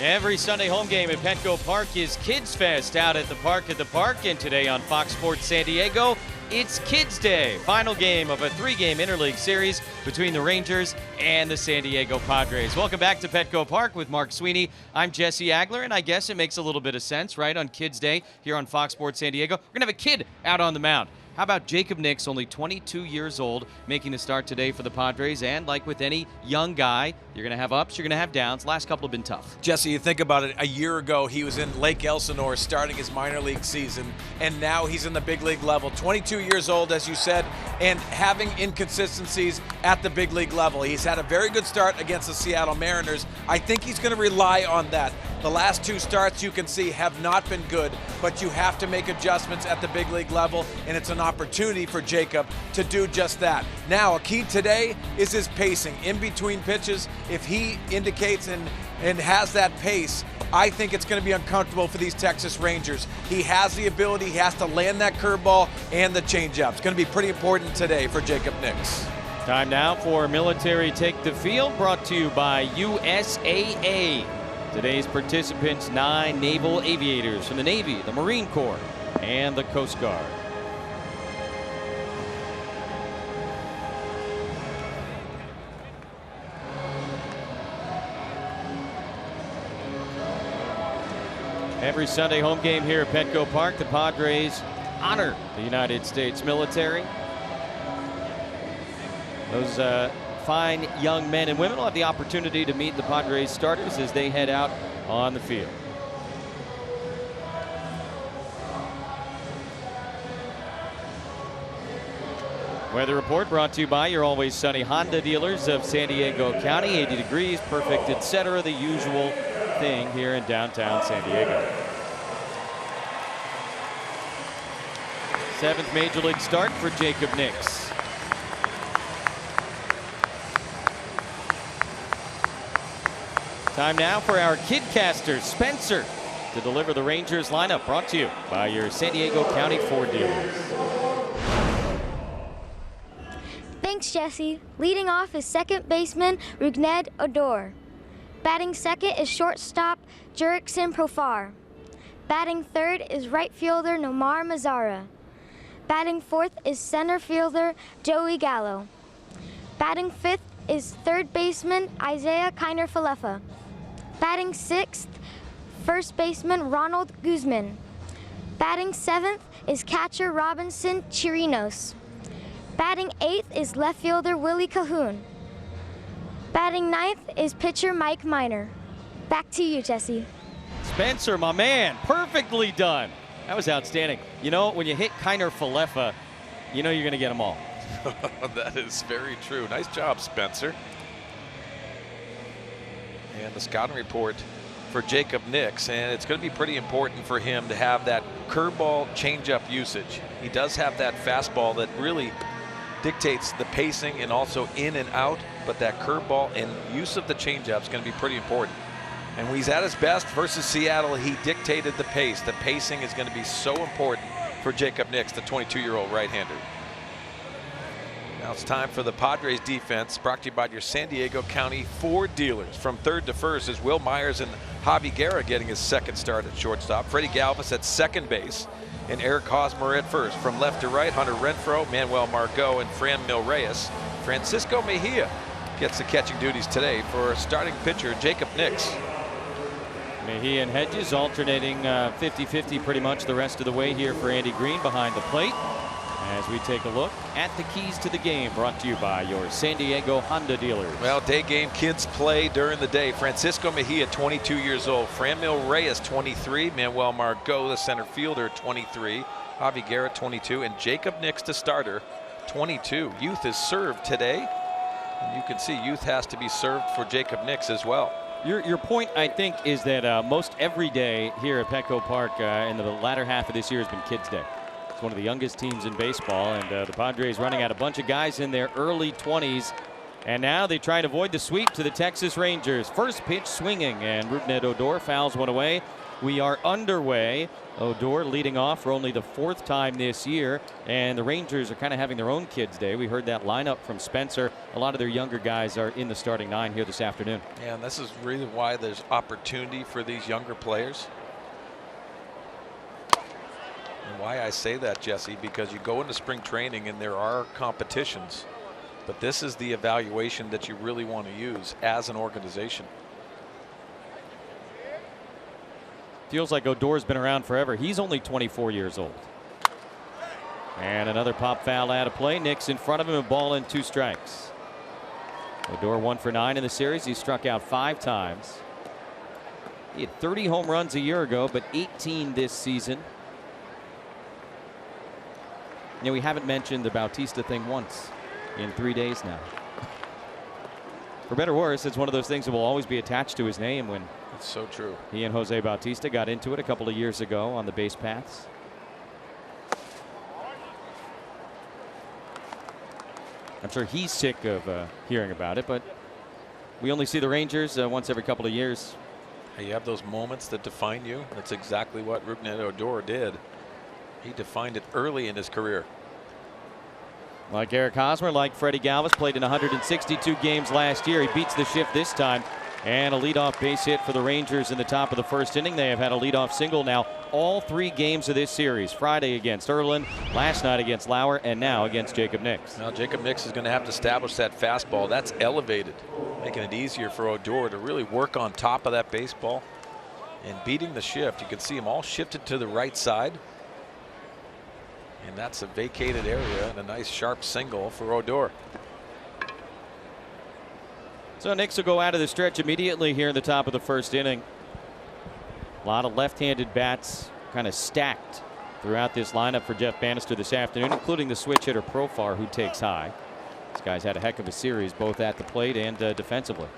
Every Sunday home game at Petco Park is Kids Fest out at the park, and today on Fox Sports San Diego, it's Kids Day, final game of a 3-game interleague series between the Rangers and the San Diego Padres. Welcome back to Petco Park with Mark Sweeney. I'm Jesse Agler, and I guess it makes a little bit of sense, right, on Kids Day here on Fox Sports San Diego. We're going to have a kid out on the mound. How about Jacob Nix, only 22 years old, making the start today for the Padres? And like with any young guy, you're going to have ups, you're going to have downs. Last couple have been tough. Jesse, you think about it, a year ago he was in Lake Elsinore starting his minor league season, and now he's in the big league level. 22 years old, as you said, and having inconsistencies at the big league level. He's had a very good start against the Seattle Mariners. I think he's going to rely on that. The last 2 starts you can see have not been good, but you have to make adjustments at the big league level, and it's an opportunity for Jacob to do just that. Now, a key today is his pacing. In between pitches, if he indicates and has that pace, I think it's going to be uncomfortable for these Texas Rangers. He has the ability, he has to land that curveball and the changeup. It's going to be pretty important today for Jacob Nix. Time now for Military Take the Field, brought to you by USAA. Today's participants, 9 naval aviators from the Navy, the Marine Corps, and the Coast Guard. Every Sunday home game here at Petco Park, the Padres honor the United States military. Those fine young men and women will have the opportunity to meet the Padres starters as they head out on the field. Weather report brought to you by your always sunny Honda dealers of San Diego County. 80 degrees, perfect, etc. The usual thing here in downtown San Diego. 7th Major League start for Jacob Nix. Time now for our Kidcaster, Spencer, to deliver the Rangers lineup, brought to you by your San Diego County Ford dealers. Thanks, Jesse. Leading off is second baseman Rugned Odor. Batting second is shortstop Jurickson Profar. Batting third is right fielder Nomar Mazzara. Batting fourth is center fielder Joey Gallo. Batting fifth is third baseman Isaiah Kiner-Falefa. Batting sixth, first baseman Ronald Guzman. Batting seventh is catcher Robinson Chirinos. Batting eighth is left fielder Willie Cahoon. Batting ninth is pitcher Mike Minor. Back to you, Jesse. Spencer, my man, perfectly done. That was outstanding. You know, when you hit Kiner-Falefa, you know you're going to get them all. That is very true. Nice job, Spencer. And the scouting report for Jacob Nix, and it's going to be pretty important for him to have that curveball changeup usage. He does have that fastball that really dictates the pacing and also in and out, but that curveball and use of the changeup is going to be pretty important. And when he's at his best versus Seattle, he dictated the pace. The pacing is going to be so important for Jacob Nix, the 22-year-old right-hander. Now it's time for the Padres defense, brought to you by your San Diego County Ford dealers. From third to first is Will Myers and Javi Guerra getting his second start at shortstop. Freddie Galvis at second base and Eric Hosmer at first. From left to right, Hunter Renfroe, Manuel Margot, and Franmil Reyes. Francisco Mejia gets the catching duties today for starting pitcher Jacob Nix. Mejia and Hedges alternating 50-50 pretty much the rest of the way here for Andy Green behind the plate. As we take a look at the keys to the game, brought to you by your San Diego Honda dealers. Well, day game kids play during the day. Francisco Mejia, 22 years old. Franmil Reyes, 23. Manuel Margot, the center fielder, 23. Javi Garrett, 22. And Jacob Nix, the starter, 22. Youth is served today. And you can see youth has to be served for Jacob Nix as well. Your point, I think, is that most every day here at Petco Park in the latter half of this year has been Kids Day. It's one of the youngest teams in baseball, and the Padres running out a bunch of guys in their early 20s. And now they try to avoid the sweep to the Texas Rangers. First pitch swinging, and Rugned Odor fouls one away. We are underway. Odor leading off for only the 4th time this year, and the Rangers are kind of having their own kids' day. We heard that lineup from Spencer. A lot of their younger guys are in the starting 9 here this afternoon. Yeah, and this is really why there's opportunity for these younger players. And why I say that, Jesse, because you go into spring training and there are competitions, but this is the evaluation that you really want to use as an organization. Feels like Odor's been around forever. He's only 24 years old. And another pop foul out of play. Nix in front of him, a ball and 2 strikes. Odor 1 for 9 in the series. He struck out 5 times. He had 30 home runs a year ago, but 18 this season. You know, we haven't mentioned the Bautista thing once in 3 days now. For better or worse, it's one of those things that will always be attached to his name. When it's so true. He and Jose Bautista got into it a couple of years ago on the base paths. I'm sure he's sick of hearing about it, but we only see the Rangers once every couple of years. Hey, you have those moments that define you. That's exactly what Rougned Odor did. He defined it early in his career. Like Eric Hosmer, like Freddie Galvis, played in 162 games last year. He beats the shift this time. And a leadoff base hit for the Rangers in the top of the 1st inning. They have had a leadoff single now all 3 games of this series. Friday against Erlin, last night against Lauer, and now against Jacob Nix. Now Jacob Nix is going to have to establish that fastball. That's elevated, making it easier for Odor to really work on top of that baseball and beating the shift. You can see him all shifted to the right side. And that's a vacated area and a nice sharp single for Odor. So Nix will go out of the stretch immediately here in the top of the 1st inning. A lot of left-handed bats kind of stacked throughout this lineup for Jeff Bannister this afternoon, including the switch hitter Profar, who takes high. This guy's had a heck of a series, both at the plate and defensively.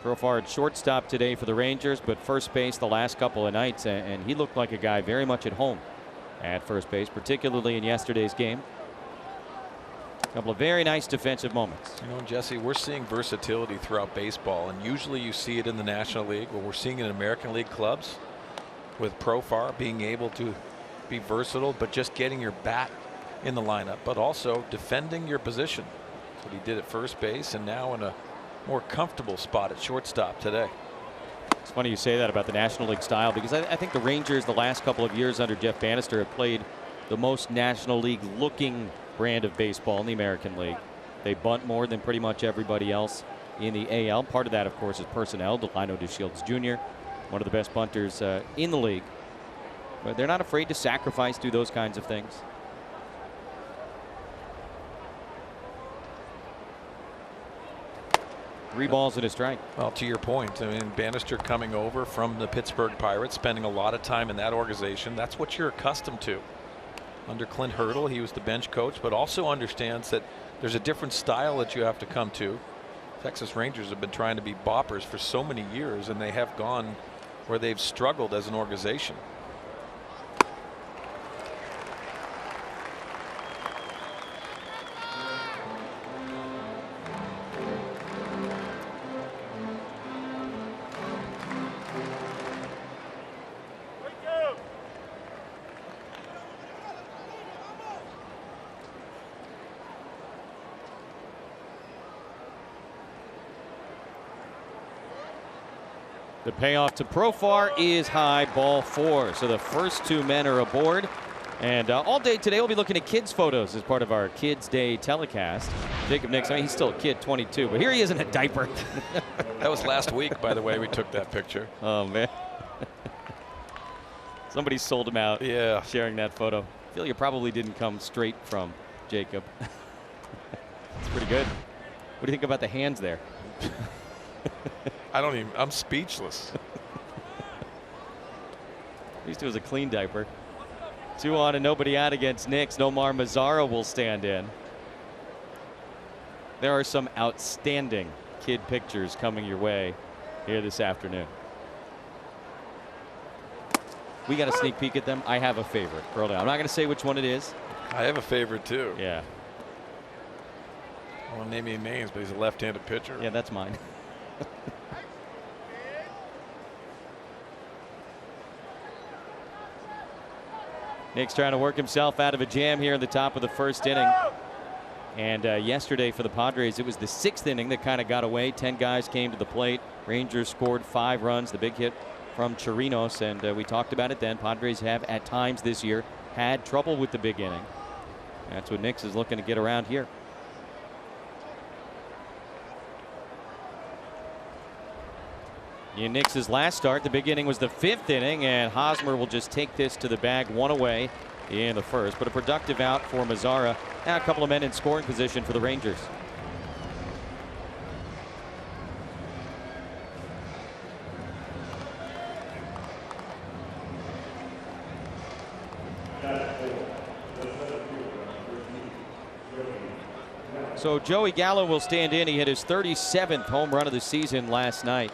Profar at shortstop today for the Rangers, but first base the last couple of nights, and he looked like a guy very much at home at first base, particularly in yesterday's game. A couple of very nice defensive moments. You know, Jesse, we're seeing versatility throughout baseball, and usually you see it in the National League, but we're seeing it in American League clubs with Profar being able to be versatile, but just getting your bat in the lineup, but also defending your position. That's what he did at first base, and now in a more comfortable spot at shortstop today. It's funny you say that about the National League style, because I think the Rangers the last couple of years under Jeff Bannister have played the most National League looking brand of baseball in the American League. They bunt more than pretty much everybody else in the AL. Part of that, of course, is personnel. Delino DeShields Jr., one of the best bunters in the league. But they're not afraid to sacrifice, do those kinds of things. Three balls and a strike. Well, to your point, I mean, Bannister coming over from the Pittsburgh Pirates, spending a lot of time in that organization. That's what you're accustomed to. Under Clint Hurdle, he was the bench coach, but also understands that there's a different style that you have to come to. Texas Rangers have been trying to be boppers for so many years, and they have gone where they've struggled as an organization. The payoff to Profar is high, ball 4. So the first 2 men are aboard. And all day today we'll be looking at kids photos as part of our Kids Day telecast. Jacob Nix, I mean, he's still a kid, 22, but here he is in a diaper. That was last week, by the way, we took that picture. Oh, man. Somebody sold him out. Yeah. Sharing that photo. I feel you probably didn't come straight from Jacob. It's pretty good. What do you think about the hands there? I'm speechless. At least it was a clean diaper. 2 on and nobody out against Nix. Nomar Mazara will stand in. There are some outstanding kid pictures coming your way here this afternoon. We got a sneak peek at them. I have a favorite. I'm not going to say which one it is. I have a favorite too. Yeah. I won't name any names, but he's a left-handed pitcher. Yeah, that's mine. Nick's trying to work himself out of a jam here in the top of the first inning. And yesterday for the Padres, it was the 6th inning that kind of got away. 10 guys came to the plate. Rangers scored 5 runs, the big hit from Chirinos, and we talked about it then. Padres have at times this year had trouble with the big inning. That's what Nix is looking to get around here. In Nix's last start, the big inning was the 5th inning, and Hosmer will just take this to the bag, 1 away in the first. But a productive out for Mazzara. Now a couple of men in scoring position for the Rangers. So Joey Gallo will stand in. He hit his 37th home run of the season last night.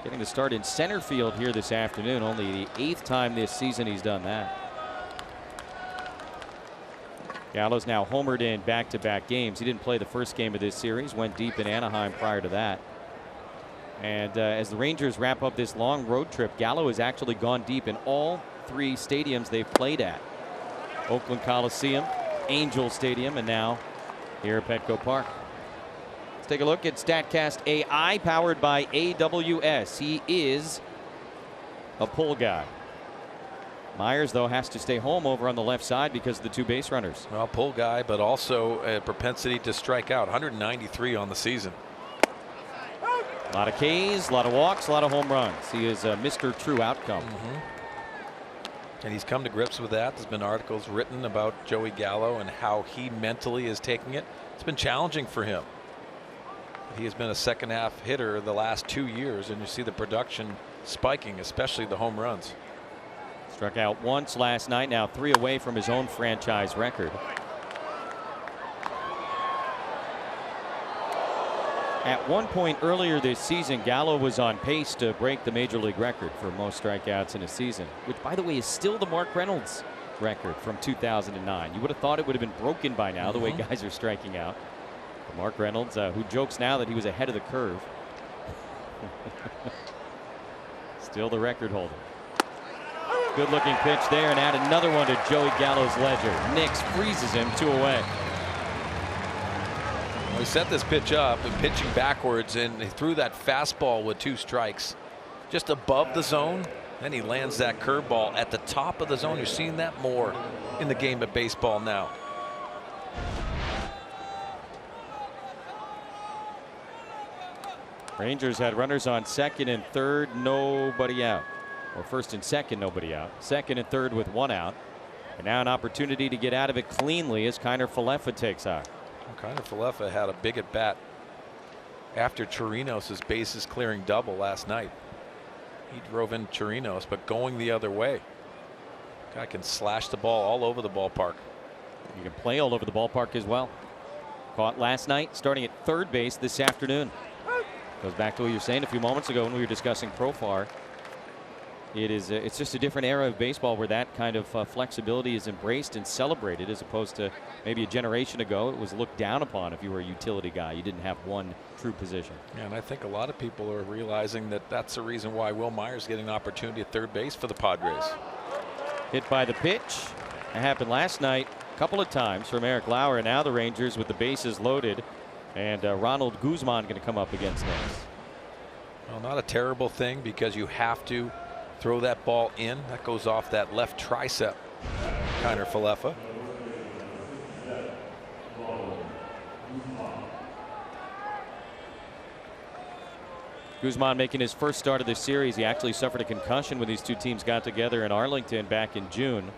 Getting to start in center field here this afternoon. Only the 8th time this season he's done that. Gallo's now homered in back-to-back games. He didn't play the first game of this series. Went deep in Anaheim prior to that. And as the Rangers wrap up this long road trip, Gallo has actually gone deep in all 3 stadiums they've played at. Oakland Coliseum, Angel Stadium, and now here at Petco Park. Let's take a look at StatCast AI, powered by AWS. He is a pull guy. Myers, though, has to stay home over on the left side because of the 2 base runners. Well, pull guy, but also a propensity to strike out. 193 on the season. A lot of Ks, a lot of walks, a lot of home runs. He is Mr. True Outcome. And he's come to grips with that. There's been articles written about Joey Gallo and how he mentally is taking it. It's been challenging for him. He has been a second half hitter the last 2 years, and you see the production spiking, especially the home runs. Struck out once last night, now 3 away from his own franchise record. At one point earlier this season, Gallo was on pace to break the major league record for most strikeouts in a season, which, by the way, is still the Mark Reynolds record from 2009. You would have thought it would have been broken by now, the way guys are striking out. But Mark Reynolds, who jokes now that he was ahead of the curve, still the record holder. Good looking pitch there, and add another one to Joey Gallo's ledger. Nix freezes him, 2 away. He set this pitch up and pitching backwards, and he threw that fastball with 2 strikes just above the zone. Then he lands that curveball at the top of the zone. You're seeing that more in the game of baseball now. Rangers had runners on second and third, nobody out. Or first and second, nobody out. Second and third with 1 out. And now an opportunity to get out of it cleanly as Kiner Falefa takes out. Kiner Falefa had a big at bat after Chirinos' bases clearing double last night. He drove in Chirinos, but going the other way. Guy can slash the ball all over the ballpark. You can play all over the ballpark as well. Caught last night, starting at third base this afternoon. Goes back to what you were saying a few moments ago when we were discussing Profar. It's just a different era of baseball where that kind of flexibility is embraced and celebrated, as opposed to maybe a generation ago it was looked down upon if you were a utility guy. You didn't have one true position. Yeah, and I think a lot of people are realizing that that's the reason why Will Myers is getting an opportunity at third base for the Padres. Hit by the pitch. That happened last night a couple of times from Eric Lauer. Now the Rangers with the bases loaded, and Ronald Guzman going to come up against this. Well, not a terrible thing, because you have to throw that ball in. That goes off that left tricep. Kiner Falefa. Guzman making his first start of this series. He actually suffered a concussion when these 2 teams got together in Arlington back in June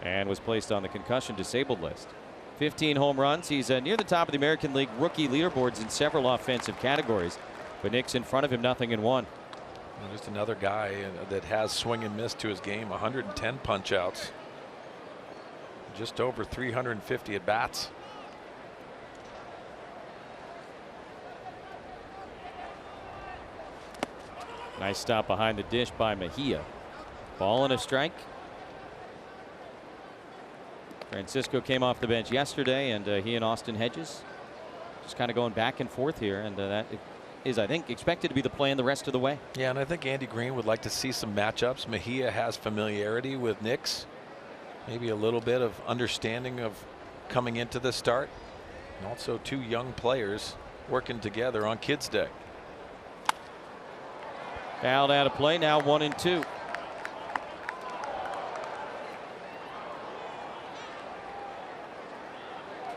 and was placed on the concussion disabled list. 15 home runs. He's near the top of the American League rookie leaderboards in several offensive categories, but Nick's in front of him, nothing in 1. Just another guy that has swing and miss to his game. 110 punch outs, just over 350 at bats. Nice stop behind the dish by Mejia. Ball and a strike. Francisco came off the bench yesterday, and he and Austin Hedges just kind of going back and forth here, and that is, I think, expected to be the plan the rest of the way. Yeah, and I think Andy Green would like to see some matchups. Mejia has familiarity with Nix. Maybe a little bit of understanding of coming into the start, and also two young players working together on Kids Day. Fouled out of play, now 1-2.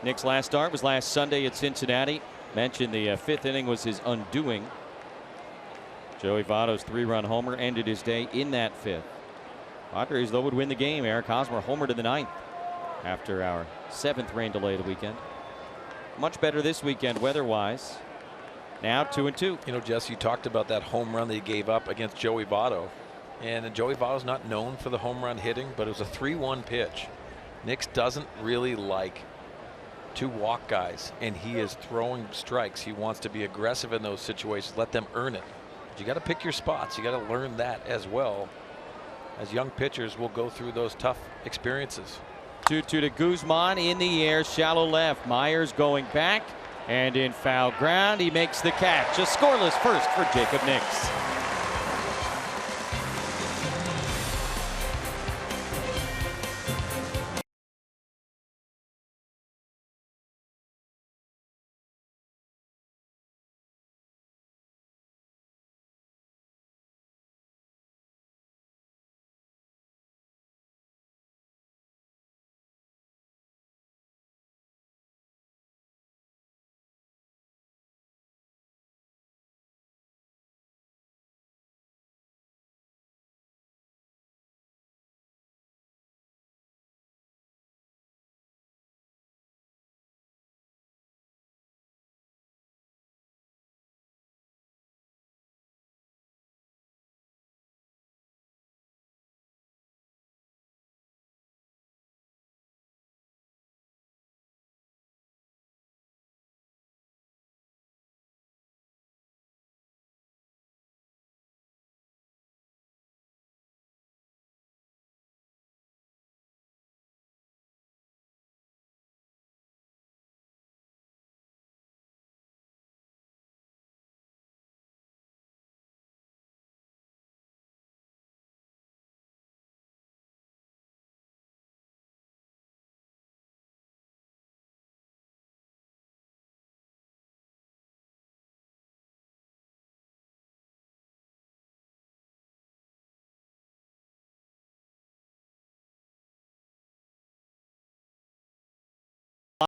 Nick's last start was last Sunday at Cincinnati. Mentioned the fifth inning was his undoing. Joey Votto's 3-run homer ended his day in that fifth. Padres, though, would win the game. Eric Hosmer homered in the ninth after our 7th rain delay of the weekend. Much better this weekend weather-wise. Now 2-2. You know, Jess, you talked about that home run that he gave up against Joey Votto. And Joey Votto's not known for the home run hitting, but it was a 3-1 pitch. Nix doesn't really like to walk guys, and he is throwing strikes. He wants to be aggressive in those situations, let them earn it. But you got to pick your spots. You got to learn that as well, as young pitchers will go through those tough experiences. 2-2 to Guzman in the air, shallow left. Myers going back, and in foul ground, he makes the catch. A scoreless first for Jacob Nix.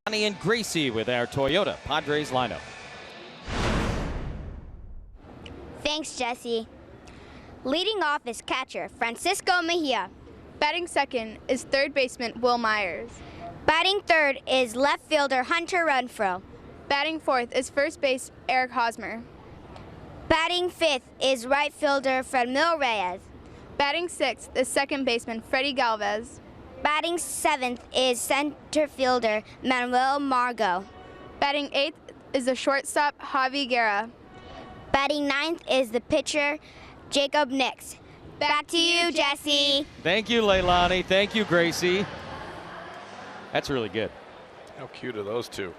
Lonnie and Gracie with our Toyota Padres lineup. Thanks, Jesse. Leading off is catcher Francisco Mejia. Batting second is third baseman Will Myers. Batting third is left fielder Hunter Renfroe. Batting fourth is first base Eric Hosmer. Batting fifth is right fielder Fredmil Reyes. Batting sixth is second baseman Freddie Galvez. Batting seventh is center fielder Manuel Margot. Batting eighth is the shortstop Javi Guerra. Batting ninth is the pitcher Jacob Nix. Back to you, Jesse. Thank you, Leilani. Thank you, Gracie. That's really good. How cute are those two?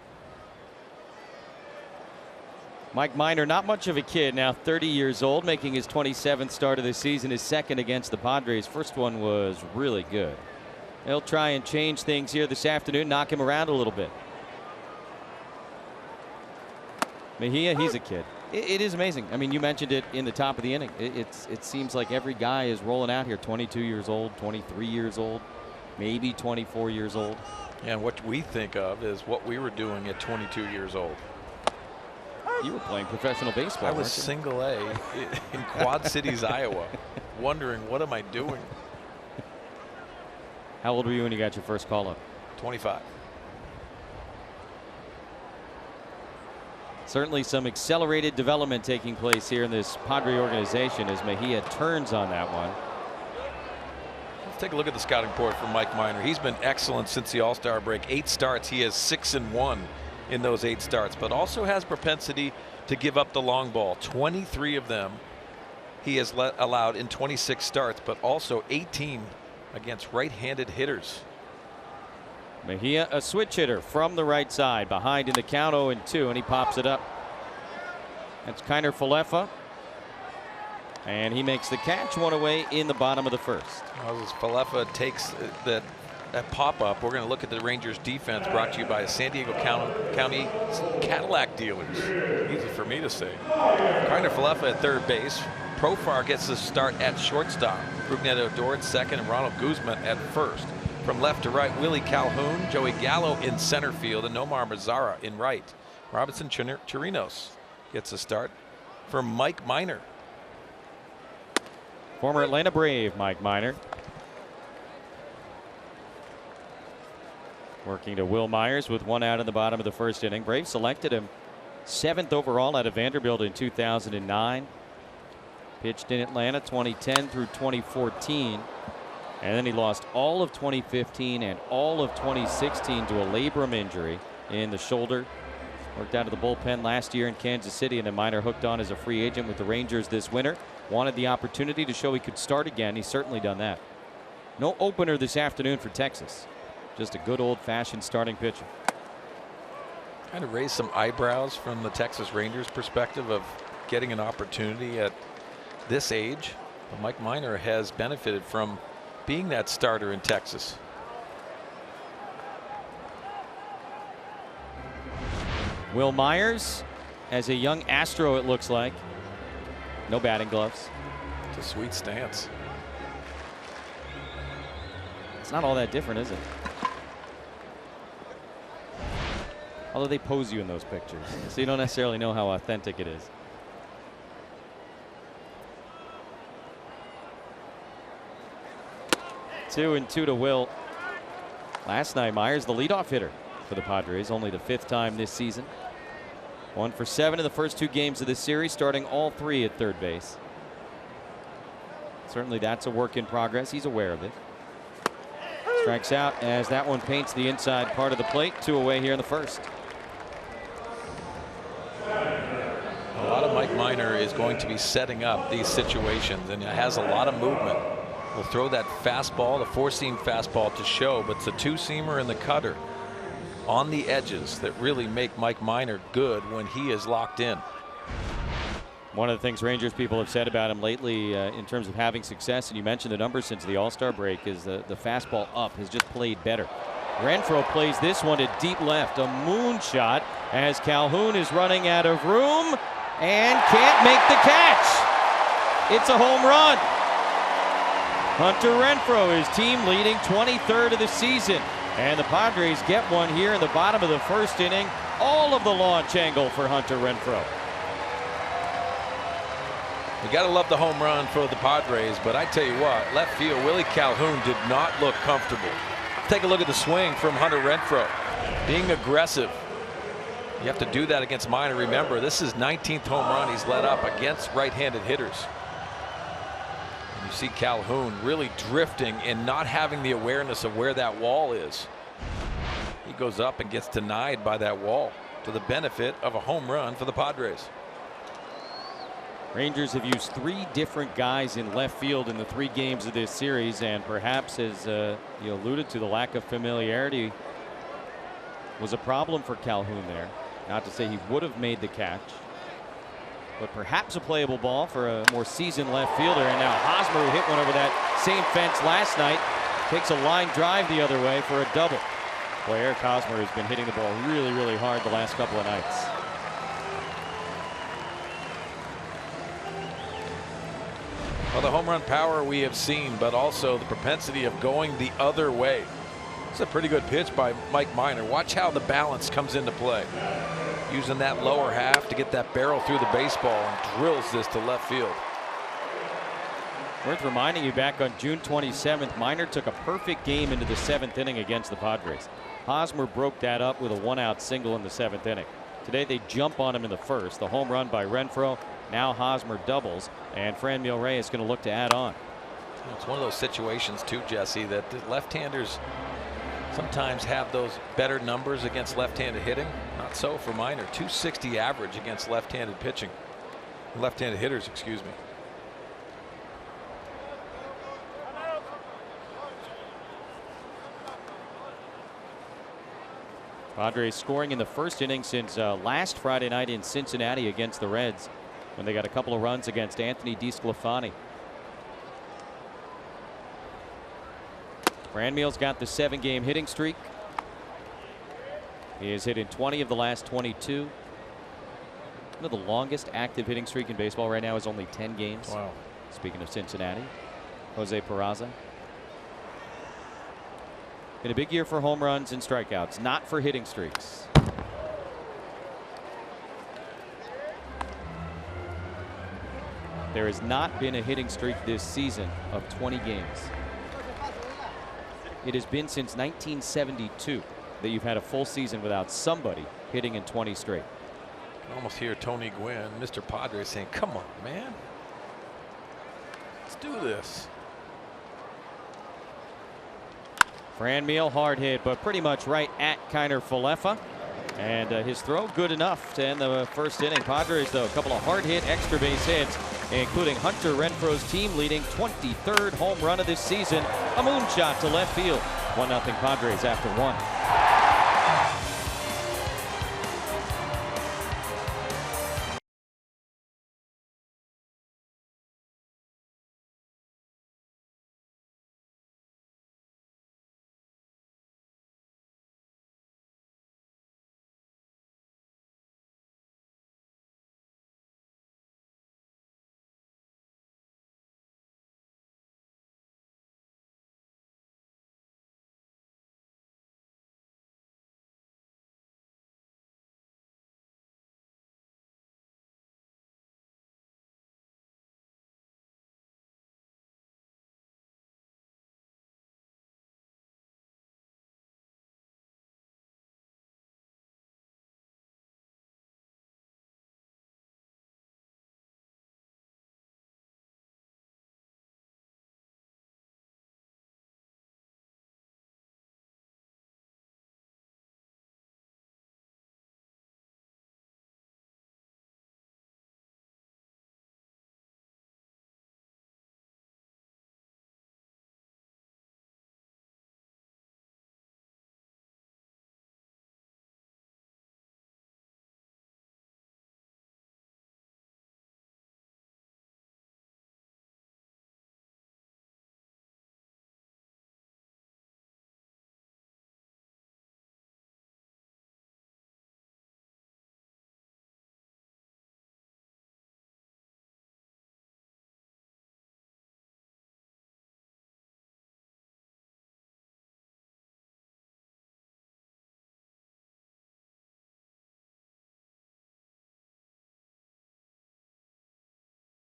Mike Minor, not much of a kid, now 30 years old, making his 27th start of the season, his second against the Padres. First one was really good. They'll try and change things here this afternoon, knock him around a little bit. Mejia, he's a kid. It is amazing. I mean, you mentioned it in the top of the inning. It seems like every guy is rolling out here 22 years old, 23 years old, maybe 24 years old. And what we think of is what we were doing at 22 years old. You were playing professional baseball. I was single A in Quad Cities, Iowa, wondering what am I doing? How old were you when you got your first call up? 25. Certainly some accelerated development taking place here in this Padre organization as Mejia turns on that one. Let's take a look at the scouting report from Mike Minor. He's been excellent since the All-Star break. 8 starts. He has 6-1 in those 8 starts, but also has propensity to give up the long ball. 23 of them he has allowed in 26 starts, but also 18 against right-handed hitters. Mejia, a switch hitter from the right side, behind in the count 0-2, and he pops it up. That's Kiner Falefa, and he makes the catch, one away in the bottom of the first. As Falefa takes that that pop-up, we're going to look at the Rangers defense, brought to you by San Diego County Cadillac dealers. Easy for me to say. Kiner Falefa at third base. Profar gets the start at shortstop. Rougned Odor at second, and Ronald Guzman at first. From left to right, Willie Calhoun, Joey Gallo in center field, and Nomar Mazara in right. Robinson Chirinos gets a start for Mike Minor. Former Atlanta Brave Mike Minor. Working to Will Myers with 1 out in the bottom of the first inning. Braves selected him 7th overall out of Vanderbilt in 2009. Pitched in Atlanta 2010 through 2014. And then he lost all of 2015 and all of 2016 to a labrum injury in the shoulder. Worked out of the bullpen last year in Kansas City, and then Minor hooked on as a free agent with the Rangers this winter. Wanted the opportunity to show he could start again. He's certainly done that. No opener this afternoon for Texas. Just a good old-fashioned starting pitcher. Kind of raised some eyebrows from the Texas Rangers perspective of getting an opportunity at this age. But Mike Minor has benefited from being that starter in Texas. Will Myers, as a young Astro, it looks like. No batting gloves. It's a sweet stance. It's not all that different, is it? Although they pose you in those pictures, so you don't necessarily know how authentic it is. Two and two to Will. Last night, Myers the leadoff hitter for the Padres, only the 5th time this season. 1 for 7 in the first 2 games of this series, starting all 3 at third base. Certainly that's a work in progress. He's aware of it. Strikes out as that one paints the inside part of the plate. 2 away here in the first. A lot of Mike Minor is going to be setting up these situations, and has a lot of movement. Will throw that fastball, the 4-seam fastball, to show, but it's the 2-seamer and the cutter on the edges that really make Mike Minor good when he is locked in. One of the things Rangers people have said about him lately in terms of having success, and you mentioned the numbers since the All-Star break, is the fastball up has just played better. Renfroe plays this one to deep left, a moonshot as Calhoun is running out of room and can't make the catch. It's a home run. Hunter Renfroe is team leading 23rd of the season, and the Padres get one here in the bottom of the first inning. All of the launch angle for Hunter Renfroe. You got to love the home run for the Padres, but I tell you what, left field, Willie Calhoun did not look comfortable. Take a look at the swing from Hunter Renfroe. Being aggressive. You have to do that against Minor. Remember, this is 19th home run he's let up against right-handed hitters. And you see Calhoun really drifting and not having the awareness of where that wall is. He goes up and gets denied by that wall, to the benefit of a home run for the Padres. Rangers have used 3 different guys in left field in the 3 games of this series, and perhaps, as you alluded to, the lack of familiarity was a problem for Calhoun there. Not to say he would have made the catch, but perhaps a playable ball for a more seasoned left fielder. And now Hosmer, who hit one over that same fence last night, takes a line drive the other way for a double. Boy, Eric Hosmer has been hitting the ball really, really hard the last couple of nights. Well, the home run power we have seen, but also the propensity of going the other way. It's a pretty good pitch by Mike Minor. Watch how the balance comes into play. Using that lower half to get that barrel through the baseball, and drills this to left field. Worth reminding you, back on June 27th, Minor took a perfect game into the 7th inning against the Padres. Hosmer broke that up with a 1-out single in the 7th inning. Today they jump on him in the first. The home run by Renfroe. Now Hosmer doubles, and Franmil Reyes is going to look to add on. It's one of those situations too, Jesse, that the left-handers sometimes have those better numbers against left-handed hitting. Not so for Minor. 260 average against left-handed pitching. Left-handed hitters, excuse me. Padres scoring in the first inning since last Friday night in Cincinnati against the Reds, when they got a couple of runs against Anthony DeSclafani. Franmeal's got the 7-game hitting streak. He has hit in 20 of the last 22. One of the longest active hitting streak in baseball right now is only 10 games. Wow. Speaking of Cincinnati, Jose Peraza. Been a big year for home runs and strikeouts, not for hitting streaks. There has not been a hitting streak this season of 20 games. It has been since 1972 that you've had a full season without somebody hitting in 20 straight. You can almost hear Tony Gwynn, Mr. Padre, saying, come on, man. Let's do this. Franmeal hard hit, but pretty much right at Kiner Falefa. And his throw good enough to end the first inning. Padres, though, a couple of hard hit extra base hits, including Hunter Renfroe's team leading 23rd home run of this season. A moonshot to left field. 1-0 Padres after 1.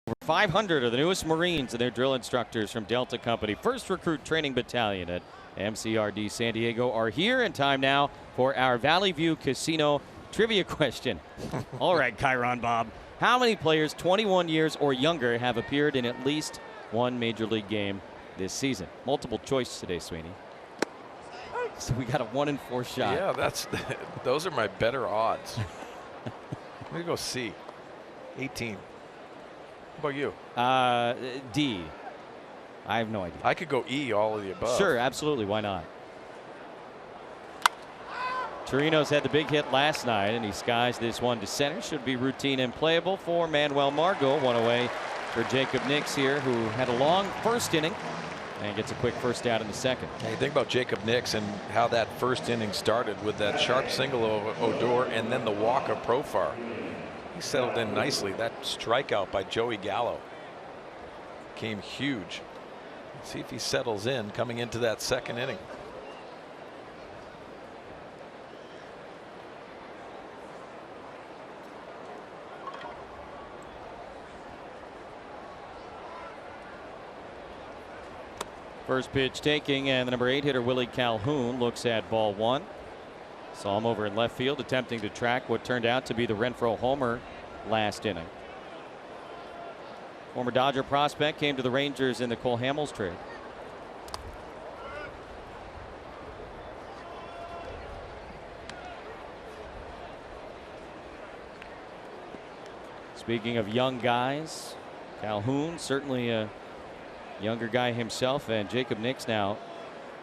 Over 500 are the newest Marines and their drill instructors from Delta Company. First Recruit Training Battalion at MCRD San Diego are here in time now for our Valley View Casino trivia question. All right, Chiron Bob. How many players 21 years or younger have appeared in at least one Major League game this season? Multiple choice today, Sweeney. So we got a 1 in 4 shot. Yeah, those are my better odds. Let me go C. 18. How about you? D. I have no idea. I could go E, all of the above. Sure, absolutely. Why not? Torino's had the big hit last night, and he skies this one to center. Should be routine and playable for Manuel Margot. One away for Jacob Nix here, who had a long first inning and gets a quick first out in the second. Hey, think about Jacob Nix and how that first inning started with that sharp single of Odor and then the walk of Profar. He settled in nicely. That strikeout by Joey Gallo came huge. Let's see if he settles in coming into that second inning. First pitch taking, and the number 8 hitter Willie Calhoun looks at ball 1. Saw him over in left field attempting to track what turned out to be the Renfroe homer last inning. Former Dodger prospect came to the Rangers in the Cole Hamels trade. Speaking of young guys, Calhoun certainly a younger guy himself, and Jacob Nix now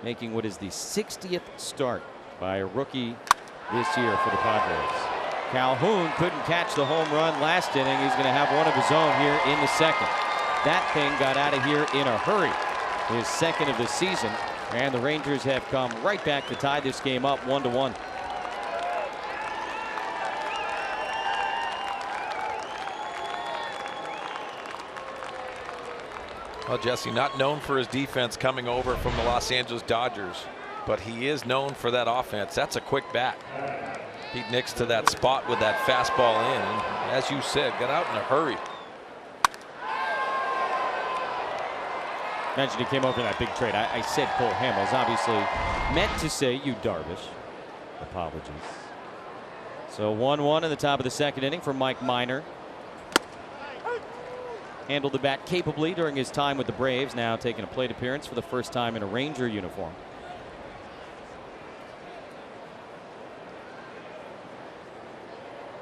making what is the 60th start by a rookie this year for the Padres. Calhoun couldn't catch the home run last inning. He's going to have one of his own here in the second. That thing got out of here in a hurry. His second of the season. And the Rangers have come right back to tie this game up 1-1. Well, Jesse, not known for his defense coming over from the Los Angeles Dodgers, but he is known for that offense. That's a quick bat. Pete Nix to that spot with that fastball in, and as you said, got out in a hurry. Mentioned he came over that big trade. I said Cole Hamels, obviously meant to say you Darvish. Apologies. So 1-1 in the top of the second inning for Mike Minor. Handled the bat capably during his time with the Braves, now taking a plate appearance for the first time in a Ranger uniform.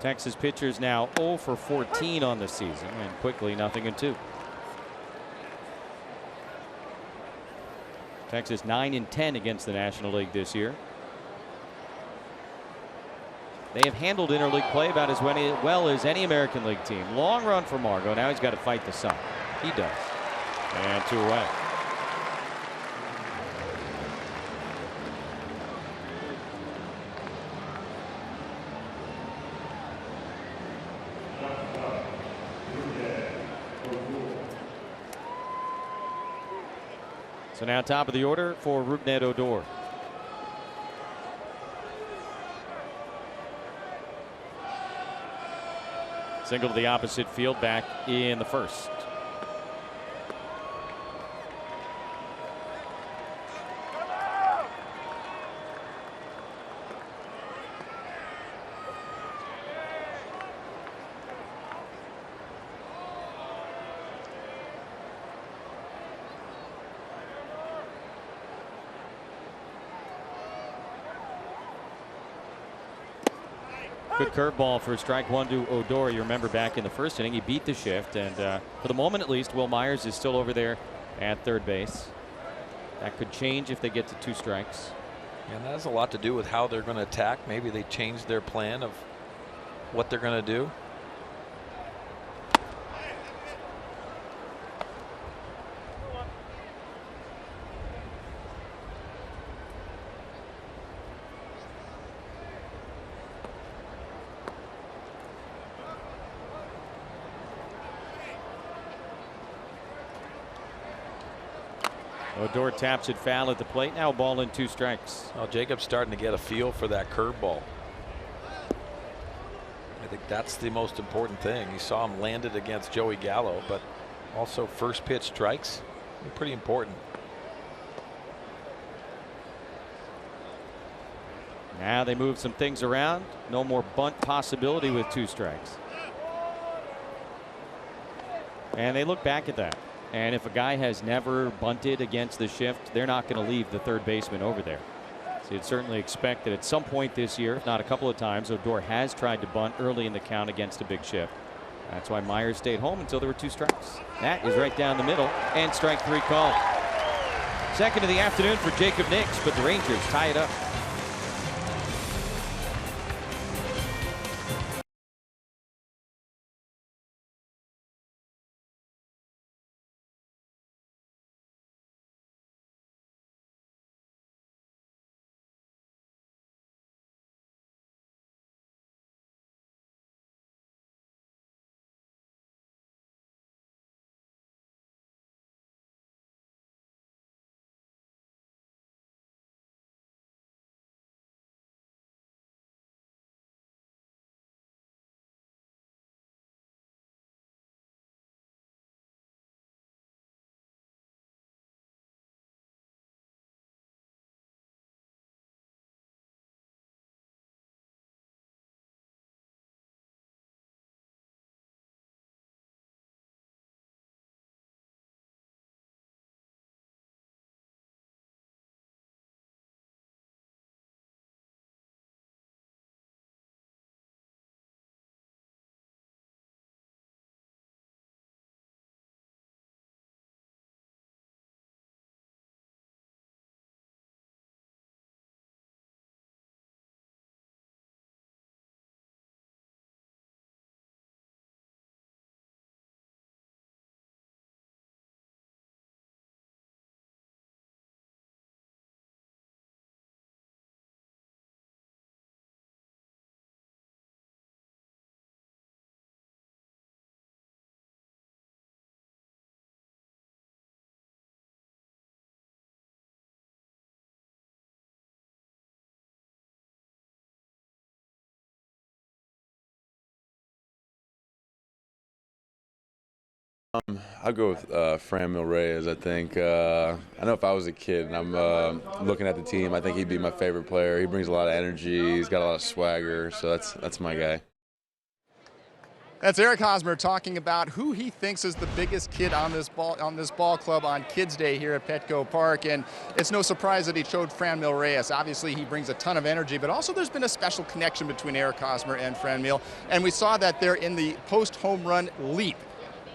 Texas pitchers now 0 for 14 on the season, and quickly 0-2. Texas 9-10 against the National League this year. They have handled interleague play about as well as any American League team. Long run for Margot. Now he's got to fight the sun. He does. And 2 away. So now top of the order for Rougned Odor. Single to the opposite field back in the first. Good curveball for strike one to Odor. You remember back in the first inning, he beat the shift, and for the moment at least, Will Myers is still over there at third base. That could change if they get to 2 strikes. And that has a lot to do with how they're going to attack. Maybe they changed their plan of what they're going to do. Odor taps it foul at the plate. Now ball in 2 strikes. Well, Jacob's starting to get a feel for that curveball. I think that's the most important thing. You saw him land it against Joey Gallo, but also first pitch strikes. Pretty important. Now they move some things around. No more bunt possibility with 2 strikes. And they look back at that. And if a guy has never bunted against the shift, they're not going to leave the third baseman over there. So you'd certainly expect that at some point this year, if not a couple of times, Odor has tried to bunt early in the count against a big shift. That's why Myers stayed home until there were 2 strikes. That is right down the middle, and strike 3 called. Second of the afternoon for Jacob Nix, but the Rangers tie it up. I'll go with Fran Reyes. I think I know if I was a kid and I'm looking at the team, I think he'd be my favorite player. He brings a lot of energy. He's got a lot of swagger, so that's my guy. That's Eric Hosmer talking about who he thinks is the biggest kid on this ball club on Kids Day here at Petco Park, and it's no surprise that he showed Fran Reyes. Obviously, he brings a ton of energy, but also there's been a special connection between Eric Hosmer and Fran, and we saw that there in the post-home run leap.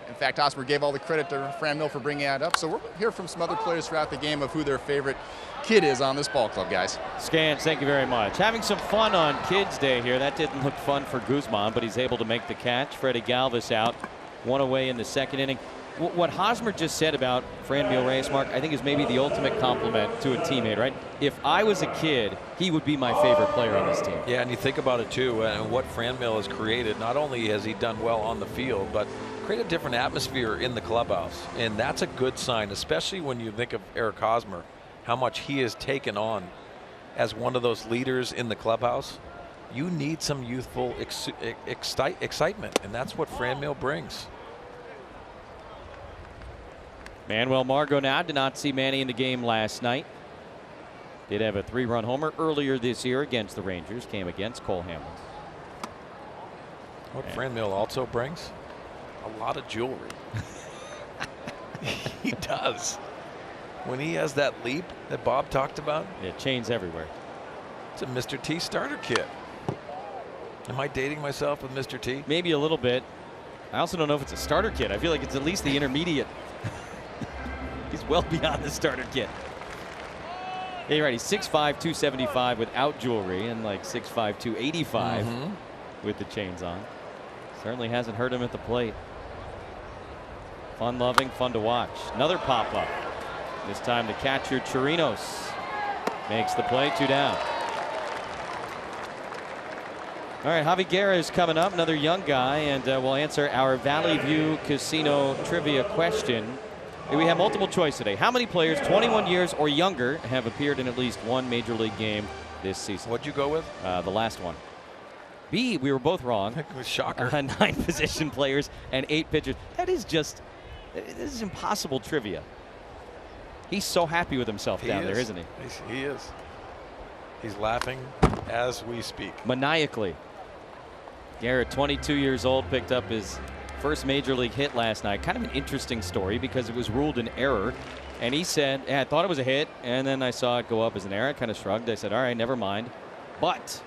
In fact, Hosmer gave all the credit to Fran for bringing that up. So we'll hear from some other players throughout the game of who their favorite kid is on this ball club, guys. Scans, thank you very much. Having some fun on Kids Day here. That didn't look fun for Guzman, but he's able to make the catch. Freddie Galvis out, one away in the second inning. What Hosmer just said about Fran Reyes, Mark, I think is maybe the ultimate compliment to a teammate, right? If I was a kid, he would be my favorite player on this team. Yeah, and you think about it too, and what Fran has created. Not only has he done well on the field, but create a different atmosphere in the clubhouse, and that's a good sign, especially when you think of Eric Hosmer, how much he has taken on as one of those leaders in the clubhouse. You need some youthful excitement, and that's what Fran brings. Manuel Margot now did not see Manny in the game last night. Did have a 3-run homer earlier this year against the Rangers. Came against Cole Hamels. What Fran also brings? A lot of jewelry. He does. When he has that leap that Bob talked about. Yeah, chains everywhere. It's a Mr. T starter kit. Am I dating myself with Mr. T? Maybe a little bit. I also don't know if it's a starter kit. I feel like it's at least the intermediate. He's well beyond the starter kit. Yeah, you're right. He's 6'5", 275 without jewelry, and like 6'5", 285 with the chains on. Certainly hasn't hurt him at the plate. Fun-loving, fun to watch. Another pop-up. This time the catcher Chirinos makes the play. 2 down. All right, Javi Guerra is coming up, another young guy, and we'll answer our Valley View Casino trivia question. We have multiple choice today. How many players 21 years or younger have appeared in at least one Major League game this season? What'd you go with? The last one. B, we were both wrong. It was shocker. 9 position players and 8 pitchers. That is just, this is impossible trivia. He's so happy with himself down there, isn't he? He is. He's laughing as we speak. Maniacally. Garrett, 22 years old, picked up his first Major League hit last night. Kind of an interesting story because it was ruled an error. And he said, yeah, I thought it was a hit, and then I saw it go up as an error. I kind of shrugged. I said, all right, never mind. But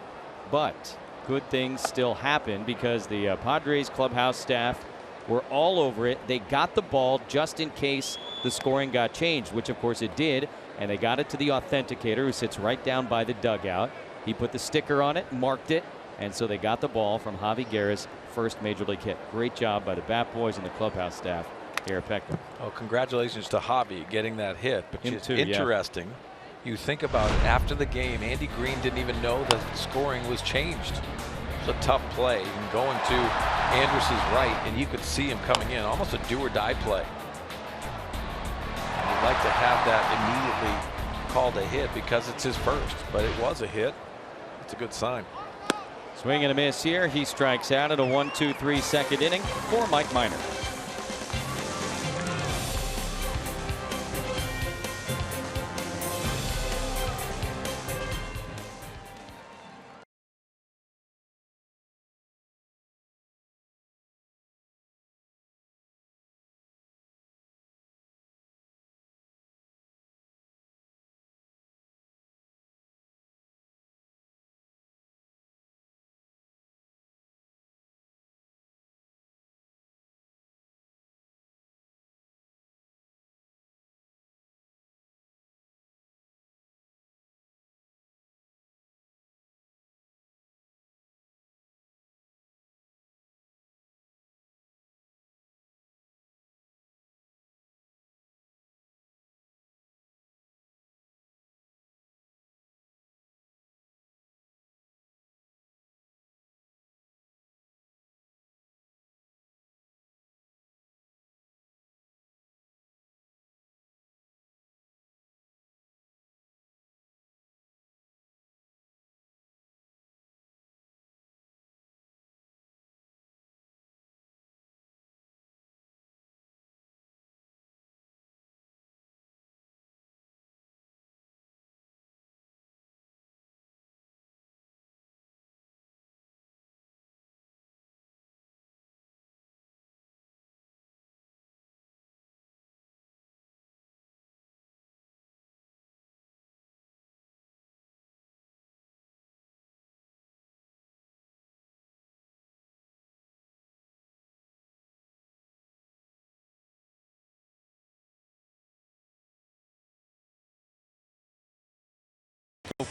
good things still happen because the Padres clubhouse staff were all over it. They got the ball just in case the scoring got changed, which of course it did. And they got it to the authenticator who sits right down by the dugout. He put the sticker on it, marked it, and so they got the ball from Javi Guerra's first Major League hit. Great job by the Bat Boys and the clubhouse staff here at Petco. Oh, congratulations to Javi getting that hit. But Him it's too, interesting. Yeah. You think about it, after the game, Andy Green didn't even know the scoring was changed. It was a tough play, and going to Andrus's right, and you could see him coming in, almost a do-or-die play. And you'd like to have that immediately called a hit because it's his first, but it was a hit. It's a good sign. Swing and a miss here. He strikes out at a 1-2-3 second inning for Mike Minor.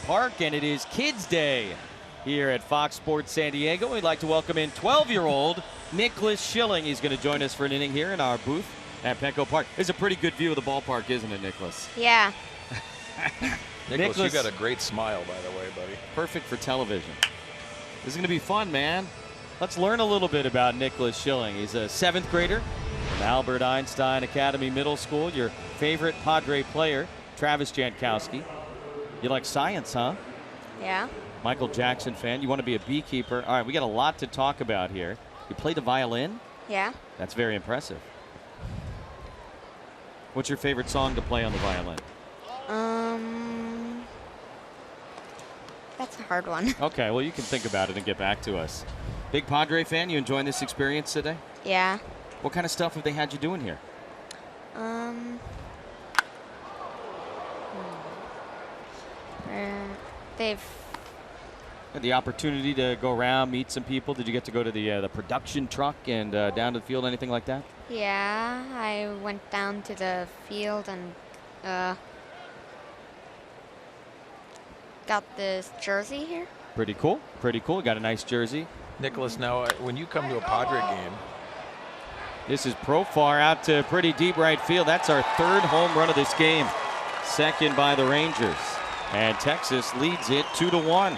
Park, and it is Kids Day here at Fox Sports San Diego. We'd like to welcome in 12-year-old Nicholas Schilling. He's going to join us for an inning here in our booth at Petco Park. It's a pretty good view of the ballpark, isn't it, Nicholas? Yeah. Nicholas, you got a great smile, by the way, buddy. Perfect for television. This is going to be fun, man. Let's learn a little bit about Nicholas Schilling. He's a 7th grader from Albert Einstein Academy Middle School. Your favorite Padre player, Travis Jankowski. You like science, huh? Yeah. Michael Jackson fan. You want to be a beekeeper. All right, we got a lot to talk about here. You play the violin? Yeah. That's very impressive. What's your favorite song to play on the violin? That's a hard one. Okay, well, you can think about it and get back to us. Big Padre fan, you enjoying this experience today? Yeah. What kind of stuff have they had you doing here? They've. Had the opportunity to go around, meet some people. Did you get to go to the production truck and down to the field, anything like that? Yeah, I went down to the field and got this jersey here. Pretty cool. Pretty cool. Got a nice jersey. Nicholas, now when you come to a Padre game, This is Profar out to pretty deep right field. That's our 3rd home run of this game. 2nd by the Rangers. And Texas leads it 2-1.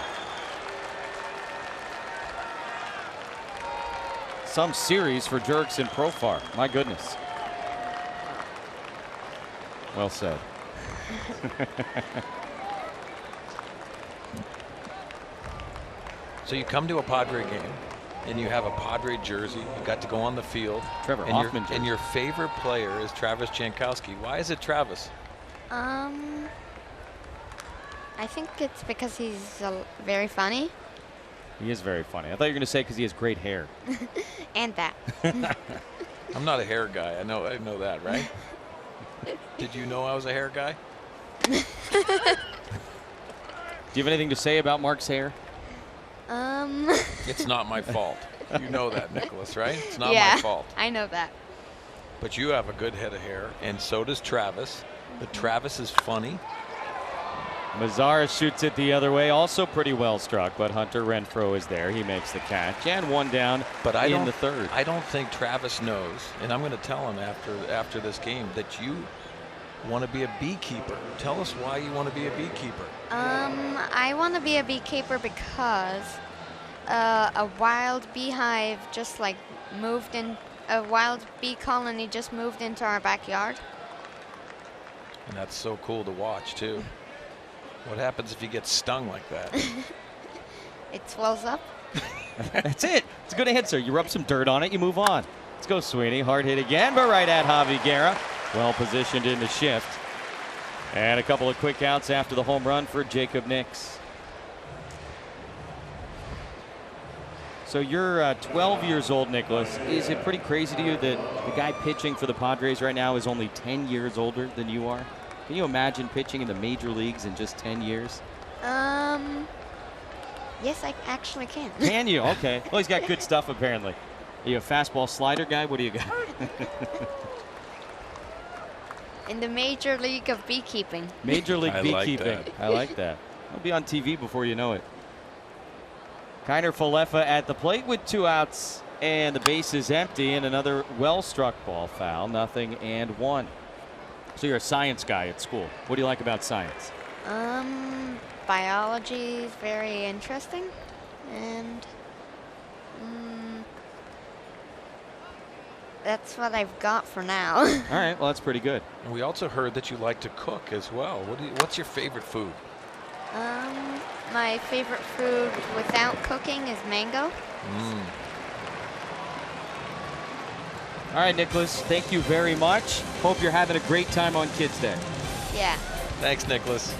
Some series for Jerks and Profar. My goodness. Well said. so you come to a Padre game, and you have a Padre jersey. You got to go on the field. Trevor and Hoffman your, jersey. and your favorite player is Travis Jankowski. Why is it Travis? I think it's because he's very funny. He is very funny. I thought you were going to say because he has great hair. And that. I'm not a hair guy. I know that, right? Did you know I was a hair guy? Do you have anything to say about Mark's hair? It's not my fault. You know that, Nicholas, right? It's not Yeah, my fault. I know that. But you have a good head of hair, and so does Travis. But Travis is funny. Mazzara shoots it the other way, also pretty well struck, but Hunter Renfroe is there. He makes the catch, and 1 down But in the 3rd. I don't think Travis knows, and I'm going to tell him after this game that you want to be a beekeeper. Tell us why you want to be a beekeeper. I want to be a beekeeper because a wild beehive just like moved in. A wild bee colony just moved into our backyard. And that's so cool to watch, too. What happens if you get stung like that? It swells up. That's it. It's a good answer. You rub some dirt on it, you move on. Let's go, Sweeney. Hard hit again, but right at Javi Guerra. Well positioned in the shift. And a couple of quick outs after the home run for Jacob Nix. So you're 12 years old, Nicholas. Is it pretty crazy to you that the guy pitching for the Padres right now is only 10 years older than you are? Can you imagine pitching in the major leagues in just 10 years? Yes, I actually can. Can you? Okay. Well, he's got good stuff, apparently. Are you a fastball slider guy? What do you got? In the Major League of Beekeeping. Major League I like Beekeeping. that. I like that. I'll be on TV before you know it. Kiner Falefa at the plate with 2 outs, and the base is empty, and another well-struck ball foul. 0-1. So you're a science guy at school. What do you like about science? Biology is very interesting, and that's what I've got for now. All right, well, that's pretty good. And we also heard that you like to cook as well. What's your favorite food? My favorite food without cooking is mango. All right, Nicholas, thank you very much. Hope you're having a great time on Kids Day. Yeah. Thanks, Nicholas.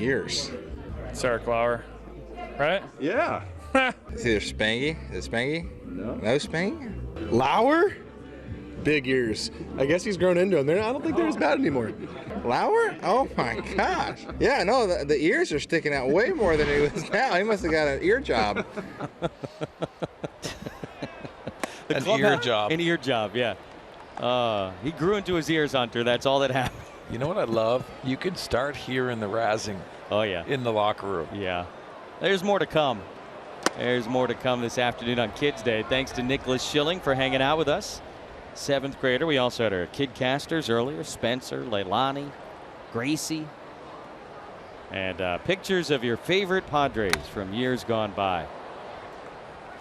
ears. It's Eric Lauer, right? Yeah. It's either Spangy. Is it Spangy? No. No Spangy? Lauer? Big ears. I guess he's grown into them. I don't think they're as bad anymore. Lauer? Oh my gosh. Yeah, no, the ears are sticking out way more than he was now. He must have got an ear job. An ear job. An ear job, yeah. He grew into his ears, Hunter. That's all that happened. You know what I love? You can start hearing the razzing. Oh, yeah. In the locker room. Yeah. There's more to come. There's more to come this afternoon on Kids Day. Thanks to Nicholas Schilling for hanging out with us. 7th grader. We also had our kid casters earlier. Spencer, Leilani, Gracie. And pictures of your favorite Padres from years gone by.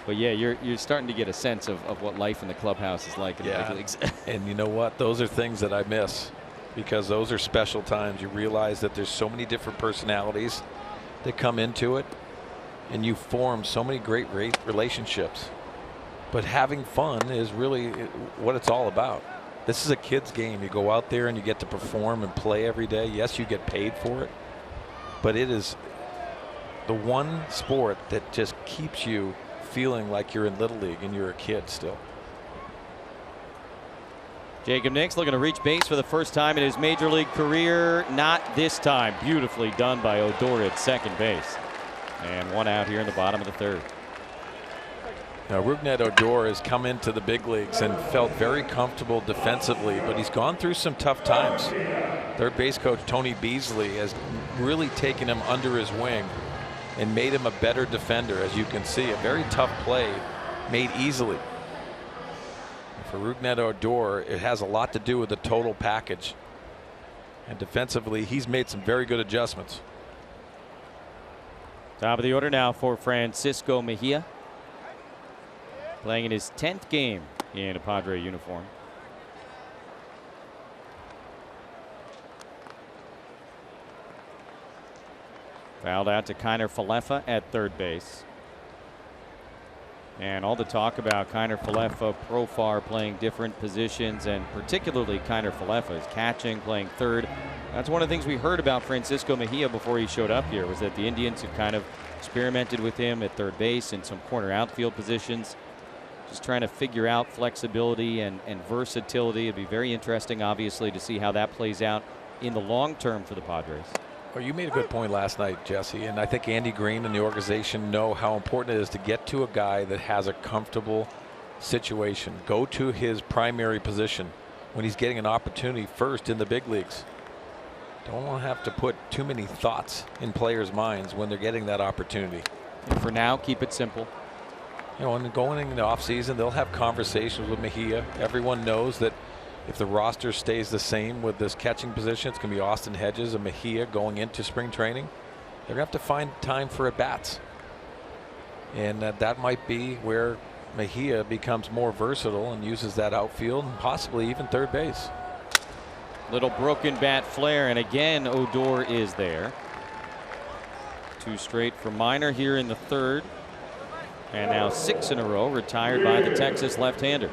But yeah, you're starting to get a sense of what life in the clubhouse is like in the big leagues. And you know what? Those are things that I miss, because those are special times. You realize that there's so many different personalities that come into it, and you form so many great relationships. But having fun is really what it's all about. This is a kid's game. You go out there and you get to perform and play every day. Yes, you get paid for it, but it is the one sport that just keeps you feeling like you're in Little League and you're a kid still. Jacob Nix looking to reach base for the first time in his major league career. Not this time. Beautifully done by Odor at second base. And one out here in the bottom of the 3rd. Now, Rougned Odor has come into the big leagues and felt very comfortable defensively, but he's gone through some tough times. Third base coach Tony Beasley has really taken him under his wing and made him a better defender. As you can see, a very tough play made easily. For Rougned Odor, it has a lot to do with the total package. And defensively, he's made some very good adjustments. Top of the order now for Francisco Mejia. Playing in his 10th game in a Padre uniform. Fouled out to Kiner Falefa at third base. And all the talk about Kiner Falefa, Profar playing different positions, and particularly Kiner Falefa is catching, playing third. That's one of the things we heard about Francisco Mejia before he showed up here, was that the Indians had kind of experimented with him at third base and some corner outfield positions. Just trying to figure out flexibility and versatility. It'd be very interesting, obviously, to see how that plays out in the long term for the Padres. Well, you made a good point last night, Jesse, and I think Andy Green and the organization know how important it is to get to a guy that has a comfortable situation. Go to his primary position when he's getting an opportunity first in the big leagues. Don't want to have to put too many thoughts in players' minds when they're getting that opportunity. And for now, keep it simple. You know, and going in the offseason, they'll have conversations with Mejia. Everyone knows that if the roster stays the same with this catching position, it's going to be Austin Hedges and Mejia going into spring training. They're going to have to find time for at-bats. And that might be where Mejia becomes more versatile and uses that outfield and possibly even third base. Little broken bat flare, and again, Odor is there. 2 straight for Minor here in the 3rd. And now 6 in a row retired by the Texas left-hander.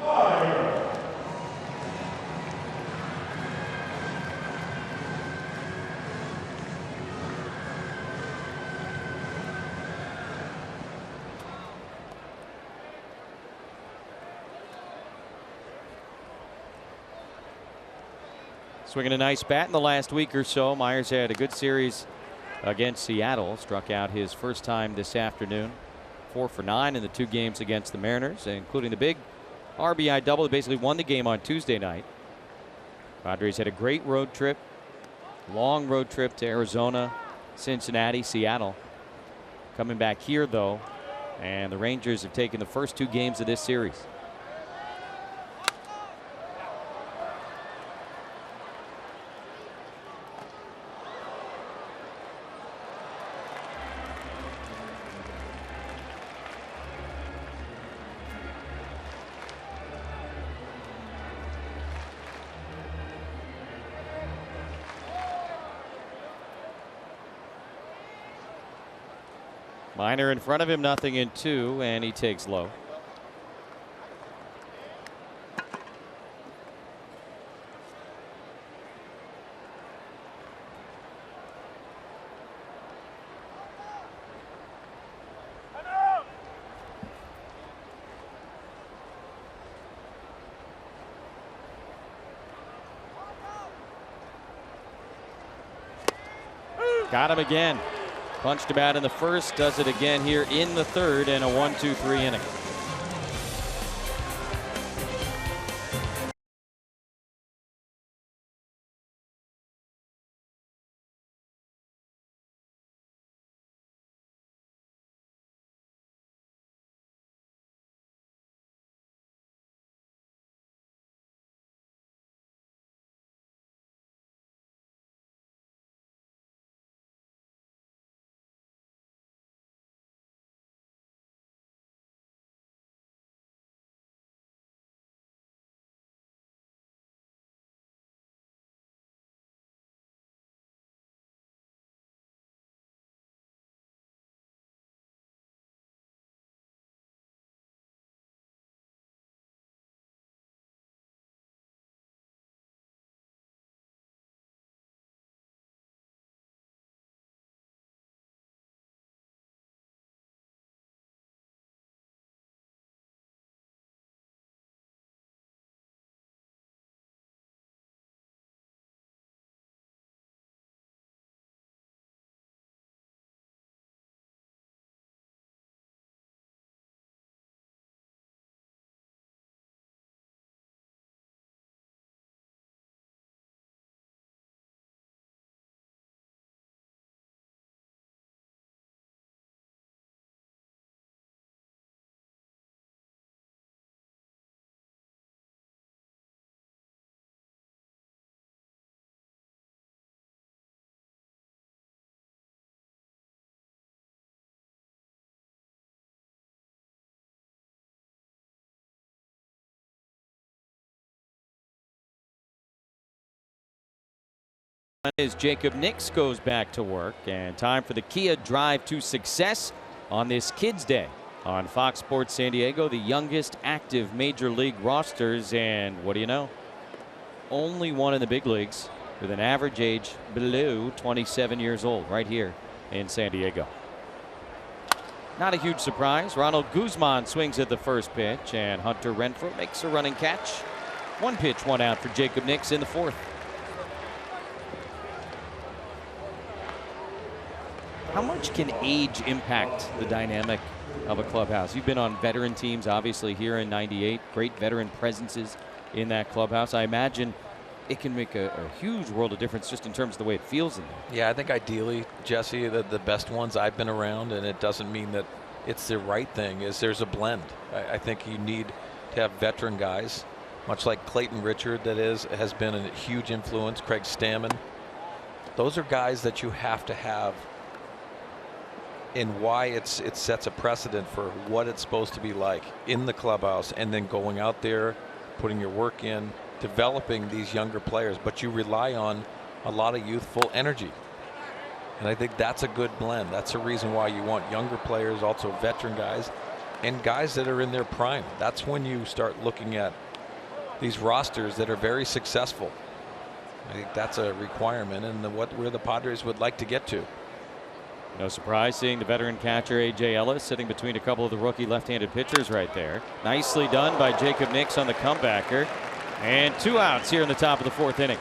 Swinging a nice bat in the last week or so. Myers had a good series against Seattle. Struck out his first time this afternoon. 4 for 9 in the 2 games against the Mariners, including the big RBI double that basically won the game on Tuesday night. Padres had a great road trip, long road trip to Arizona, Cincinnati, Seattle. Coming back here, though, and the Rangers have taken the first 2 games of this series. Minor in front of him, 0-2, and he takes low. Got him again. Punched him out in the first, does it again here in the third, and a 1-2-3 inning. As Jacob Nix goes back to work, and time for the Kia Drive to Success on this Kids Day on Fox Sports San Diego, the youngest active major league rosters, and what do you know? Only one in the big leagues with an average age below 27 years old right here in San Diego. Not a huge surprise. Ronald Guzman swings at the first pitch, and Hunter Renfroe makes a running catch. One pitch, one out for Jacob Nix in the fourth. How much can age impact the dynamic of a clubhouse? You've been on veteran teams, obviously, here in '98. Great veteran presences in that clubhouse. I imagine it can make a huge world of difference just in terms of the way it feels in there. Yeah, I think ideally, Jesse, the best ones I've been around, and it doesn't mean that it's the right thing, is there's a blend. I think you need to have veteran guys, much like Clayton Richard, has been a huge influence, Craig Stammen. Those are guys that you have to have, and why it sets a precedent for what it's supposed to be like in the clubhouse, and then going out there, putting your work in, developing these younger players. But you rely on a lot of youthful energy, and I think that's a good blend. That's the reason why you want younger players, also veteran guys, and guys that are in their prime. That's when you start looking at these rosters that are very successful. I think that's a requirement, and where the Padres would like to get to. No surprise seeing the veteran catcher A.J. Ellis sitting between a couple of the rookie left-handed pitchers right there. Nicely done by Jacob Nix on the comebacker. And 2 outs here in the top of the fourth inning.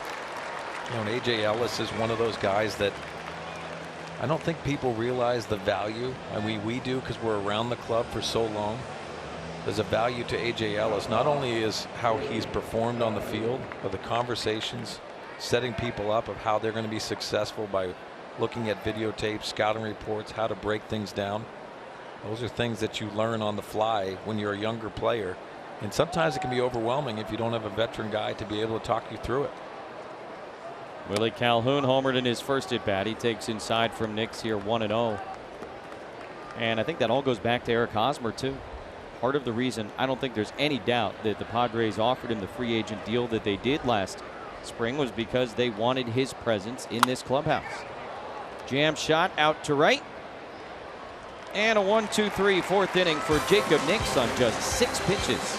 You know, and A.J. Ellis is one of those guys that I don't think people realize the value. I mean, we do because we're around the club for so long. There's a value to A.J. Ellis. Not only is how he's performed on the field, but the conversations, setting people up of how they're going to be successful by looking at videotapes, scouting reports, how to break things down. Those are things that you learn on the fly when you're a younger player. And sometimes it can be overwhelming if you don't have a veteran guy to be able to talk you through it. Willie Calhoun homered in his first at bat. He takes inside from Nix here 1-0. And I think that all goes back to Eric Hosmer too. Part of the reason, I don't think there's any doubt that the Padres offered him the free agent deal that they did last spring was because they wanted his presence in this clubhouse. Jam shot out to right. And a 1-2-3 fourth inning for Jacob Nix on just 6 pitches.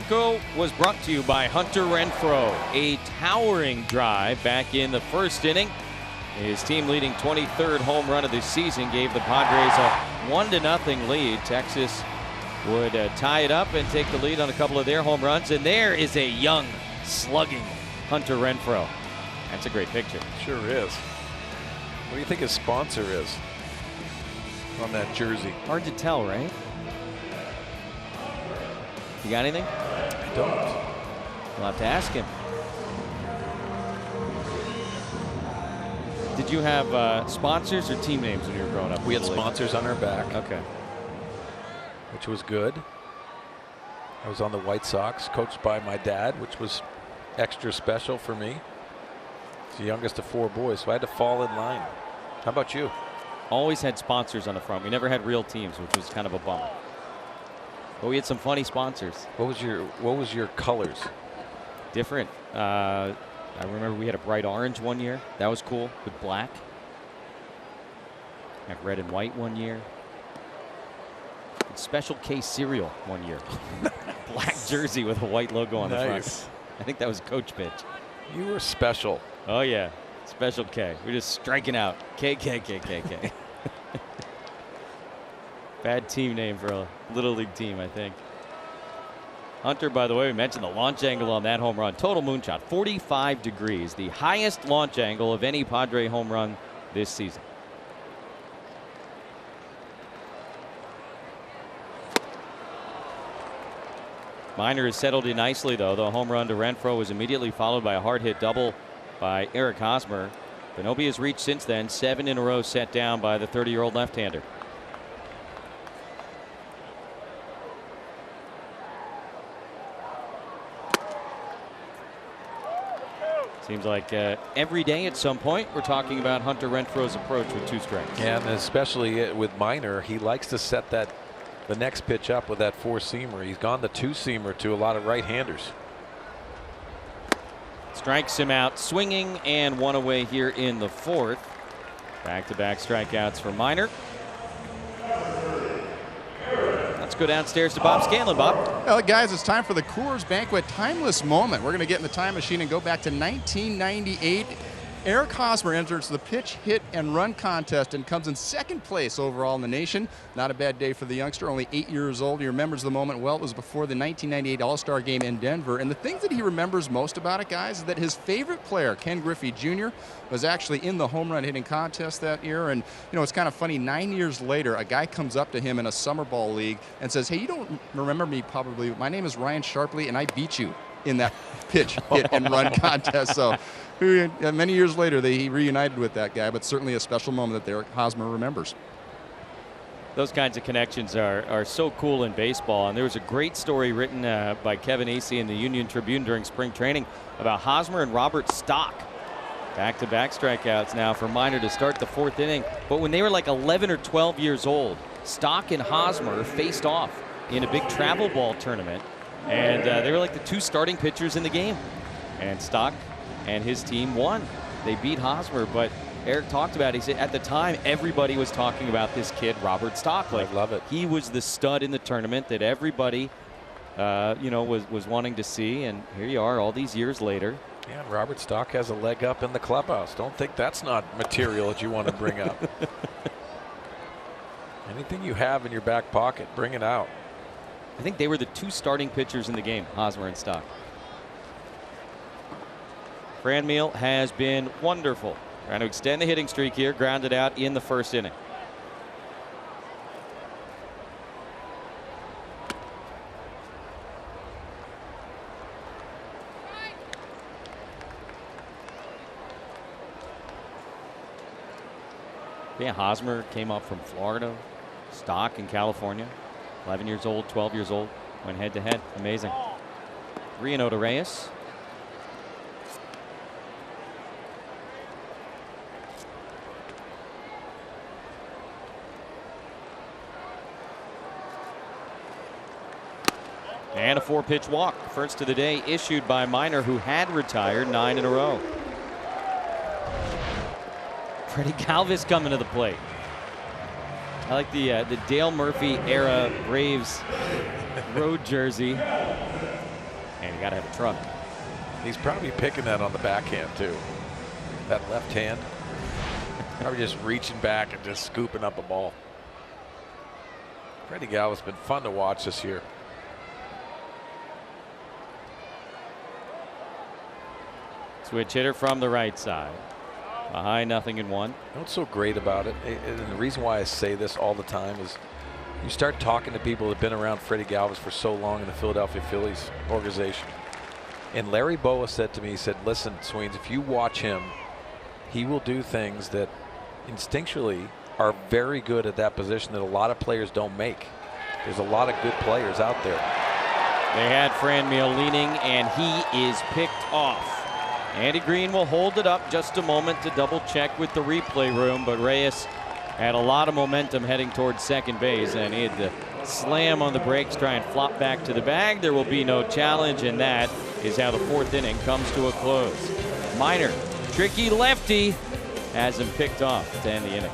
Go was brought to you by Hunter Renfroe. A towering drive back in the first inning. His team leading 23rd home run of the season gave the Padres a 1-0 lead. Texas would tie it up and take the lead on a couple of their home runs. And there is a young, slugging Hunter Renfroe. That's a great picture. Sure is. What do you think his sponsor is on that jersey? Hard to tell, right? You got anything? I don't. We'll have to ask him. Did you have sponsors or team names when you were growing up? We had sponsors on our back. Okay. Which was good. I was on the White Sox, coached by my dad, which was extra special for me. He's the youngest of 4 boys, so I had to fall in line. How about you? Always had sponsors on the front. We never had real teams, which was kind of a bummer. But we had some funny sponsors. What was your colors? Different. I remember we had a bright orange one year. That was cool with black. Had red and white one year. Special K cereal one year. Black jersey with a white logo on the front. I think that was Coach Pitch. You were special. Oh yeah, Special K. We're just striking out. K. Bad team name for a Little League team, I think. Hunter, by the way, we mentioned the launch angle on that home run. Total moonshot, 45 degrees. The highest launch angle of any Padre home run this season. Minor has settled in nicely, though. The home run to Renfroe was immediately followed by a hard hit double by Eric Hosmer. Benobi has reached since then 7 in a row set down by the 30-year-old left-hander. Seems like every day at some point we're talking about Hunter Renfroe's approach with 2 strikes. Yeah, and especially with Minor, he likes to set the next pitch up with that 4-seamer. He's gone the 2-seamer to a lot of right-handers. Strikes him out swinging and 1 away here in the 4th. Back-to-back strikeouts for Minor. Let's go downstairs to Bob Scanlon. Bob. Well, guys, it's time for the Coors Banquet Timeless Moment. We're going to get in the time machine and go back to 1998. Eric Hosmer enters the pitch, hit, and run contest and comes in 2nd place overall in the nation. Not a bad day for the youngster, only 8 years old. He remembers the moment well. It was before the 1998 All-Star Game in Denver. And the thing that he remembers most about it, guys, is that his favorite player, Ken Griffey Jr., was actually in the home run hitting contest that year. And, you know, it's kind of funny. 9 years later, a guy comes up to him in a summer ball league and says, "Hey, you don't remember me probably. My name is Ryan Sharpley, and I beat you in that pitch, hit, and run contest." So many years later, he reunited with that guy, but certainly a special moment that Eric Hosmer remembers. Those kinds of connections are so cool in baseball. And there was a great story written by Kevin Acey in the Union Tribune during spring training about Hosmer and Robert Stock. Back-to-back strikeouts now for Minor to start the 4th inning. But when they were like 11 or 12 years old, Stock and Hosmer faced off in a big travel ball tournament. And they were like the 2 starting pitchers in the game. And Stock and his team won. They beat Hosmer, but Eric talked about it. He said at the time everybody was talking about this kid, Robert Stock. Like, I love it. He was the stud in the tournament that everybody was wanting to see. And here you are all these years later. Yeah, Robert Stock has a leg up in the clubhouse. Don't think that's not material that you want to bring up. Anything you have in your back pocket, bring it out. I think they were the 2 starting pitchers in the game, Hosmer and Stock. Franmil has been wonderful. Trying to extend the hitting streak here, grounded out in the 1st inning. Yeah, Hosmer came up from Florida, Stock in California. 11 years old, 12 years old, went head-to-head. Amazing. 3-0 to Reyes. And a 4-pitch walk. First of the day issued by Minor, who had retired 9 in a row. Freddie Galvis coming to the plate. I like the Dale Murphy era Braves road jersey. You got to have a truck. He's probably picking that on the backhand, too. That left hand. Probably just reaching back and just scooping up a ball. Freddie Galvis has been fun to watch this year. Switch hitter from the right side. Behind 0-1. You know what's so great about it, and the reason why I say this all the time is you start talking to people that have been around Freddie Galvis for so long in the Philadelphia Phillies organization. And Larry Boa said to me, he said, listen, Sweens, if you watch him, he will do things that instinctually are very good at that position that a lot of players don't make. There's a lot of good players out there. They had Franmil leaning, and he is picked off. Andy Green will hold it up just a moment to double check with the replay room, but Reyes had a lot of momentum heading towards second base, and he had to slam on the brakes, try and flop back to the bag. There will be no challenge, and that is how the 4th inning comes to a close. Minor, tricky lefty, has him picked off to end the inning.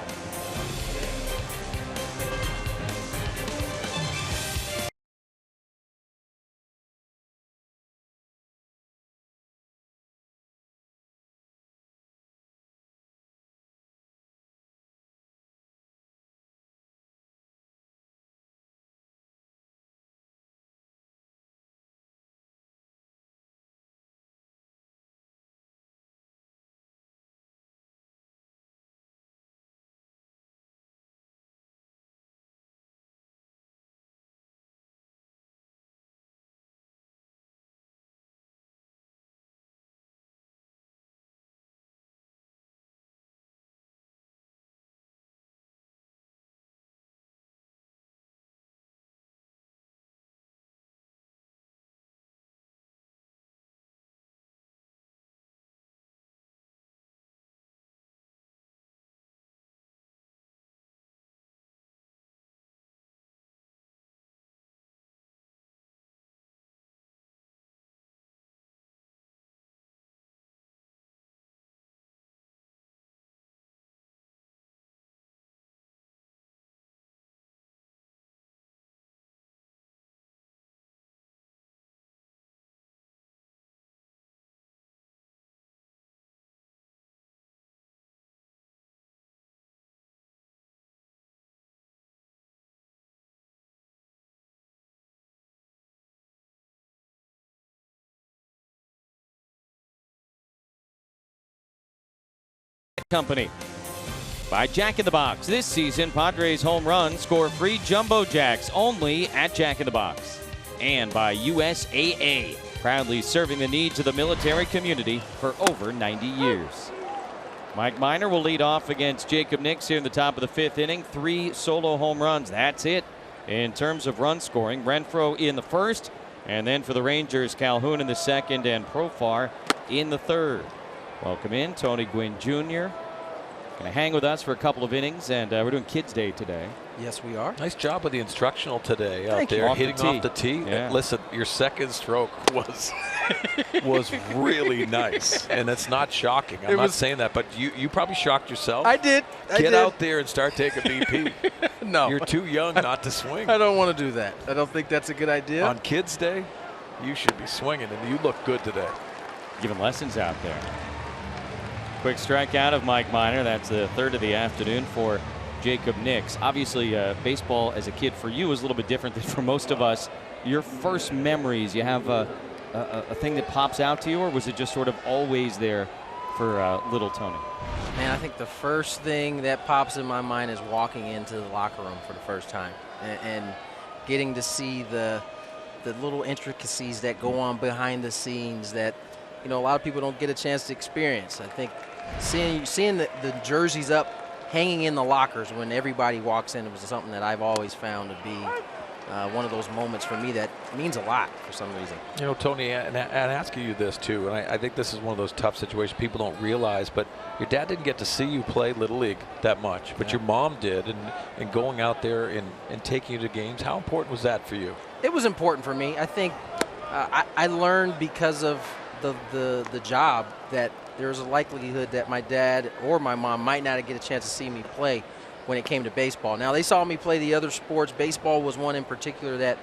Company. By Jack in the Box. This season, Padres home runs score free Jumbo Jacks only at Jack in the Box. And by USAA, proudly serving the needs of the military community for over 90 years. Mike Minor will lead off against Jacob Nix here in the top of the 5th inning. 3 solo home runs. That's it in terms of run scoring. Renfroe in the 1st, and then for the Rangers, Calhoun in the 2nd and Profar in the 3rd. Welcome in Tony Gwynn Jr. Going to hang with us for a couple of innings, and we're doing Kids Day today. Yes, we are. Nice job with the instructional today out Thank there, you. hitting off the tee. Yeah. Listen, your second stroke was really nice, and it's not shocking. I'm not saying that, but you probably shocked yourself. I did. Get out there and start taking BP. No. You're too young not to swing. I don't want to do that. I don't think that's a good idea. On Kids Day, you should be swinging, and you look good today. Giving lessons out there. Quick strikeout of Mike Minor. That's the 3rd of the afternoon for Jacob Nix. Obviously, baseball as a kid for you is a little bit different than for most of us. Your first memories, you have a thing that pops out to you, or was it just sort of always there for little Tony? Man, I think the first thing that pops in my mind is walking into the locker room for the first time and getting to see the little intricacies that go on behind the scenes that, you know, a lot of people don't get a chance to experience. I think seeing the jerseys up, hanging in the lockers when everybody walks in was something that I've always found to be one of those moments for me that means a lot for some reason. You know, Tony, and asking you this too, and I think this is one of those tough situations people don't realize, but your dad didn't get to see you play Little League that much, but your mom did, and going out there and taking you to games. How important was that for you? It was important for me. I think I learned because of the job that there's a likelihood that my dad or my mom might not get a chance to see me play when it came to baseball. Now, they saw me play the other sports. Baseball was one in particular that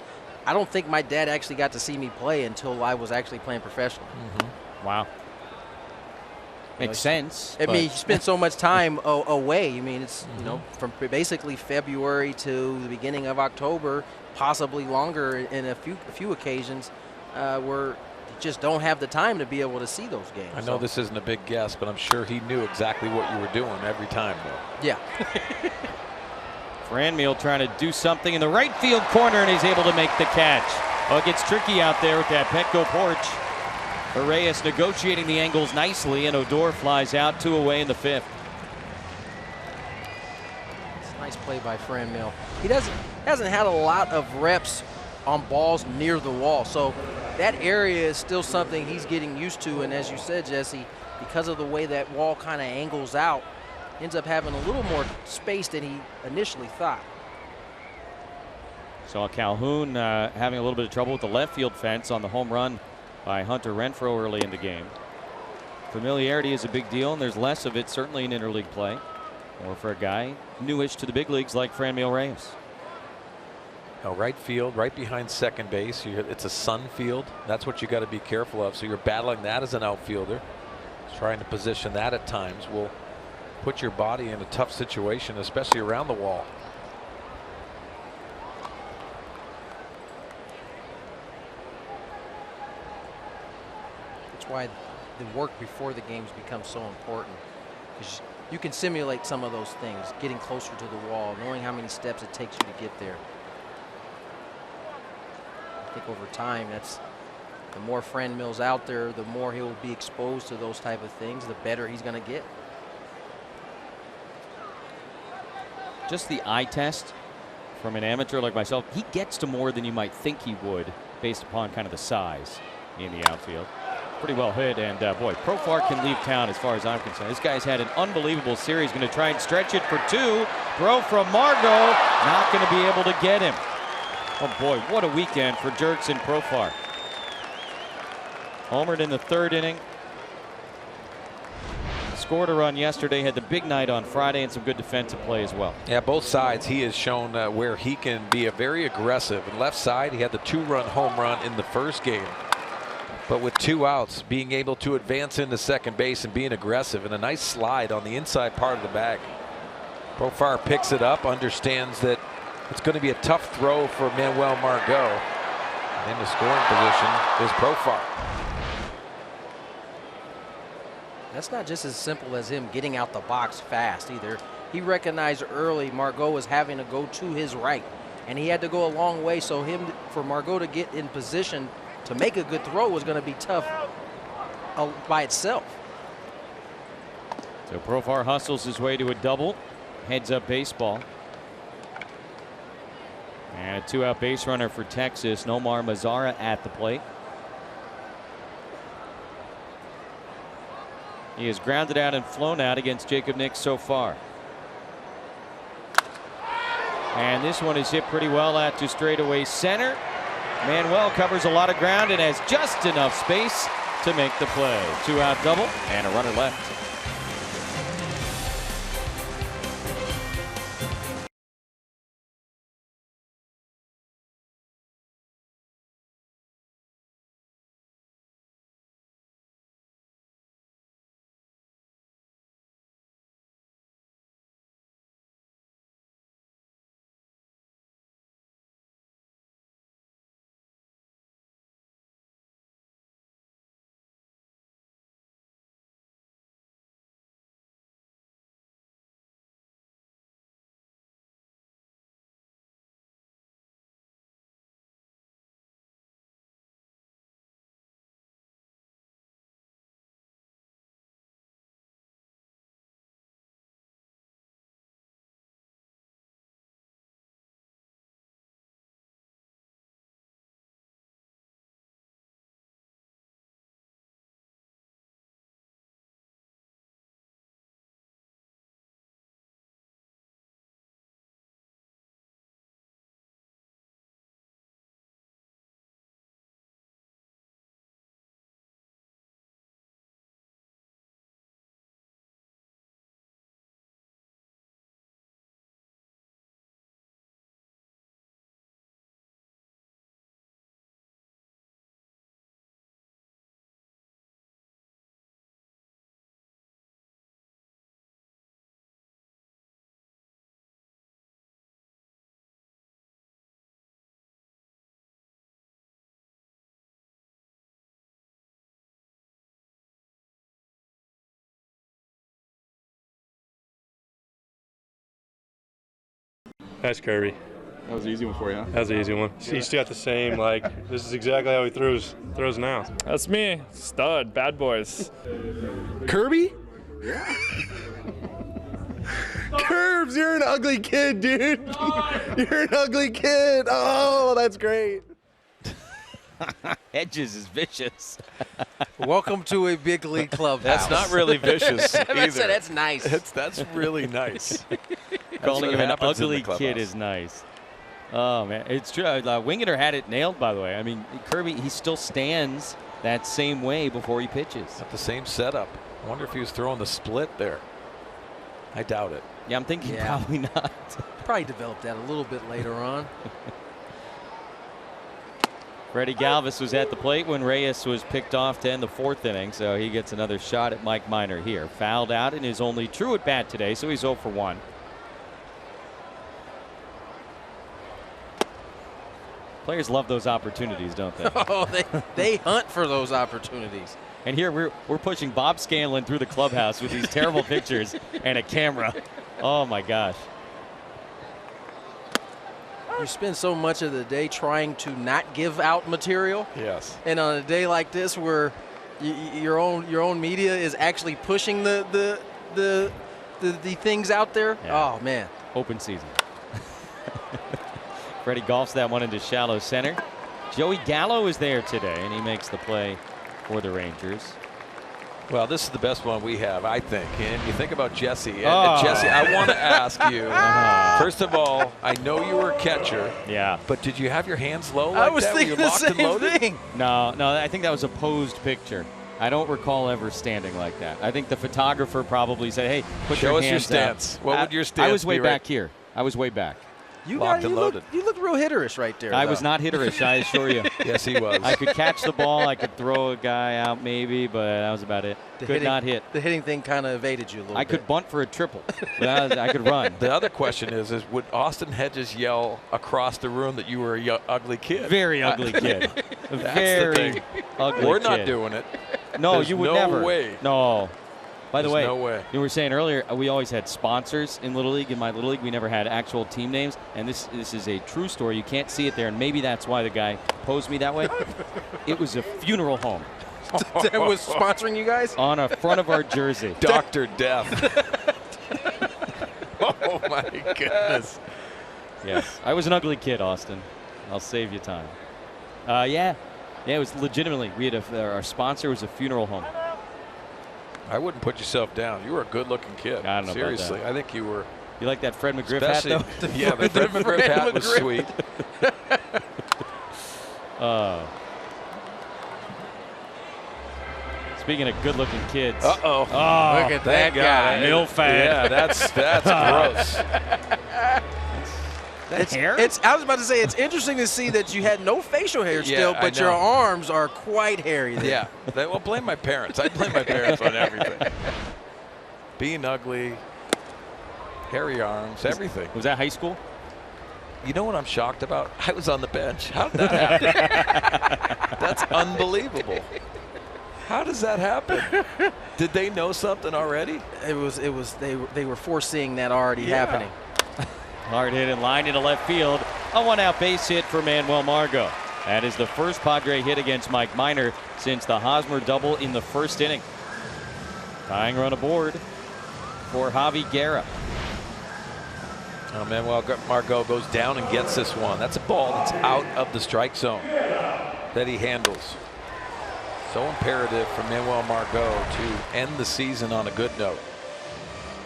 I don't think my dad actually got to see me play until I was actually playing professional. Wow. Makes sense. I mean, you spend so much time away. I mean, it's, you know, from basically February to the beginning of October, possibly longer in a few occasions, where you just don't have the time to be able to see those games. I know this isn't a big guess, but I'm sure he knew exactly what you were doing every time, though. Yeah. Franmil trying to do something in the right field corner, and he's able to make the catch. Oh, it gets tricky out there with that Petco porch. Reyes negotiating the angles nicely, and Odor flies out 2 away in the 5th. It's a nice play by Franmil. He hasn't had a lot of reps on balls near the wall, so that area is still something he's getting used to. And as you said, Jesse, because of the way that wall kind of angles out, ends up having a little more space than he initially thought. Saw Calhoun having a little bit of trouble with the left field fence on the home run by Hunter Renfroe early in the game. Familiarity is a big deal, and there's less of it certainly in interleague play, or for a guy newish to the big leagues like Franmil Reyes. Now, right field, right behind second base. It's a sun field. That's what you got to be careful of. So you're battling that as an outfielder. Trying to position that at times will put your body in a tough situation, especially around the wall. That's why the work before the games becomes so important, because you can simulate some of those things, getting closer to the wall, knowing how many steps it takes you to get there. I think over time, the more Franmil's out there, the more he'll be exposed to those type of things, the better he's going to get. Just the eye test from an amateur like myself, he gets to more than you might think he would based upon kind of the size in the outfield. Pretty well hit, and boy, Profar can leave town as far as I'm concerned. This guy's had an unbelievable series. Going to try and stretch it for 2. Throw from Margot, not going to be able to get him. Oh boy, what a weekend for Jurickson Profar. Homered in the 3rd inning. Scored a run yesterday, had the big night on Friday, and some good defensive play as well. Yeah, both sides he has shown where he can be a very aggressive. And left side, he had the 2-run home run in the first game. But with 2 outs, being able to advance into second base and being aggressive, and a nice slide on the inside part of the bag. Profar picks it up, understands that it's going to be a tough throw for Manuel Margot. And in the scoring position is Profar. That's not just as simple as him getting out the box fast either. He recognized early Margot was having to go to his right, and he had to go a long way, so for Margot to get in position to make a good throw was going to be tough by itself. So Profar hustles his way to a double, heads up baseball. And a 2-out base runner for Texas, Nomar Mazara at the plate. He has grounded out and flown out against Jacob Nix so far. And this one is hit pretty well out to straightaway center. Manuel covers a lot of ground and has just enough space to make the play. 2-out double and a runner left. That's Kirby. That was an easy one for you, huh? That was an easy one. He's got the same, like, this is exactly how he throws now. That's me. Stud. Bad boys. Kirby? Yeah. Curbs, you're an ugly kid, dude. You're an ugly kid. Oh, that's great. Hedges is vicious. Welcome to a big league clubhouse. That's not really vicious either. That's nice. That's really nice. Calling him an happens in the ugly kid clubhouse. is nice. Oh, man. It's true. Wingeter had it nailed, by the way. I mean, Kirby, he still stands that same way before he pitches. Got the same setup. I wonder if he was throwing the split there. I doubt it. Yeah, I'm thinking probably not. Probably developed that a little bit later on. Freddie Galvis was at the plate when Reyes was picked off to end the 4th inning, so he gets another shot at Mike Minor here. Fouled out in his only true at bat today, so he's 0 for 1. Players love those opportunities, don't they? Oh, they hunt for those opportunities. And here we're pushing Bob Scanlon through the clubhouse with these terrible pictures and a camera. Oh my gosh. You spend so much of the day trying to not give out material. Yes. And on a day like this where your own media is actually pushing the things out there. Yeah. Oh man. Open season. Freddie golfs that one into shallow center. Joey Gallo is there today, and he makes the play for the Rangers. Well, this is the best one we have, I think. And you think about Jesse. And Jesse, I want to ask you, first of all, I know you were a catcher. Yeah. But did you have your hands low like I was that? thinking Were you the locked and same loaded? thing. No, I think that was a posed picture. I don't recall ever standing like that. I think the photographer probably said, hey, put Show your us your hands stance. out. What would your stance I was way be, right? back here. I was way back. You Locked and loaded. look real hitterish right there. I though. was not hitterish, I assure you. Yes, he was. I could catch the ball. I could throw a guy out maybe, but that was about it. Could not hit. The hitting thing kind of evaded you a little bit. I could bunt for a triple. But I could run. The other question is would Austin Hedges yell across the room that you were a ugly kid? Very ugly kid. That's Very the thing. ugly We're kid. not doing it. No, There's you would no never. way. No. By the There's way, no way. you were saying earlier, we always had sponsors in Little League. In my Little League, we never had actual team names. And this is a true story. You can't see it there, and maybe that's why the guy posed me that way. It was a funeral home. That was sponsoring you guys? On the front of our jersey. Dr. Death. Oh, my goodness. Yes. I was an ugly kid, Austin. I'll save you time. Yeah, it was legitimately. We had our sponsor was a funeral home. I wouldn't put yourself down. You were a good-looking kid. I don't know about Seriously, that. I think you were. You like that Fred McGriff hat, though? Yeah, the Fred McGriff hat was sweet. Speaking of good-looking kids. Uh-oh. Oh, look at that guy. Milfad. Yeah, that's gross. Hair? I was about to say, it's interesting to see that you had no facial hair still, I but know. your arms are quite hairy there. Yeah. Well, blame my parents. I blame my parents on everything. Being ugly, hairy arms, everything. Was that high school? You know what I'm shocked about? I was on the bench. How did that happen? That's unbelievable. How does that happen? Did they know something already? They were foreseeing that already happening. Hard hit and line into left field. A one-out base hit for Manuel Margot. That is the first Padre hit against Mike Minor since the Hosmer double in the first inning. Tying run aboard for Javi Guerra. Oh, Manuel Margot goes down and gets this one. That's a ball that's out of the strike zone that he handles. So imperative for Manuel Margot to end the season on a good note.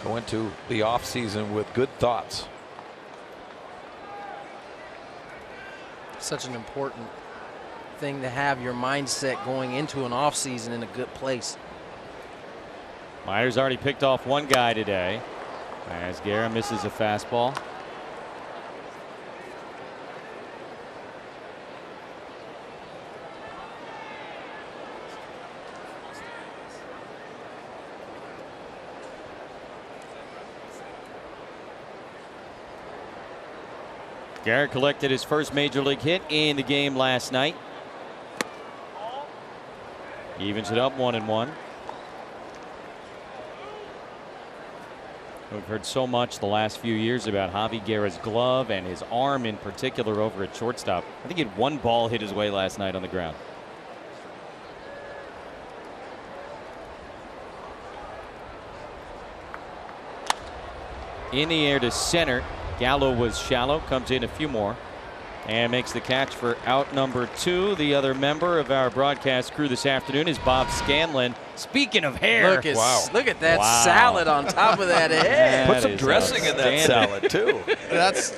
Go into the offseason with good thoughts. Such an important thing to have your mindset going into an offseason in a good place. Minor's already picked off one guy today as Guerra misses a fastball. Garrett collected his first major league hit in the game last night. Evens it up 1-1. We've heard so much the last few years about Javi Guerra's glove and his arm in particular over at shortstop. I think he had one ball hit his way last night on the ground. In the air to center. Gallo was shallow, comes in a few more, and makes the catch for out number 2. The other member of our broadcast crew this afternoon is Bob Scanlon. Speaking of hair, look at that salad on top of that head. Put some dressing in that salad too. That's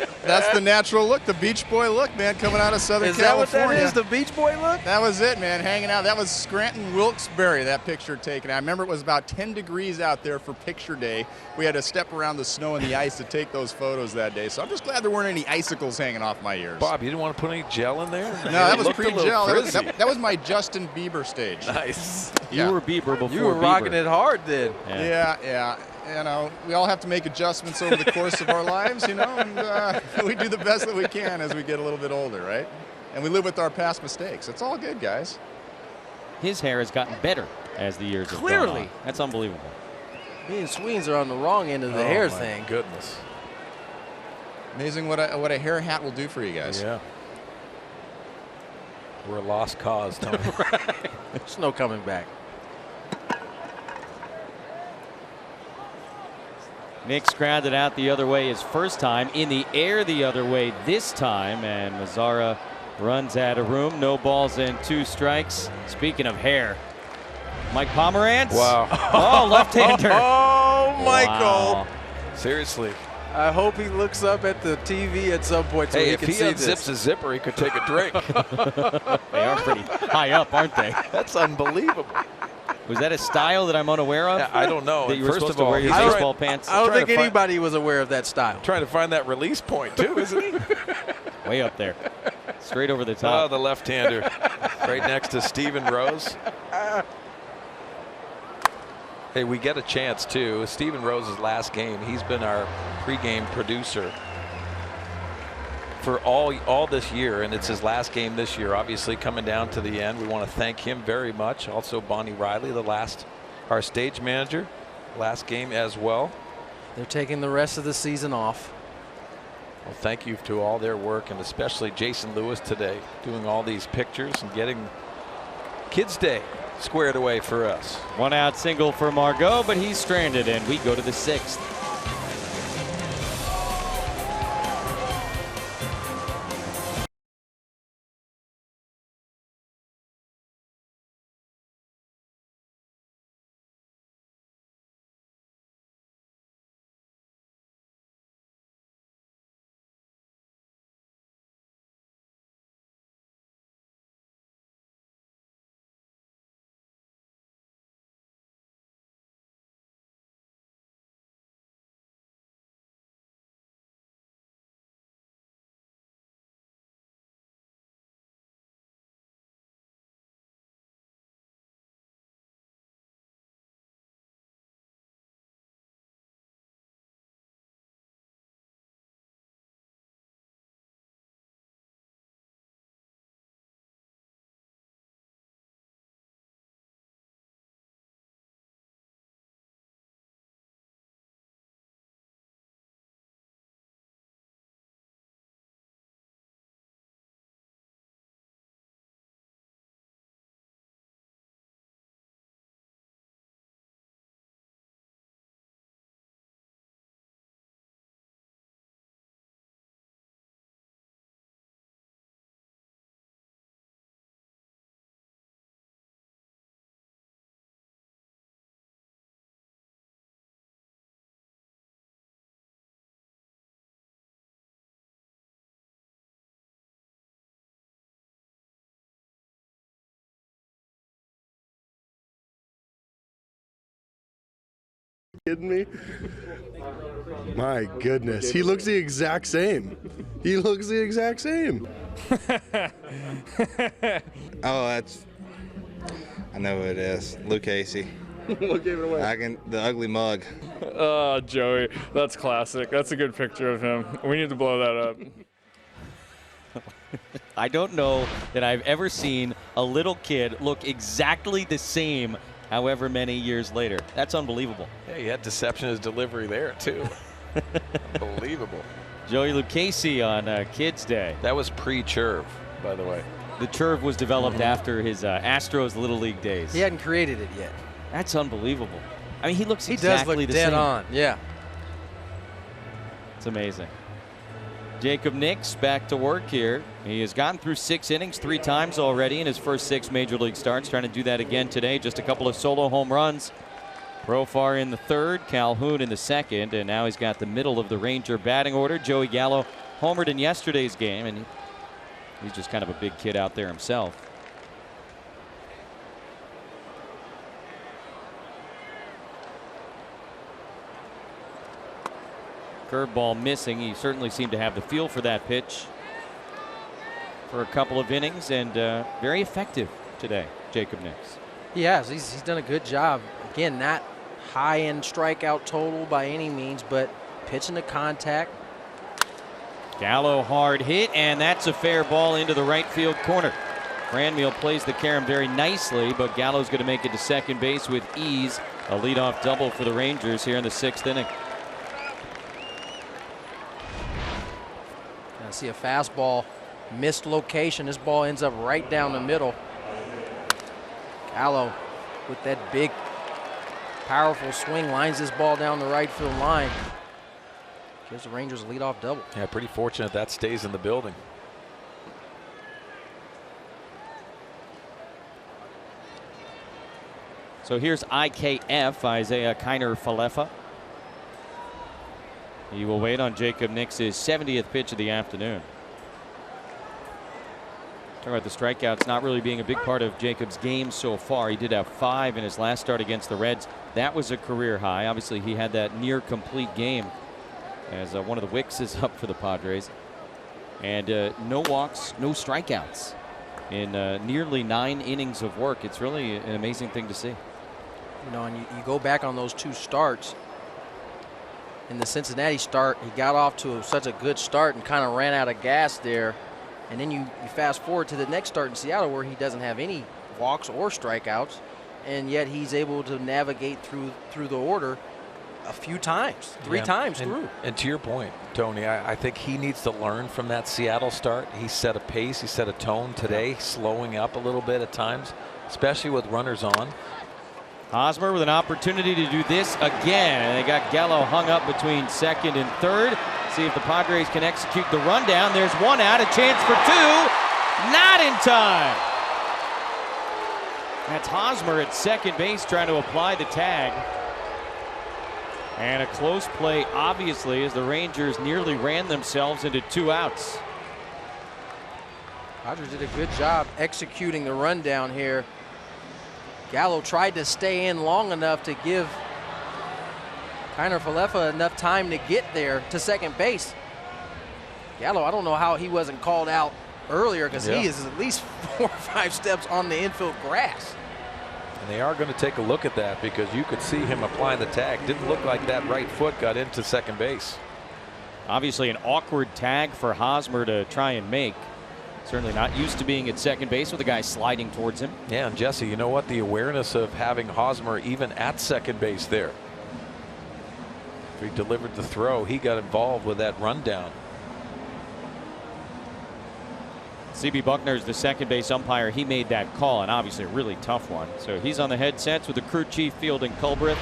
the natural look, the Beach Boy look, man, coming out of Southern California. Is that what that is, the Beach Boy look? That was it, man, hanging out. That was Scranton Wilkes-Barre, that picture taken. I remember it was about 10 degrees out there for picture day. We had to step around the snow and the ice to take those photos that day. So I'm just glad there weren't any icicles hanging off my ears. Bob, you didn't want to put any gel in there? No, that was pre-gel. That was my Justin Bieber stage. Nice. You were Bieber before You were rocking it hard then. Yeah. You know, we all have to make adjustments over the course of our lives, you know, and we do the best that we can as we get a little bit older, right? And we live with our past mistakes. It's all good, guys. His hair has gotten better as the years have gone on. That's unbelievable. Me and Sweens are on the wrong end of the hair thing. Goodness. Amazing what a hair hat will do for you guys. Yeah. We're a lost cause, Tony. There's no coming back. Nick's grounded out the other way his first time. In the air the other way this time. And Mazzara runs out of room. No balls and 2 strikes. Speaking of hair, Mike Pomerantz. Wow. Oh, left-hander. Oh, Michael. Wow. Seriously. I hope he looks up at the TV at some point so he can see this. If he unzips his zipper, he could take a drink. They are pretty high up, aren't they? That's unbelievable. Was that a style that I'm unaware of? I don't know. That you were First supposed of all, to wear your he's baseball pants? I don't think anybody was aware of that style. Trying to find that release point, too, isn't he? Way up there. Straight over the Oh, top. the left-hander. Right next to Steven Rose. Hey, we get a chance, too. Steven Rose's last game, he's been our pregame producer for all this year, and it's his last game this year. Obviously, coming down to the end, we want to thank him very much. Also, Bonnie Riley, our stage manager, last game as well. They're taking the rest of the season off. Well, thank you to all their work, and especially Jason Lewis today, doing all these pictures and getting Kids Day squared away for us. 1 out single for Margot, but he's stranded, and we go to the 6th. Kidding me? My goodness, he looks the exact same. He looks the exact same. I know who it is. Luke Casey. What gave it away? The ugly mug. Oh, Joey, that's classic. That's a good picture of him. We need to blow that up. I don't know that I've ever seen a little kid look exactly the same however many years later. That's unbelievable. Yeah, he had deception in his delivery there, too. Unbelievable. Joey Lucchese on Kids Day. That was pre-Churv, by the way. The Churv was developed after his Astros Little League days. He hadn't created it yet. That's unbelievable. I mean, he looks He exactly does look the dead same. on. Yeah. It's amazing. Jacob Nix back to work here. He has gotten through 6 innings 3 times already in his first 6 major league starts. Trying to do that again today. Just a couple of solo home runs. Profar in the 3rd, Calhoun in the 2nd, and now he's got the middle of the Ranger batting order. Joey Gallo homered in yesterday's game, and he's just kind of a big kid out there himself. Curveball missing. He certainly seemed to have the feel for that pitch for a couple of innings, and very effective today, Jacob Nix. He has. He's done a good job. Again, not high-end strikeout total by any means, but pitching to contact. Gallo hard hit, and that's a fair ball into the right field corner. Franmil plays the carom very nicely, but Gallo's going to make it to second base with ease. A leadoff double for the Rangers here in the 6th inning. I see a fastball, missed location. This ball ends up right down the middle. Gallo with that big, powerful swing lines this ball down the right field line. Gives the Rangers a leadoff double. Yeah, pretty fortunate that stays in the building. So here's IKF, Isaiah Kiner-Falefa. He will wait on Jacob Nix's 70th pitch of the afternoon. Talking about the strikeouts not really being a big part of Jacob's game so far. He did have 5 in his last start against the Reds. That was a career high. Obviously, he had that near complete game as one of the wicks is up for the Padres. And no walks, no strikeouts in nearly 9 innings of work. It's really an amazing thing to see. You know, and you go back on those 2 starts. In the Cincinnati start, he got off to such a good start and kind of ran out of gas there. And then you fast forward to the next start in Seattle where he doesn't have any walks or strikeouts, and yet he's able to navigate through the order a few times, 3 times through. And to your point, Tony, I think he needs to learn from that Seattle start. He set a pace, he set a tone today, slowing up a little bit at times, especially with runners on. Hosmer with an opportunity to do this again. And they got Gallo hung up between 2nd and 3rd. See if the Padres can execute the rundown. There's 1 out, a chance for 2. Not in time. That's Hosmer at second base trying to apply the tag. And a close play, obviously, as the Rangers nearly ran themselves into 2 outs. Padres did a good job executing the rundown here. Gallo tried to stay in long enough to give Kiner-Falefa enough time to get there to second base. Gallo, I don't know how he wasn't called out earlier, because he is at least 4 or 5 steps on the infield grass. And they are going to take a look at that, because you could see him applying the tag. Didn't look like that right foot got into second base. Obviously an awkward tag for Hosmer to try and make. Certainly not used to being at second base with a guy sliding towards him. Yeah, and Jesse, you know what? The awareness of having Hosmer even at second base there. If he delivered the throw, he got involved with that rundown. CB Buckner's the second base umpire. He made that call, and obviously a really tough one. So he's on the headsets with the crew chief fielding Culbreth.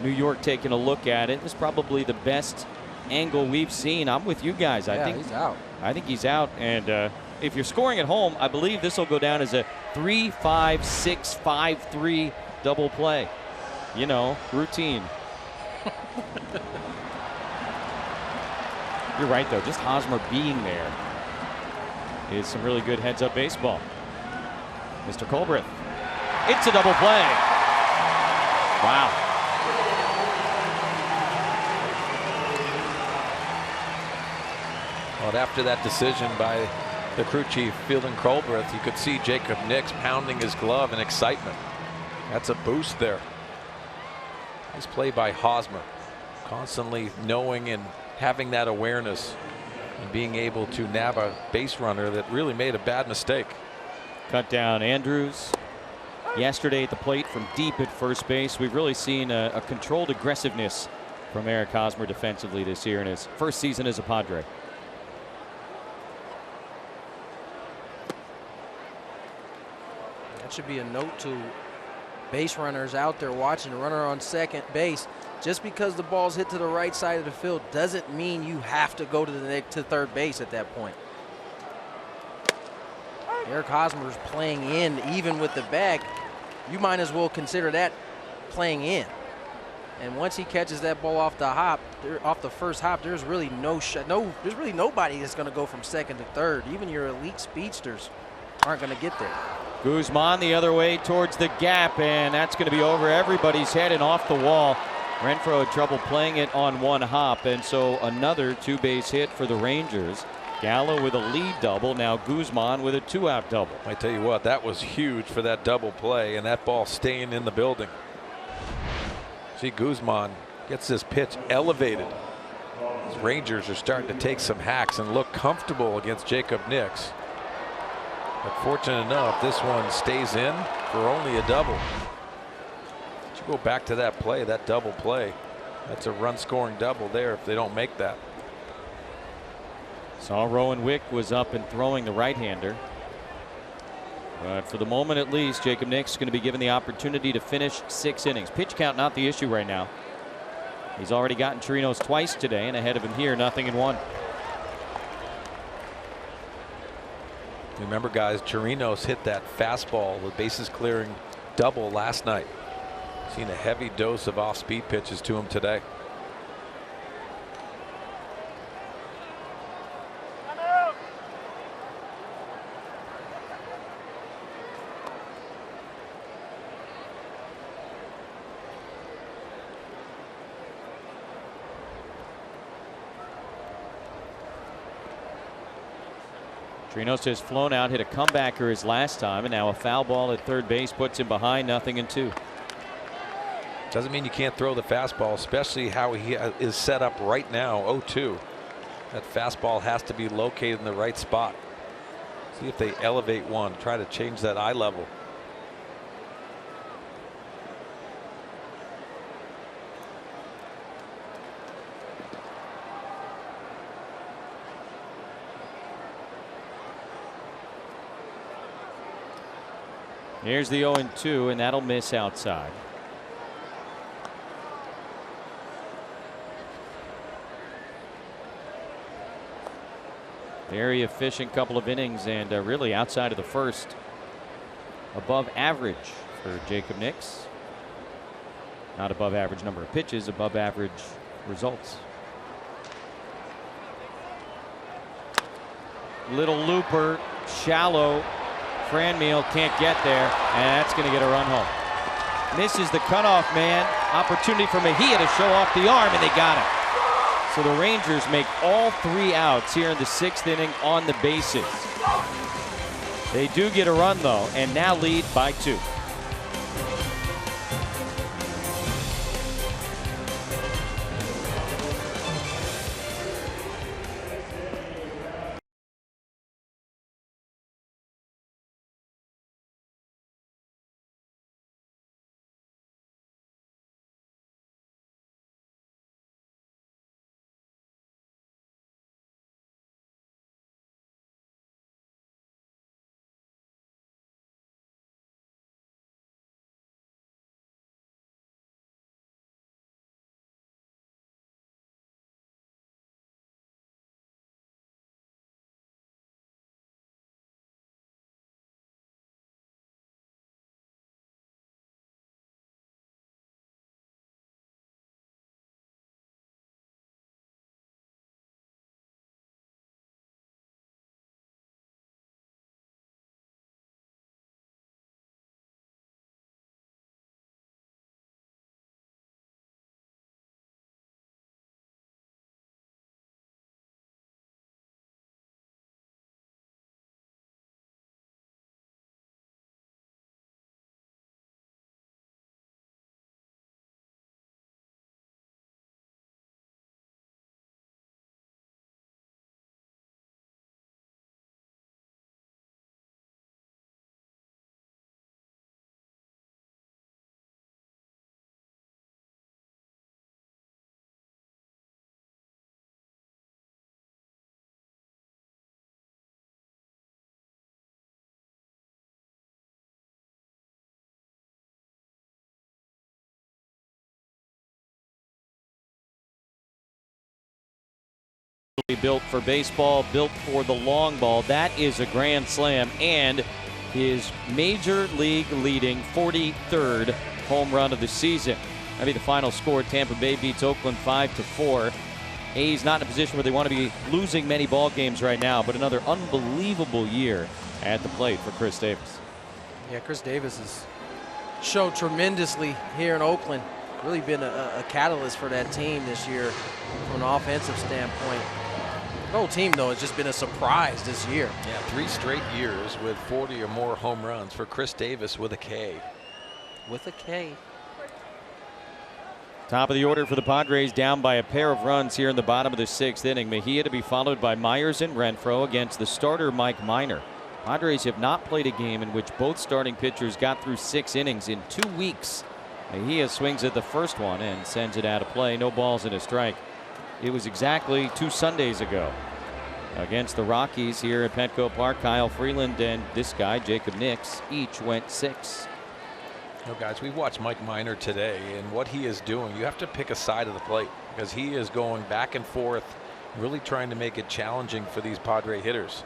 New York taking a look at it. It was probably the best angle we've seen. I'm with you guys. I think he's out. I think he's out. And if you're scoring at home, I believe this will go down as a 3-5-6-5-3 double play. You know, routine. You're right, though. Just Hosmer being there is some really good heads-up baseball. Mr. Culbreth. It's a double play. Wow. Well, after that decision by the crew chief fielding Culbreth, you could see Jacob Nix pounding his glove in excitement. That's a boost there. Nice play by Hosmer. Constantly knowing and having that awareness and being able to nab a base runner that really made a bad mistake. Cut down Andrews. yesterday at the plate from deep at first base. We've really seen a controlled aggressiveness from Eric Hosmer defensively this year in his first season as a Padre. That should be a note to base runners out there watching. A runner on second base, just because the ball's hit to the right side of the field doesn't mean you have to go to third base at that point. Eric Hosmer's playing in even with the bag. You might as well consider that playing in. And once he catches that ball off the hop, off the first hop, there's really there's really nobody that's going to go from second to third. Even your elite speedsters aren't going to get there. Guzman the other way towards the gap, and that's going to be over everybody's head and off the wall. Renfroe had trouble playing it on one hop, and so another two-base hit for the Rangers. Gallo with a lead double, now Guzman with a two-out double. I tell you what, that was huge for that double play, and that ball staying in the building. See, Guzman gets this pitch elevated. These Rangers are starting to take some hacks and look comfortable against Jacob Nix. But fortunate enough, this one stays in for only a double. But you go back to that play, that double play. That's a run-scoring double there if they don't make that. Saw Rowan Wick was up and throwing the right-hander. But for the moment at least, Jacob Nix is going to be given the opportunity to finish 6 innings. Pitch count not the issue right now. He's already gotten Chirinos twice today, and ahead of him here, 0-1. Remember, guys, Chirinos hit that fastball with bases clearing double last night. Seen a heavy dose of off-speed pitches to him today. Chirinos has flown out, hit a comebacker his last time, and now a foul ball at third base puts him behind 0-2. Doesn't mean you can't throw the fastball, especially how he is set up right now, 0-2. That fastball has to be located in the right spot. See if they elevate one, try to change that eye level. Here's the 0-2, and that'll miss outside. Very efficient couple of innings, and really outside of the first, above average for Jacob Nix. Not above average number of pitches, above average results. Little looper, shallow. Franmil can't get there, and that's going to get a run home. Misses the cutoff man. Opportunity for Mejia to show off the arm, and they got him. So the Rangers make all 3 outs here in the 6th inning on the bases. They do get a run, though, and now lead by 2. Built for baseball, built for the long ball. That is a grand slam and his major league leading 43rd home run of the season. That'll be the final score. Tampa Bay beats Oakland 5-4. A's not in a position where they want to be losing many ball games right now, but another unbelievable year at the plate for Chris Davis. Yeah, Chris Davis has shown tremendously here in Oakland. Really been a catalyst for that team this year from an offensive standpoint. The whole team, though, has just been a surprise this year. Yeah, 3 straight years with 40 or more home runs for Chris Davis with a K. With a K. Top of the order for the Padres, down by a pair of runs here in the bottom of the 6th inning. Mejia to be followed by Myers and Renfroe against the starter Mike Minor. Padres have not played a game in which both starting pitchers got through 6 innings in 2 weeks. Mejia swings at the first one and sends it out of play. No balls and a strike. It was exactly 2 Sundays ago against the Rockies here at Petco Park. Kyle Freeland and this guy, Jacob Nix, each went 6. You know, guys, we watched Mike Minor today, and what he is doing, you have to pick a side of the plate because he is going back and forth, really trying to make it challenging for these Padre hitters.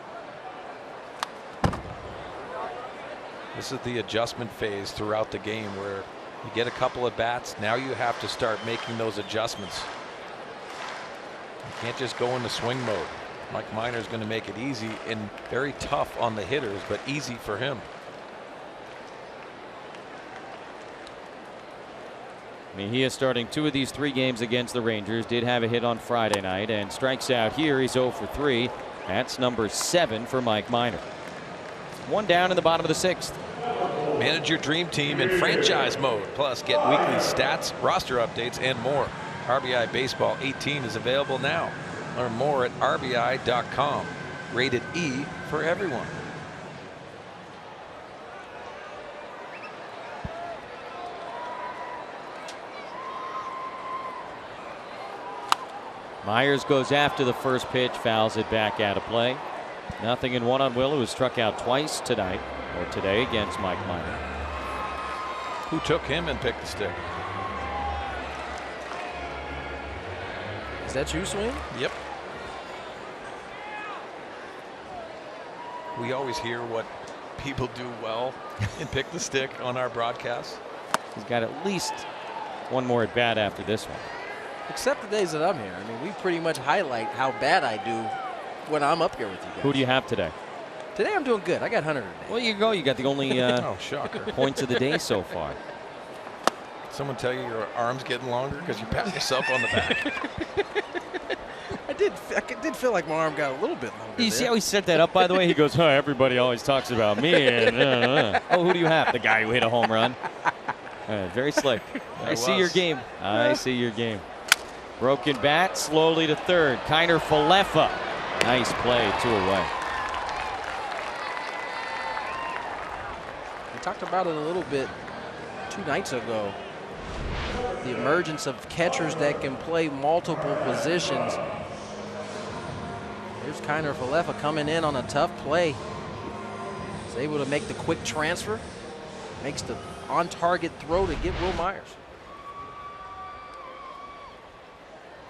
This is the adjustment phase throughout the game where you get a couple of bats. Now you have to start making those adjustments. You can't just go into swing mode. Mike Minor is going to make it easy and very tough on the hitters, but easy for him. Mejia starting 2 of these 3 games against the Rangers. Did have a hit on Friday night and strikes out here. He's 0 for 3. That's number 7 for Mike Minor. 1 down in the bottom of the 6th. Manage your dream team in franchise mode. Plus, get weekly stats, roster updates, and more. RBI Baseball 18 is available now. Learn more at RBI.com. Rated E for everyone. Myers goes after the first pitch, fouls it back out of play. 0-1 on Will, who was struck out twice tonight, or today, against Mike Minor. Who took him and picked the stick? Is that you, Swing? Yep. We always hear what people do well and pick the stick on our broadcast. He's got at least 1 more at bat after this one. Except the days that I'm here. I mean, we pretty much highlight how bad I do when I'm up here with you guys. Who do you have today? Today I'm doing good. I got 100 today. Well, you go. You got the only oh, shocker. points of the day so far. Someone tell you your arm's getting longer because you pat yourself on the back. I did feel like my arm got a little bit longer. You see how he set that up, by the way? He goes, everybody always talks about me. And, Oh, who do you have? The guy who hit a home run. Very slick. I see your game. I see your game. Broken bat, slowly to third. Kiner Falefa. Nice play, 2 away. We talked about it a little bit 2 nights ago. The emergence of catchers that can play multiple positions. Here's Kiner Falefa coming in on a tough play. He's able to make the quick transfer. Makes the on-target throw to get Will Myers.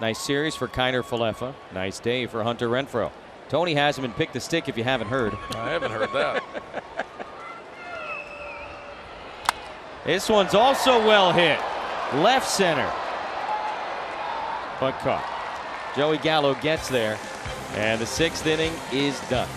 Nice series for Kiner Falefa. Nice day for Hunter Renfroe. Tony has him in pick the stick if you haven't heard. I haven't heard that. This one's also well hit. Left center. But caught. Joey Gallo gets there. And the 6th inning is done.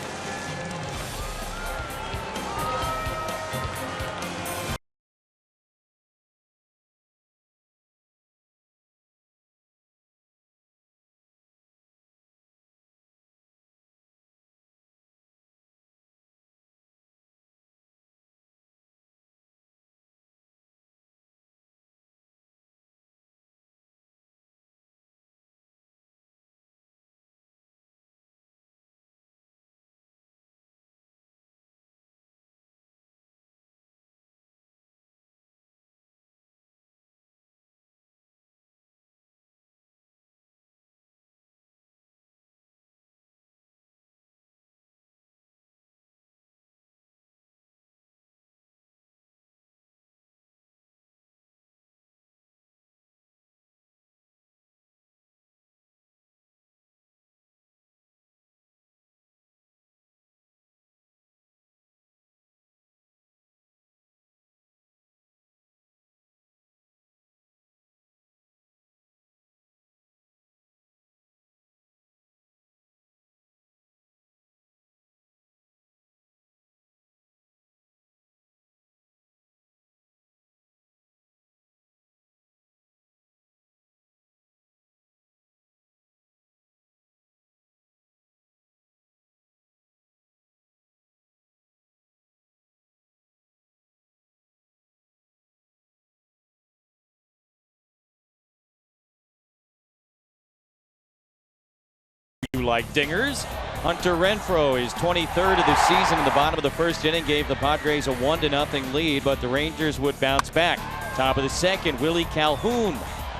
like dingers. Hunter Renfroe is 23rd of the season in the bottom of the first inning, gave the Padres a 1-0 lead, but the Rangers would bounce back. Top of the second, Willie Calhoun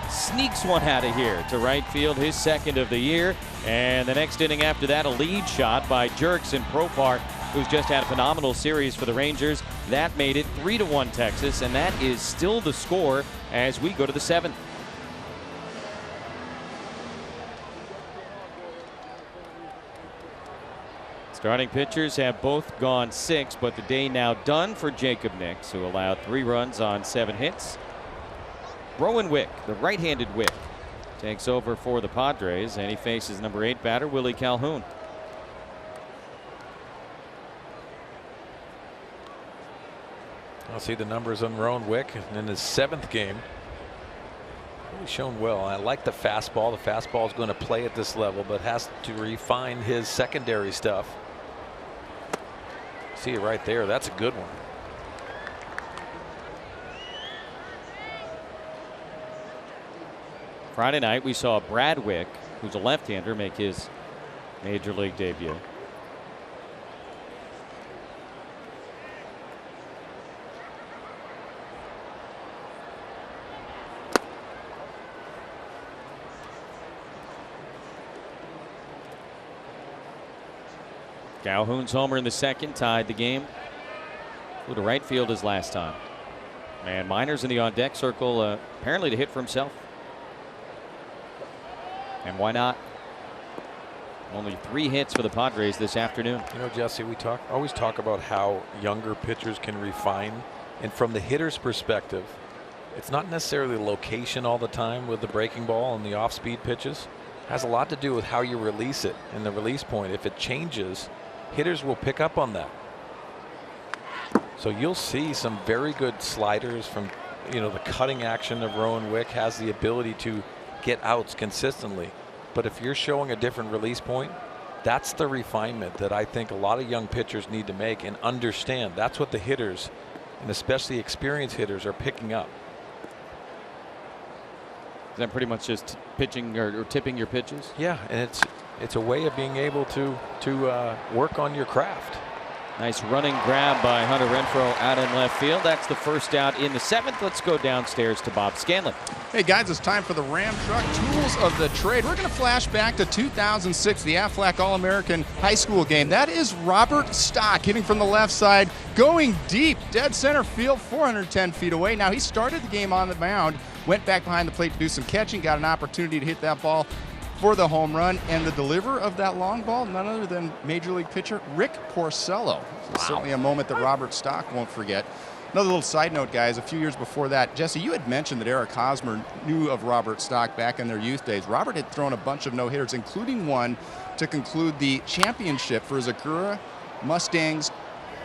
sneaks one out of here to right field, his second of the year. And the next inning after that, a lead shot by Jurickson Profar, who's just had a phenomenal series for the Rangers. That made it 3-1 Texas, and that is still the score as we go to the 7th. Starting pitchers have both gone 6, but the day now done for Jacob Nix, who allowed 3 runs on 7 hits. Rowan Wick, the right-handed Wick, takes over for the Padres, and he faces number 8 batter Willie Calhoun. I'll see the numbers on Rowan Wick in his 7th game. Really shown well. I like the fastball. The fastball is going to play at this level, but has to refine his secondary stuff. See it right there. That's a good one. Friday night we saw Brad Wick, who's a left-hander, make his major league debut. Calhoun's homer in the second tied the game. Flew to right field his last time. And Minor's in the on-deck circle, apparently to hit for himself. And why not? Only 3 hits for the Padres this afternoon. You know, Jesse, we always talk about how younger pitchers can refine. And from the hitter's perspective, it's not necessarily location all the time with the breaking ball and the off-speed pitches. It has a lot to do with how you release it and the release point. If it changes, hitters will pick up on that. So you'll see some very good sliders from, you know, the cutting action of Rowan Wick has the ability to get outs consistently. But if you're showing a different release point, that's the refinement that I think a lot of young pitchers need to make and understand. That's what the hitters, and especially experienced hitters, are picking up. Is that pretty much just pitching or tipping your pitches? Yeah, and it's a way of being able to work on your craft. Nice running grab by Hunter Renfroe out in left field. That's the first out in the 7th. Let's go downstairs to Bob Scanlon. Hey guys, it's time for the Ram Truck Tools of the Trade. We're going to flash back to 2006, the Aflac All-American High School game. That is Robert Stock hitting from the left side, going deep, dead center field, 410 feet away. Now he started the game on the mound, went back behind the plate to do some catching, got an opportunity to hit that ball for the home run, and the deliverer of that long ball, none other than Major League pitcher Rick Porcello. Wow. Certainly a moment that Robert Stock won't forget. Another little side note, guys, a few years before that, Jesse, you had mentioned that Eric Hosmer knew of Robert Stock back in their youth days. Robert had thrown a bunch of no-hitters, including one to conclude the championship for his Acura Mustangs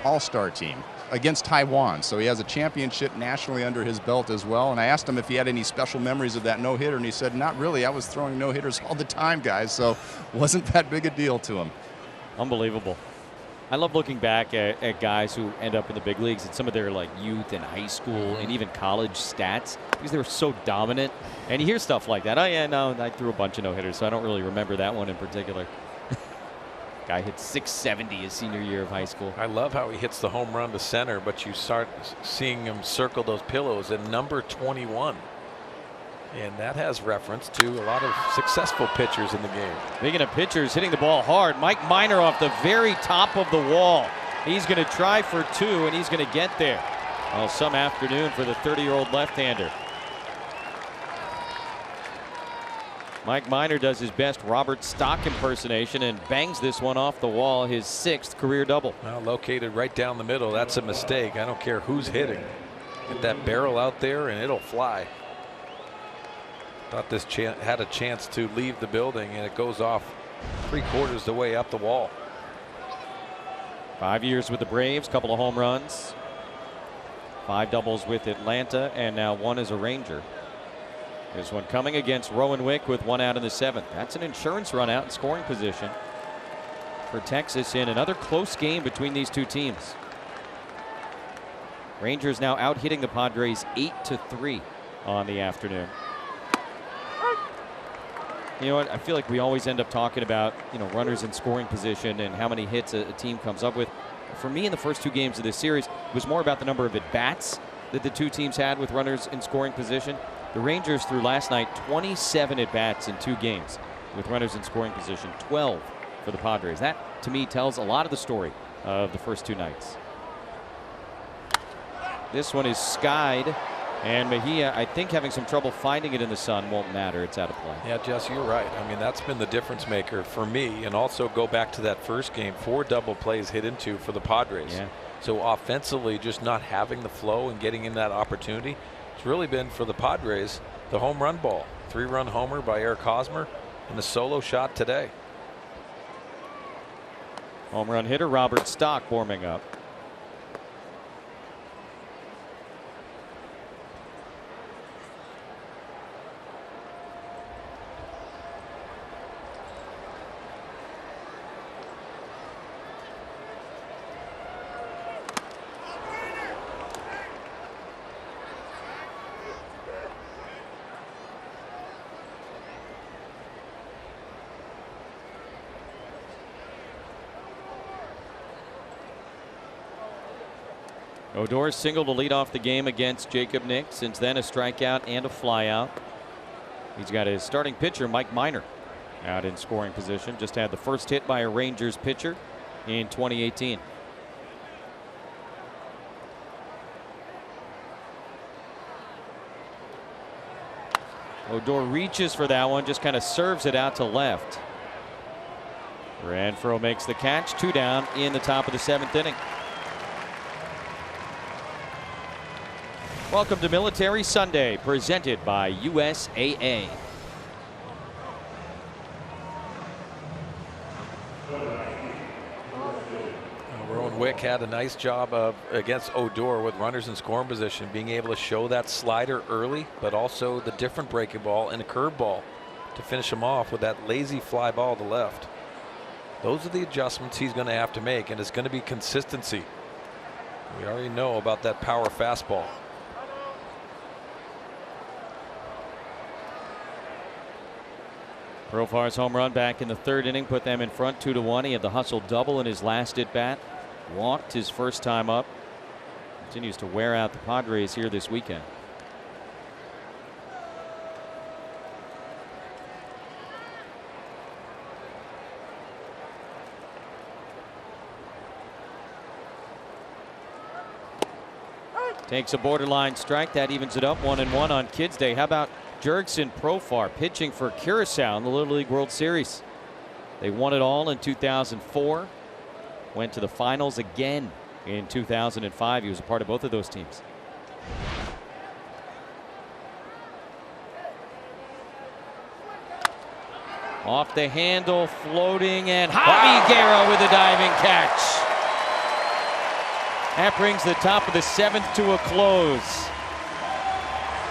All-Star team against Taiwan. So he has a championship nationally under his belt as well. And I asked him if he had any special memories of that no-hitter, and he said, not really. I was throwing no-hitters all the time, guys, so wasn't that big a deal to him. Unbelievable. I love looking back at guys who end up in the big leagues and some of their like youth and high school and even college stats because they were so dominant. And you hear stuff like that. Oh yeah, no, I threw a bunch of no-hitters, so I don't really remember that one in particular. Guy hit 670 his senior year of high school. I love how he hits the home run to center, but you start seeing him circle those pillows at number 21. And that has reference to a lot of successful pitchers in the game. Speaking of pitchers hitting the ball hard, Mike Minor off the very top of the wall. He's going to try for 2, and he's going to get there. Well, some afternoon for the 30-year-old left-hander. Mike Minor does his best Robert Stock impersonation and bangs this one off the wall, his 6th career double. Well, located right down the middle. That's a mistake. I don't care who's hitting. Get that barrel out there and it'll fly. Thought this had a chance to leave the building, and it goes off 3/4 the way up the wall. 5 years with the Braves, couple of home runs, 5 doubles with Atlanta, and now 1 as a Ranger. There's one coming against Rowan Wick with 1 out in the 7th. That's an insurance run out in scoring position for Texas in another close game between these two teams. Rangers now out hitting the Padres 8-3 on the afternoon. You know what? I feel like we always end up talking about, runners in scoring position and how many hits a team comes up with. For me, in the first 2 games of this series, it was more about the number of at-bats that the 2 teams had with runners in scoring position. The Rangers threw last night 27 at-bats in 2 games with runners in scoring position, 12 for the Padres. That, to me, tells a lot of the story of the first 2 nights. This one is skied. And Mejia, I think, having some trouble finding it in the sun won't matter. It's out of play. Yeah, Jesse, you're right. I mean, that's been the difference maker for me. And also go back to that first game, 4 double plays hit into for the Padres. Yeah. So offensively, just not having the flow and getting in that opportunity, it's really been for the Padres the home run ball. 3-run homer by Eric Hosmer and the solo shot today. Home run hitter Robert Stock warming up. Odor single to lead off the game against Jacob Nix. Since then, a strikeout and a flyout. He's got his starting pitcher, Mike Minor, out in scoring position. Just had the first hit by a Rangers pitcher in 2018. Odor reaches for that one, just kind of serves it out to left. Renfroe makes the catch. 2 down in the top of the 7th inning. Welcome to Military Sunday, presented by USAA. Rowan Wick had a nice job against Odor with runners in scoring position, being able to show that slider early, but also the different breaking ball and a curveball to finish him off with that lazy fly ball to left. Those are the adjustments he's going to have to make, and it's going to be consistency. We already know about that power fastball. Profar's home run back in the 3rd inning put them in front 2-1. He had the hustle double in his last at bat. Walked his first time up. Continues to wear out the Padres here this weekend. Takes a borderline strike. That evens it up 1-1 on Kids Day. How about Jurickson Profar pitching for Curacao in the Little League World Series? They won it all in 2004. Went to the finals again in 2005. He was a part of both of those teams. Off the handle, floating, and Javi Guerra with a diving catch. That brings the top of the 7th to a close.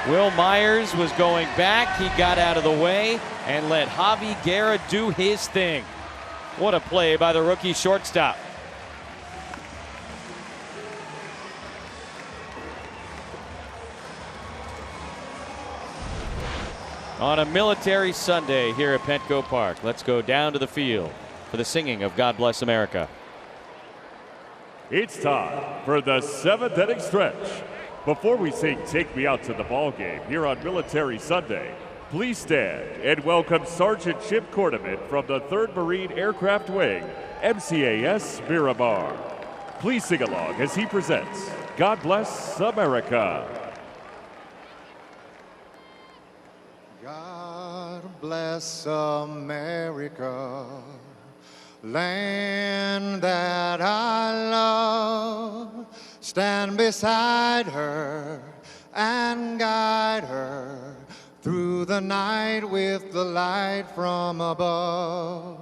Will Myers was going back. He got out of the way and let Javi Guerra do his thing. What a play by the rookie shortstop. On a Military Sunday here at Petco Park, let's go down to the field for the singing of God Bless America. It's time for the 7th inning stretch. Before we sing Take Me Out to the Ball Game here on Military Sunday, please stand and welcome Sergeant Chip Cordeman from the 3rd Marine Aircraft Wing, MCAS Miramar. Please sing along as he presents God Bless America. God bless America, land that I love. Stand beside her and guide her through the night with the light from above.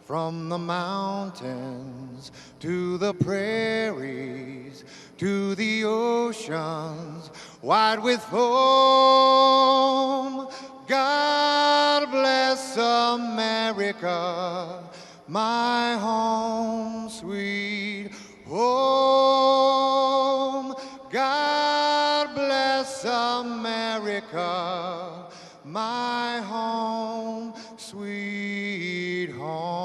From the mountains to the prairies to the oceans wide with foam. God bless America, my home sweet home. God bless America, my home sweet home.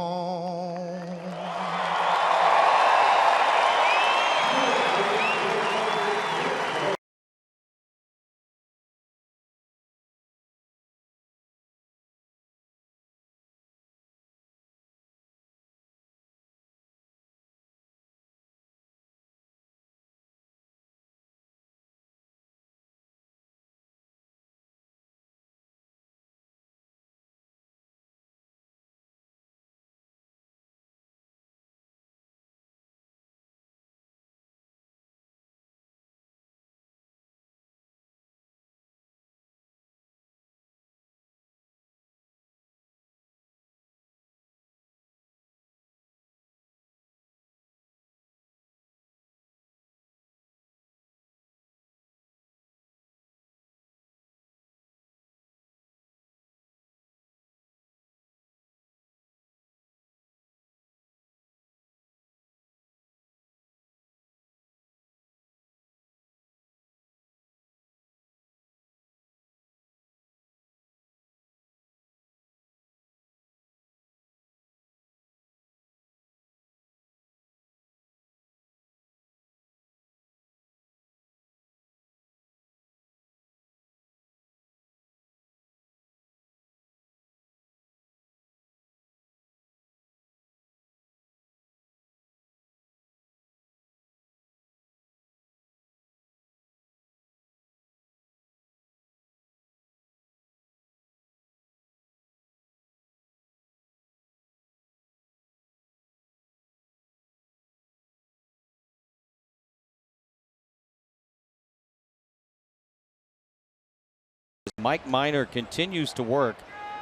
Mike Minor continues to work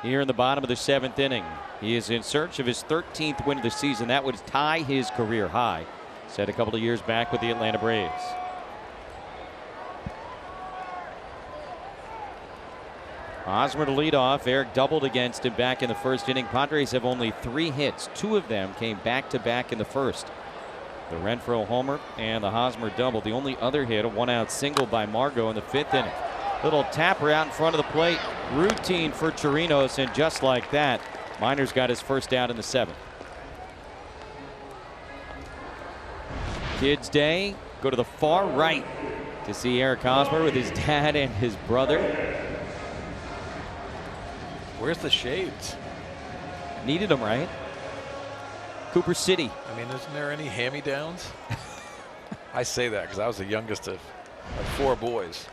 here in the bottom of the 7th inning. He is in search of his 13th win of the season. That would tie his career high, set a couple of years back with the Atlanta Braves. Hosmer to lead off. Eric doubled against him back in the 1st inning. Padres have only 3 hits. 2 of them came back-to-back in the 1st. The Renfroe homer and the Hosmer double. The only other hit, a 1-out single by Margot in the 5th inning. Little tapper out in front of the plate. Routine for Chirinos, and just like that, Minor's got his first out in the 7th. Kids Day, go to the far right to see Eric Hosmer with his dad and his brother. Where's the shades? Needed them, right? Cooper City. I mean, isn't there any hand-me-downs? I say that because I was the youngest of 4 boys.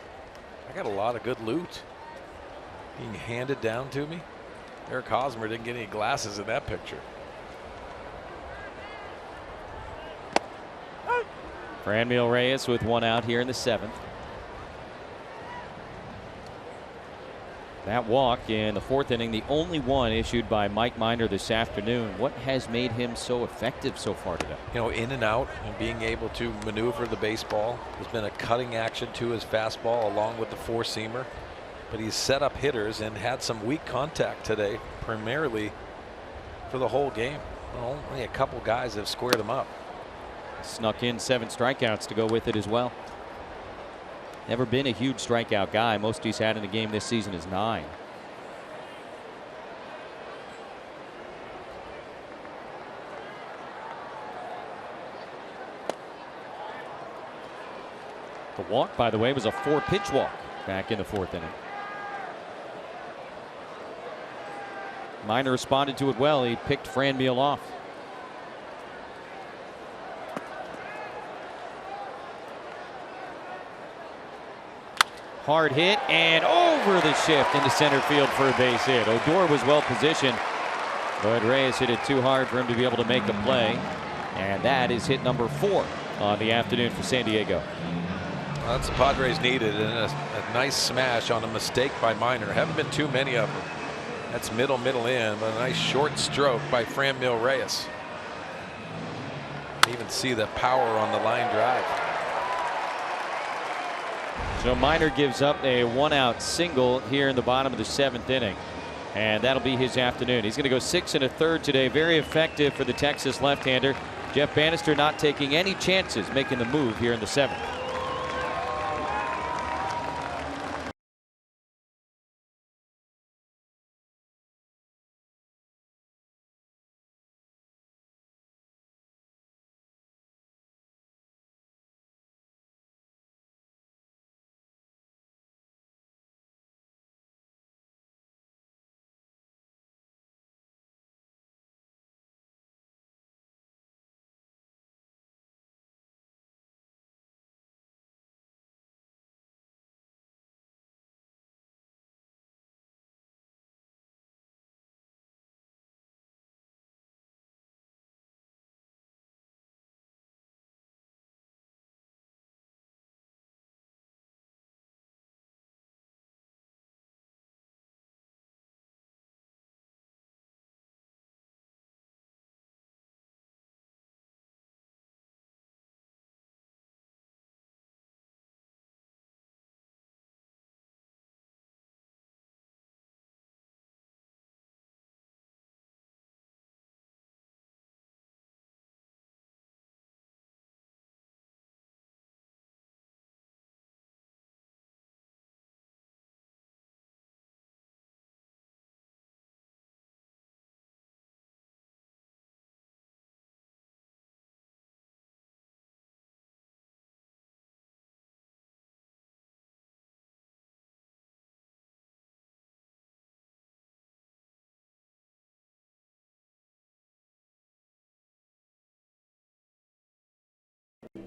I got a lot of good loot being handed down to me. Eric Hosmer didn't get any glasses in that picture. Franmil Reyes with 1 out here in the 7th. That walk in the 4th inning, the only one issued by Mike Minor this afternoon. What has made him so effective so far today? You know, in and out and being able to maneuver the baseball. There's been a cutting action to his fastball along with the 4-seamer. But he's set up hitters and had some weak contact today, primarily for the whole game. Well, only a couple guys have squared him up. Snuck in 7 strikeouts to go with it as well. Never been a huge strikeout guy. Most he's had in a game this season is 9. The walk, by the way, was a 4-pitch walk back in the 4th inning. Minor responded to it well. He picked Franmil off. Hard hit and over the shift into center field for a base hit. Odor was well positioned, but Reyes hit it too hard for him to be able to make a play. And that is hit number 4 on the afternoon for San Diego. Well, that's the Padres needed, and a nice smash on a mistake by Minor. Haven't been too many of them. That's middle in, but a nice short stroke by Franmil Reyes. Even see the power on the line drive. So Minor gives up a 1-out single here in the bottom of the 7th inning, and that'll be his afternoon. He's going to go 6 1/3 today. Very effective for the Texas left-hander. Jeff Bannister not taking any chances, making the move here in the 7th.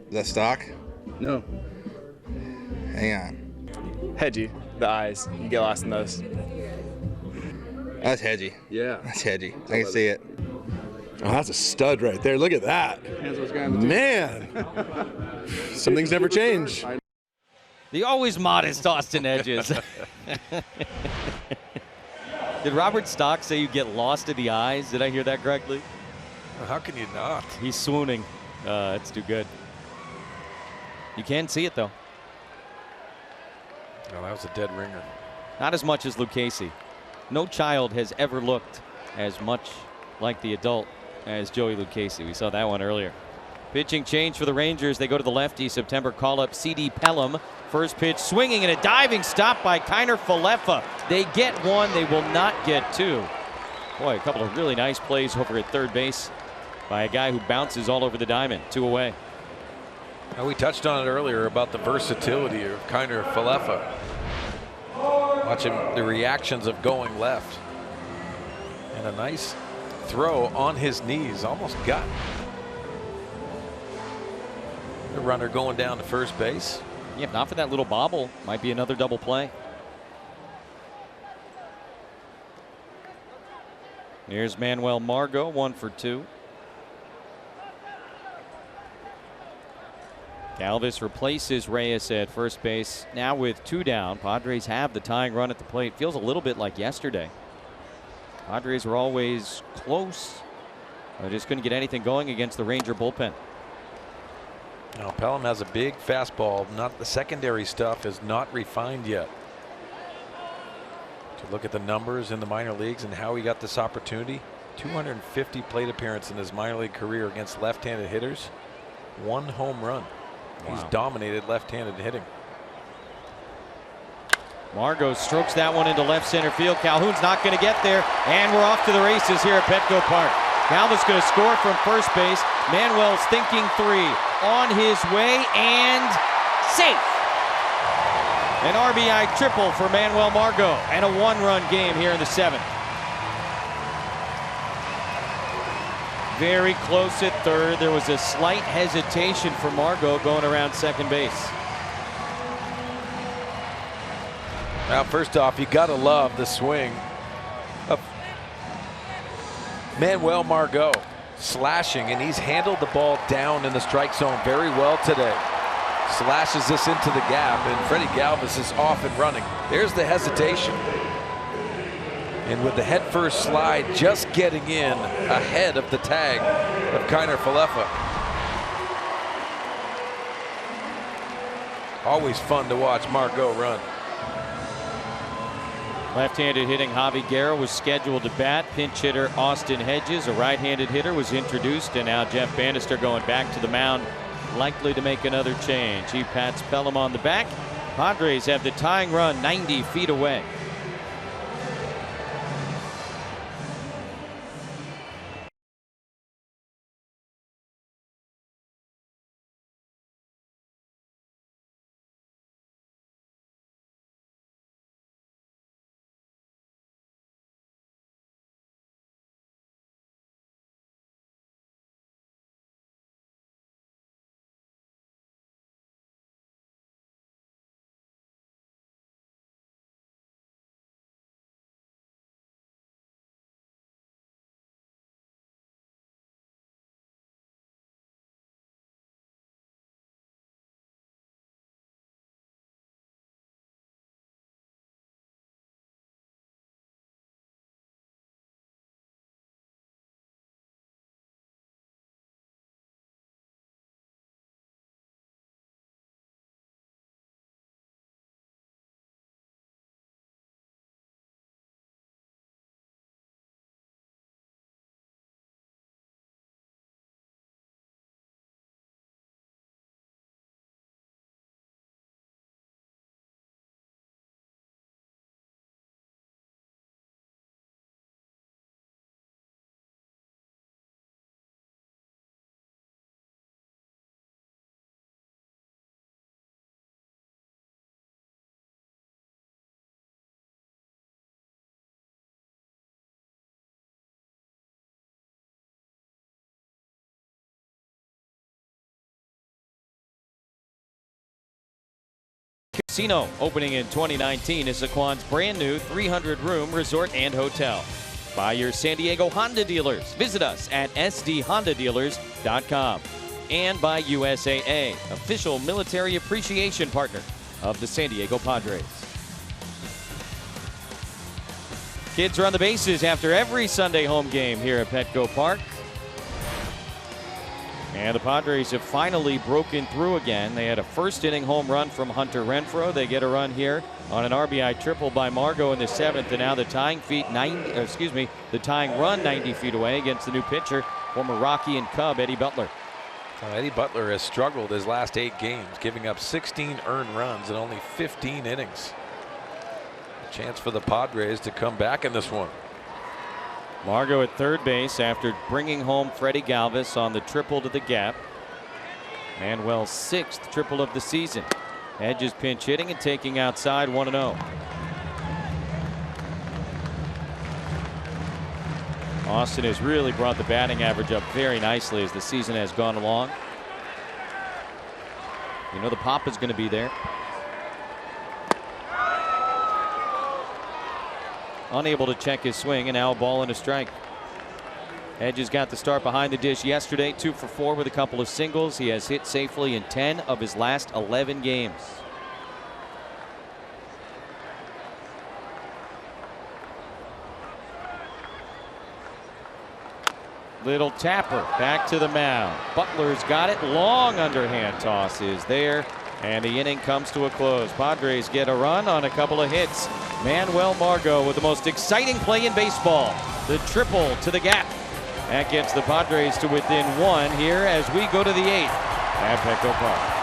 Is that stock? No. Hang on. Hedgy. The eyes. You get lost in those. That's hedgy. Yeah. That's hedgy. I can see it. Oh, that's a stud right there. Look at that. Man. Some things never change. The always modest Austin Hedges. Did Robert Stock say you get lost in the eyes? Did I hear that correctly? Well, how can you not? He's swooning. It's too good. You can see it, though. Well, that was a dead ringer. Not as much as Lucchese. No child has ever looked as much like the adult as Joey Lucchese. We saw that one earlier. Pitching change for the Rangers. They go to the lefty. September call-up C.D. Pelham. First pitch swinging and a diving stop by Kiner Falefa. They get one. They will not get two. Boy, a couple of really nice plays over at third base by a guy who bounces all over the diamond. 2 away. Now, we touched on it earlier about the versatility of Kiner Falefa. Watching the reactions of going left. And a nice throw on his knees. Almost got the runner going down to first base. Yeah, if not for that little bobble, might be another double play. Here's Manuel Margot, 1 for 2. Galvis replaces Reyes at first base. Now with 2 down, Padres have the tying run at the plate. Feels a little bit like yesterday. Padres were always close. They just couldn't get anything going against the Ranger bullpen. Now, Pelham has a big fastball. Not the secondary stuff is not refined yet. To look at the numbers in the minor leagues and how he got this opportunity. 250 plate appearances in his minor league career against left-handed hitters. 1 home run. Wow. He's dominated left-handed hitting. Margot strokes that one into left center field. Calhoun's not going to get there, and we're off to the races here at Petco Park. Galvis going to score from first base. Manuel's thinking 3 on his way and safe. An RBI triple for Manuel Margot and a 1-run game here in the 7th. Very close at third. There was a slight hesitation for Margot going around second base. Now, first off, you got to love the swing of Manuel Margot slashing, and he's handled the ball down in the strike zone very well today. Slashes this into the gap, and Freddie Galvis is off and running. There's the hesitation. And with the head-first slide just getting in ahead of the tag of Kiner Falefa. Always fun to watch Margot run. Left-handed hitting Javi Guerra was scheduled to bat. Pinch hitter Austin Hedges, a right-handed hitter, was introduced, and now Jeff Bannister going back to the mound, likely to make another change. He pats Pelham on the back. Padres have the tying run 90 feet away. Casino, opening in 2019, is Saquon's brand new 300-room resort and hotel. By your San Diego Honda dealers. Visit us at sdhondadealers.com. And by USAA, official military appreciation partner of the San Diego Padres. Kids run the bases after every Sunday home game here at Petco Park. And the Padres have finally broken through again. They had a first-inning home run from Hunter Renfroe. They get a run here on an RBI triple by Margot in the 7th, and now the tying run 90 feet away against the new pitcher, former Rocky and Cub Eddie Butler. Eddie Butler has struggled his last 8 games, giving up 16 earned runs in only 15 innings. A chance for the Padres to come back in this one. Margot at third base after bringing home Freddie Galvis on the triple to the gap. Manuel's 6th triple of the season. Hedges pinch hitting and taking outside 1-0. Austin has really brought the batting average up very nicely as the season has gone along. You know the pop is going to be there. Unable to check his swing, and now a ball and a strike. Hedges got the start behind the dish yesterday, 2 for 4 with a couple of singles. He has hit safely in 10 of his last 11 games. Little tapper back to the mound. Butler's got it. Long underhand toss is there, and the inning comes to a close. Padres get a run on a couple of hits. Manuel Margot with the most exciting play in baseball. The triple to the gap. That gets the Padres to within 1 here as we go to the 8th at Petco Park.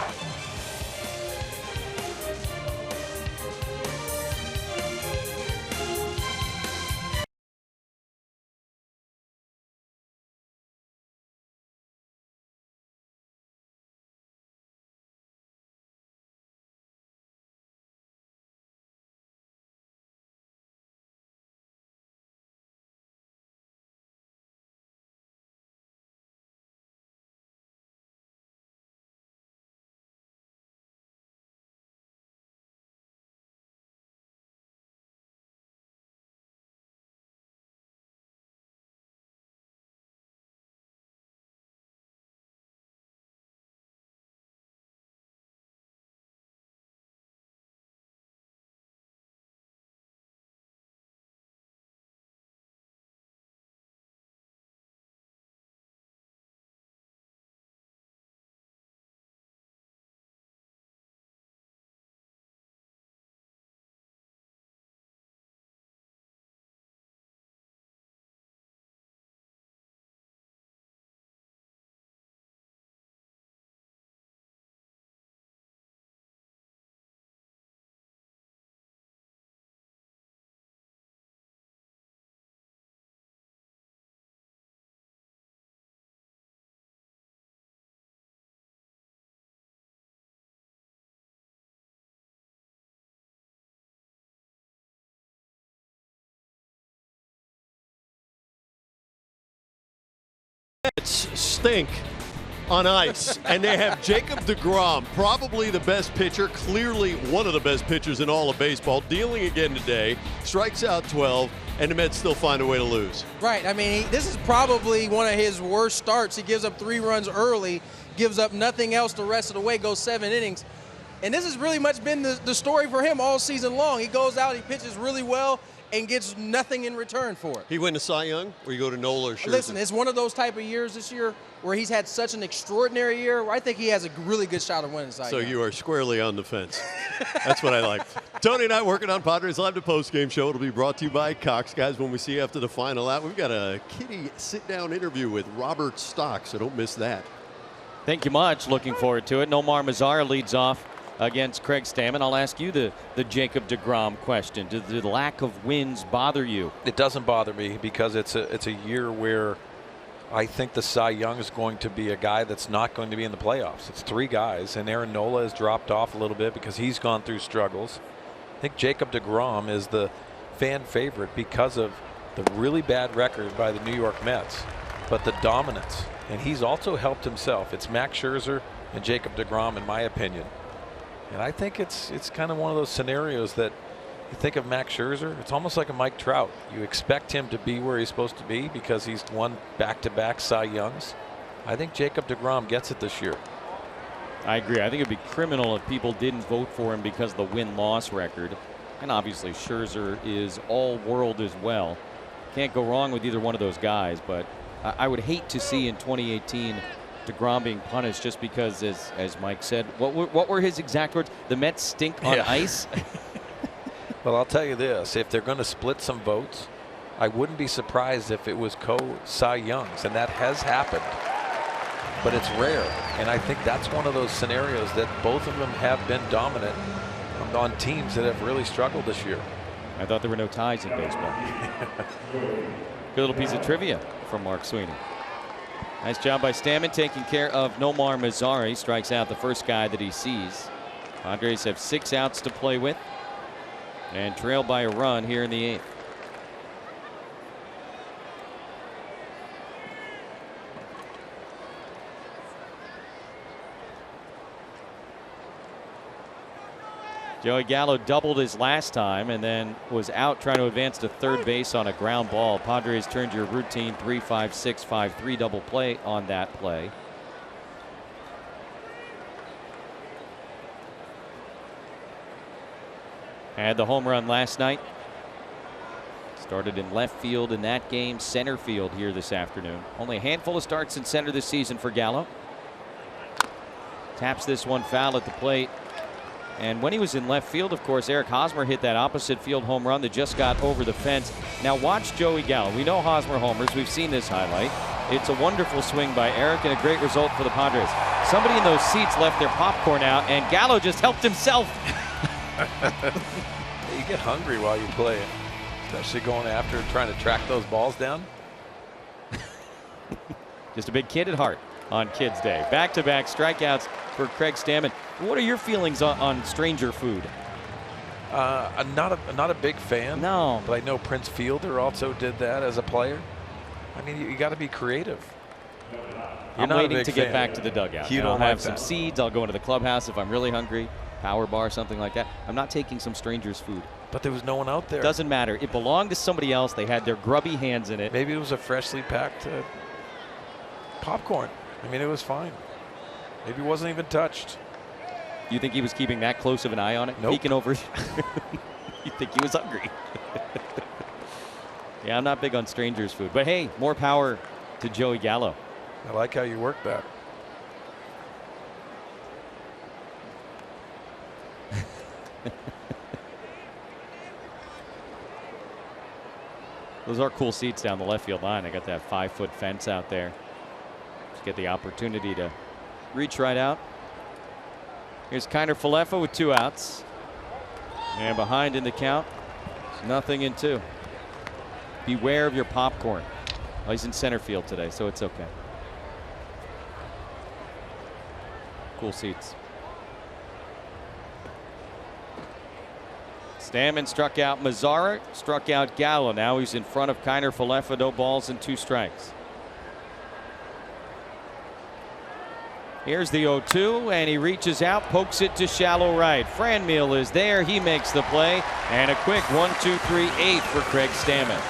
Stink on ice, and they have Jacob deGrom, probably the best pitcher, clearly one of the best pitchers in all of baseball, dealing again today, strikes out 12, and the Mets still find a way to lose. Right. I mean, this is probably one of his worst starts. He gives up 3 runs early, gives up nothing else the rest of the way, goes 7 innings. And this has really much been the story for him all season long. He goes out, he pitches really well, and gets nothing in return for it. He win the Cy Young, or you go to Nola or Scherzer? Listen, it's one of those type of years this year where he's had such an extraordinary year where I think he has a really good shot of winning the Cy Young. So you are squarely on the fence. That's what I like. Tony and I working on Padres Live, the post-game show. It'll be brought to you by Cox. Guys, when we see you after the final out, we've got a kitty sit-down interview with Robert Stock, so don't miss that. Thank you much. Looking forward to it. Nomar Mazara leads off against Craig Stammen. I'll ask you the Jacob deGrom question. Did the lack of wins bother you? It doesn't bother me because it's a year where I think the Cy Young is going to be a guy that's not going to be in the playoffs. It's 3 guys, and Aaron Nola has dropped off a little bit because he's gone through struggles. I think Jacob deGrom is the fan favorite because of the really bad record by the New York Mets, but the dominance, and he's also helped himself. It's Max Scherzer and Jacob deGrom, in my opinion. And I think it's kind of one of those scenarios that you think of Max Scherzer, it's almost like a Mike Trout. You expect him to be where he's supposed to be because he's won back-to-back Cy Youngs. I think Jacob deGrom gets it this year. I agree. I think it'd be criminal if people didn't vote for him because of the win-loss record. And obviously Scherzer is all-world as well. Can't go wrong with either one of those guys, but I would hate to see in 2018 deGrom being punished just because, as Mike said, what were his exact words? The Mets stink on ice. Well, I'll tell you this, if they're going to split some votes, I wouldn't be surprised if it was co-Cy Youngs, and that has happened. But it's rare, and I think that's one of those scenarios that both of them have been dominant on teams that have really struggled this year. I thought there were no ties in baseball. Good little piece of trivia from Mark Sweeney. Nice job by Stammen taking care of Nomar Mazari. Strikes out the first guy that he sees. Padres have 6 outs to play with and trail by a run here in the 8th. Joey Gallo doubled his last time and then was out trying to advance to third base on a ground ball. Padres turned your routine 3-5-6-5-3 double play on that play. Had the home run last night. Started in left field in that game, center field here this afternoon. Only a handful of starts in center this season for Gallo. Taps this one foul at the plate. And when he was in left field, of course, Eric Hosmer hit that opposite field home run that just got over the fence. Now watch Joey Gallo. We know Hosmer homers. We've seen this highlight. It's a wonderful swing by Eric and a great result for the Padres. Somebody in those seats left their popcorn out, and Gallo just helped himself. You get hungry while you play it, especially going after and trying to track those balls down. Just a big kid at heart on Kids Day. Back-to-back strikeouts for Craig Stammen. What are your feelings on stranger food? I'm not a big fan. No. But I know Prince Fielder also did that as a player. I mean, you got to be creative. I'm waiting to get back to the dugout. You don't I'll have like some seeds. I'll go into the clubhouse if I'm really hungry. Power bar, something like that. I'm not taking some stranger's food. But there was no one out there. Doesn't matter. It belonged to somebody else. They had their grubby hands in it. Maybe it was a freshly packed popcorn. I mean, it was fine. Maybe it wasn't even touched. You think he was keeping that close of an eye on it? Nope. Peeking over. You think he was hungry? Yeah, I'm not big on strangers' food. But hey, more power to Joey Gallo. I like how you work that. Those are cool seats down the left field line. I got that 5-foot fence out there. Just get the opportunity to reach right out. Here's Kiner Falefa with 2 outs. And behind in the count, nothing in 2. Beware of your popcorn. Well, he's in center field today, so it's okay. Cool seats. Stammen struck out Mazara, struck out Gallo. Now he's in front of Kiner Falefa. No balls and 2 strikes. Here's the 0-2, and he reaches out, pokes it to shallow right. Franmil is there. He makes the play, and a quick 1-2-3-8 for Craig Stammen.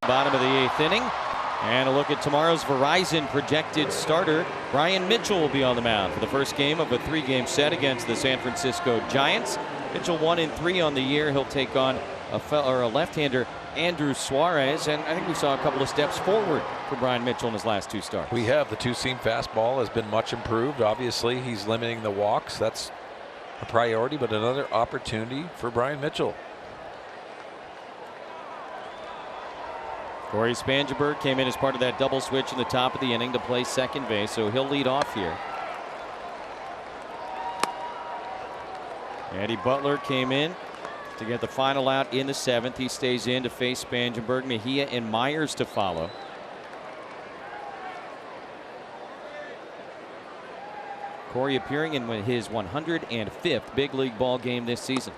Bottom of the 8th inning. And a look at tomorrow's Verizon projected starter. Brian Mitchell will be on the mound for the first game of a 3-game set against the San Francisco Giants. Mitchell 1-3 on the year. He'll take on a left-hander, Andrew Suarez, and I think we saw a couple of steps forward for Brian Mitchell in his last 2 starts. We have the 2-seam fastball has been much improved. Obviously, he's limiting the walks. That's a priority, but another opportunity for Brian Mitchell. Corey Spangenberg came in as part of that double switch in the top of the inning to play second base, so he'll lead off here. Eddie Butler came in to get the final out in the 7th. He stays in to face Spangenberg, Mejia, and Myers to follow. Corey appearing in his 105th big league ball game this season.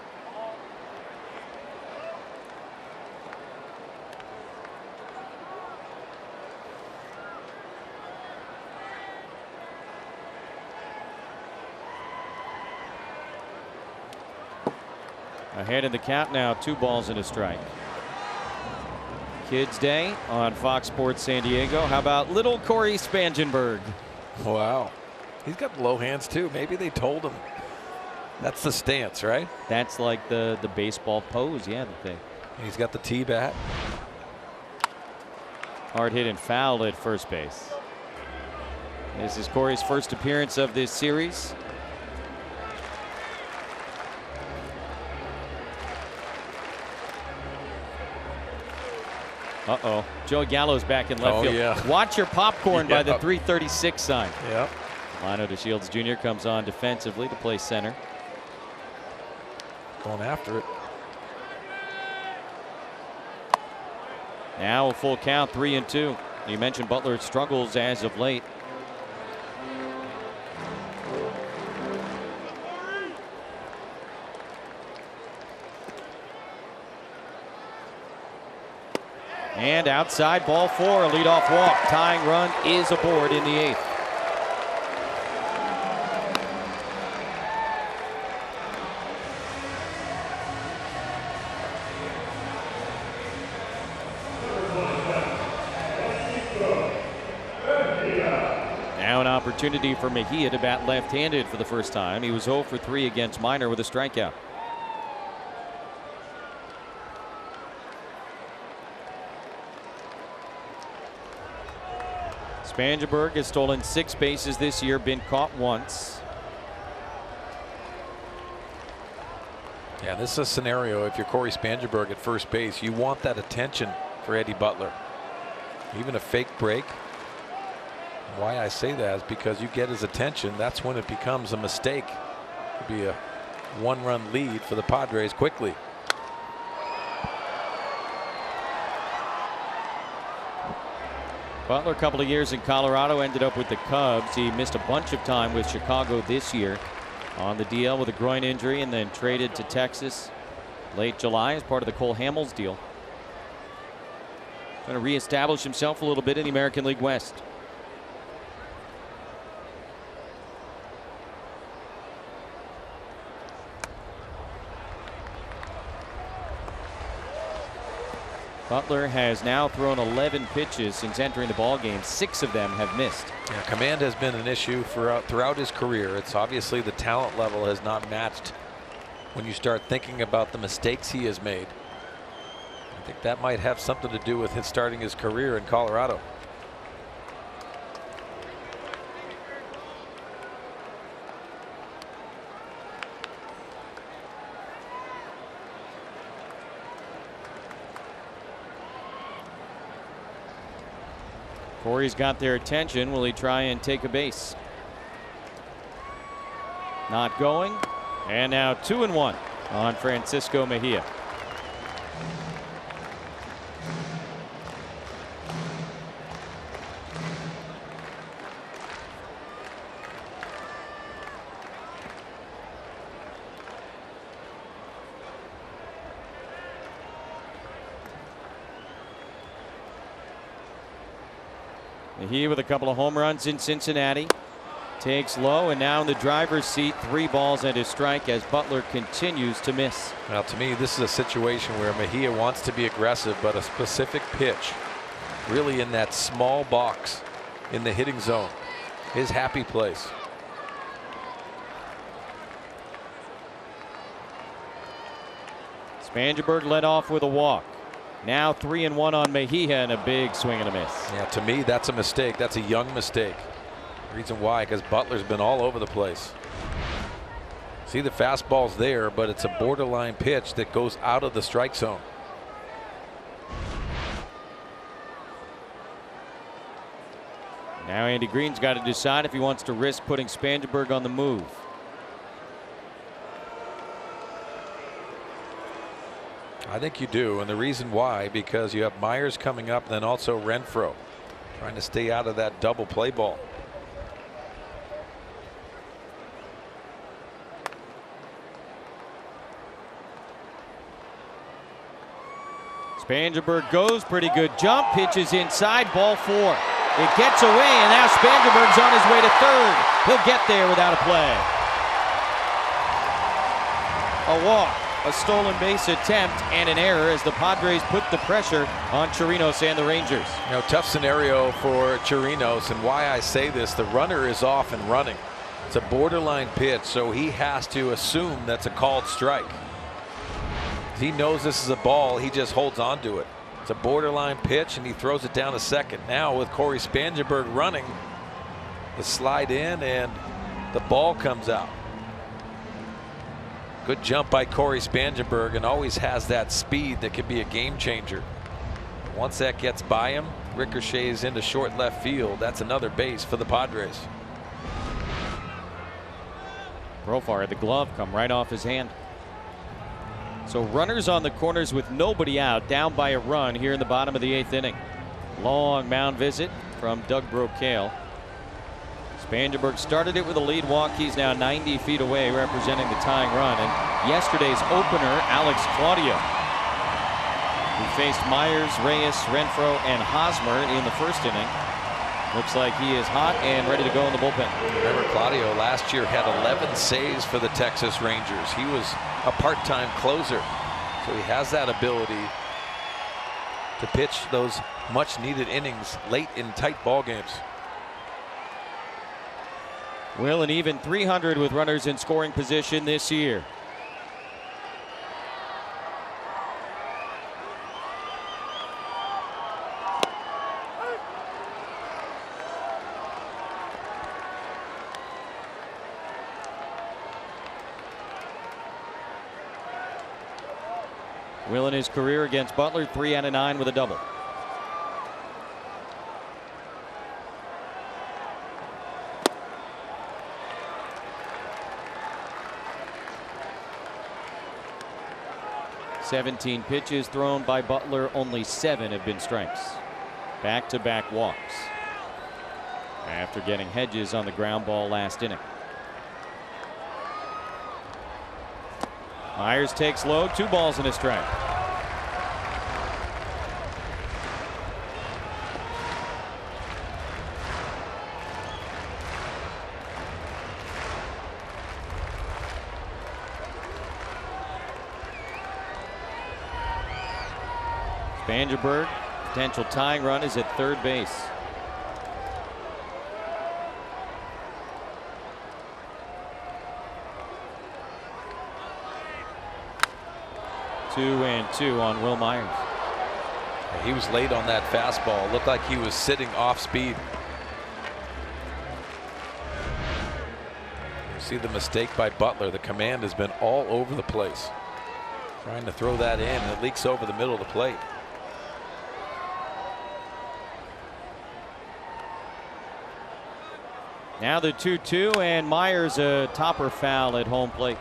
Ahead in the count now, 2 balls and a strike. Kids Day on Fox Sports San Diego. How about little Corey Spangenberg? Wow. He's got low hands too. Maybe they told him. That's the stance, right? That's like the baseball pose, yeah. He's got the T-bat. Hard hit and foul at first base. This is Corey's first appearance of this series. Uh-oh. Joey Gallo's back in left field. Yeah. Watch your popcorn by the 336 sign. Yep. Lino DeShields Jr. comes on defensively to play center. Going after it. Now a full count, 3-2. You mentioned Butler's struggles as of late. And outside, ball 4, a leadoff walk. Tying run is aboard in the 8th. Now an opportunity for Mejia to bat left-handed for the first time. He was 0 for 3 against Minor with a strikeout. Spangenberg has stolen 6 bases this year, been caught once. Yeah, this is a scenario. If you're Corey Spangenberg at first base, you want that attention for Eddie Butler. Even a fake break. Why I say that is because you get his attention. That's when it becomes a mistake. It could be a 1-run lead for the Padres quickly. Butler, a couple of years in Colorado, ended up with the Cubs. He missed a bunch of time with Chicago this year on the DL with a groin injury, and then traded to Texas late July as part of the Cole Hamels deal. Trying to reestablish himself a little bit in the American League West. Butler has now thrown 11 pitches since entering the ballgame. 6 of them have missed. Yeah, command has been an issue throughout his career. It's obviously the talent level has not matched when you start thinking about the mistakes he has made. I think that might have something to do with his starting his career in Colorado. Corey's got their attention. Will he try and take a base? Not going. And now 2-1 on Francisco Mejia. Mejia with a couple of home runs in Cincinnati. Takes low, and now in the driver's seat, 3 balls and a strike as Butler continues to miss. Now, to me, this is a situation where Mejia wants to be aggressive, but a specific pitch, really in that small box in the hitting zone, his happy place. Spangenberg led off with a walk. Now 3-1 on Mejia and a big swing and a miss. Yeah, to me, that's a mistake. That's a young mistake. Reason why, because Butler's been all over the place. See, the fastball's there, but it's a borderline pitch that goes out of the strike zone. Now Andy Green's got to decide if he wants to risk putting Spangenberg on the move. I think you do, and the reason why, because you have Myers coming up, and then also Renfroe trying to stay out of that double play ball. Spangenberg goes, pretty good jump, pitches inside, ball 4. It gets away, and now Spangenberg's on his way to third. He'll get there without a play. A walk, a stolen base attempt, and an error as the Padres put the pressure on Chirinos and the Rangers. You know, tough scenario for Chirinos, and why I say this, the runner is off and running. It's a borderline pitch, so he has to assume that's a called strike. He knows this is a ball, he just holds on to it. It's a borderline pitch, and he throws it down to second. Now with Corey Spangenberg running, the slide in, and the ball comes out. Good jump by Corey Spangenberg, and always has that speed that can be a game changer. Once that gets by him, ricochets into short left field. That's another base for the Padres. Profar had the glove come right off his hand. So runners on the corners with nobody out, down by a run here in the bottom of the 8th inning. Long mound visit from Doug Brocail. Spangenberg started it with a lead walk. He's now 90 feet away, representing the tying run. And yesterday's opener, Alex Claudio, who faced Myers, Reyes, Renfroe, and Hosmer in the first inning. Looks like he is hot and ready to go in the bullpen. Remember, Claudio last year had 11 saves for the Texas Rangers. He was a part-time closer, so he has that ability to pitch those much-needed innings late in tight ball games. Will an even 300 with runners in scoring position this year. Will in his career against Butler, 3 out of 9 with a double. "17 pitches thrown by Butler, only 7 have been strikes. Back-to-back walks after getting Hedges on the ground ball last inning. Myers takes low, 2 balls and a strike. Spangenberg, potential tying run, is at third base. Two and two on Will Myers. He was late on that fastball. Looked like he was sitting off speed. You see the mistake by Butler. The command has been all over the place. Trying to throw that in, and it leaks over the middle of the plate. Now the 2-2, and Myers a topper foul at home plate.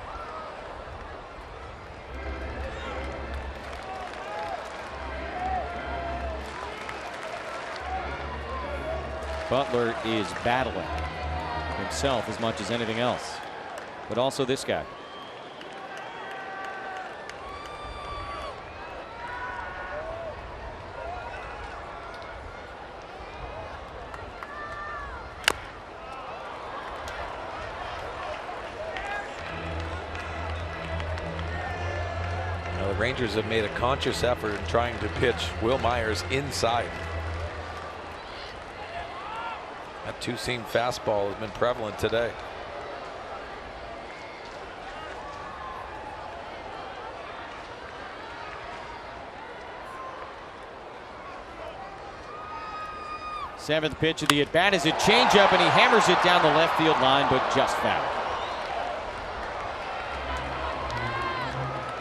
Butler is battling himself as much as anything else, but also this guy. Rangers have made a conscious effort in trying to pitch Will Myers inside. That two-seam fastball has been prevalent today. Seventh pitch of the at-bat is a changeup, and he hammers it down the left field line, but just foul.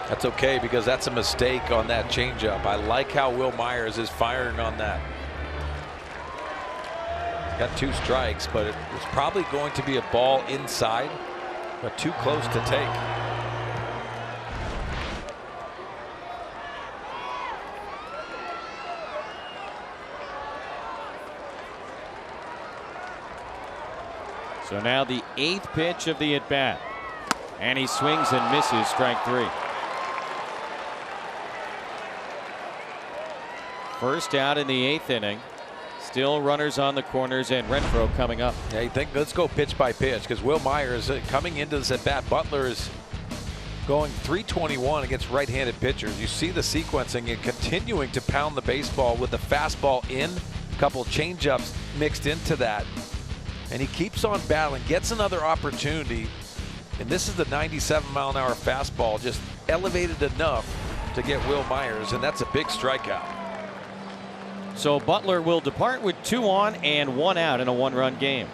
That's okay, because that's a mistake on that changeup. I like how Will Myers is firing on that. Got 2 strikes, but it was probably going to be a ball inside, but too close to take. So now the 8th pitch of the at-bat. And he swings and misses, strike 3. First out in the 8th inning. Still runners on the corners, and Renfroe coming up. Yeah, you think, let's go pitch by pitch, because Will Myers coming into this at-bat. Butler is going .321 against right-handed pitchers. You see the sequencing and continuing to pound the baseball with the fastball in, a couple changeups mixed into that. And he keeps on battling, gets another opportunity, and this is the 97-mile-an-hour fastball, just elevated enough to get Will Myers, and that's a big strikeout. So Butler will depart with 2 on and 1 out in a 1-run game.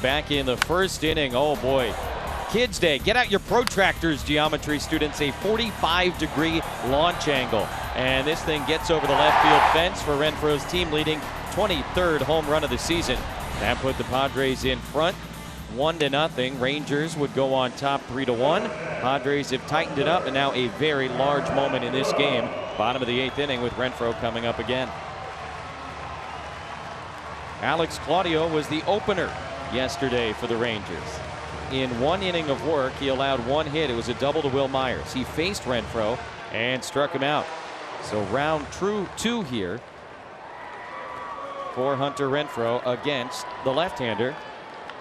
Back in the first inning. Oh boy, Kids Day. Get out your protractors, geometry students. A 45-degree launch angle, and this thing gets over the left field fence for Renfroe's team leading 23rd home run of the season. That put the Padres in front 1-0. Rangers would go on top 3-1. Padres have tightened it up, and now a very large moment in this game. Bottom of the 8th inning with Renfroe coming up again. Alex Claudio was the opener yesterday for the Rangers. In 1 inning of work, he allowed 1 hit. It was a double to Will Myers. He faced Renfroe and struck him out. So round 2 here for Hunter Renfroe against the left-hander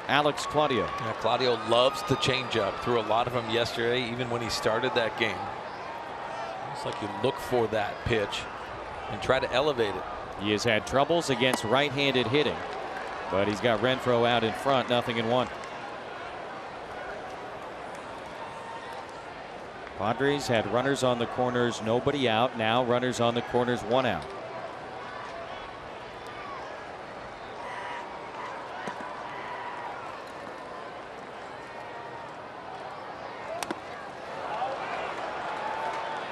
Alex Claudio. Yeah, Claudio loves the changeup. Threw a lot of them yesterday, even when he started that game. It's like you look for that pitch and try to elevate it. He has had troubles against right-handed hitting, but he's got Renfroe out in front, 0-1. Padres had runners on the corners, nobody out. Now runners on the corners, 1 out.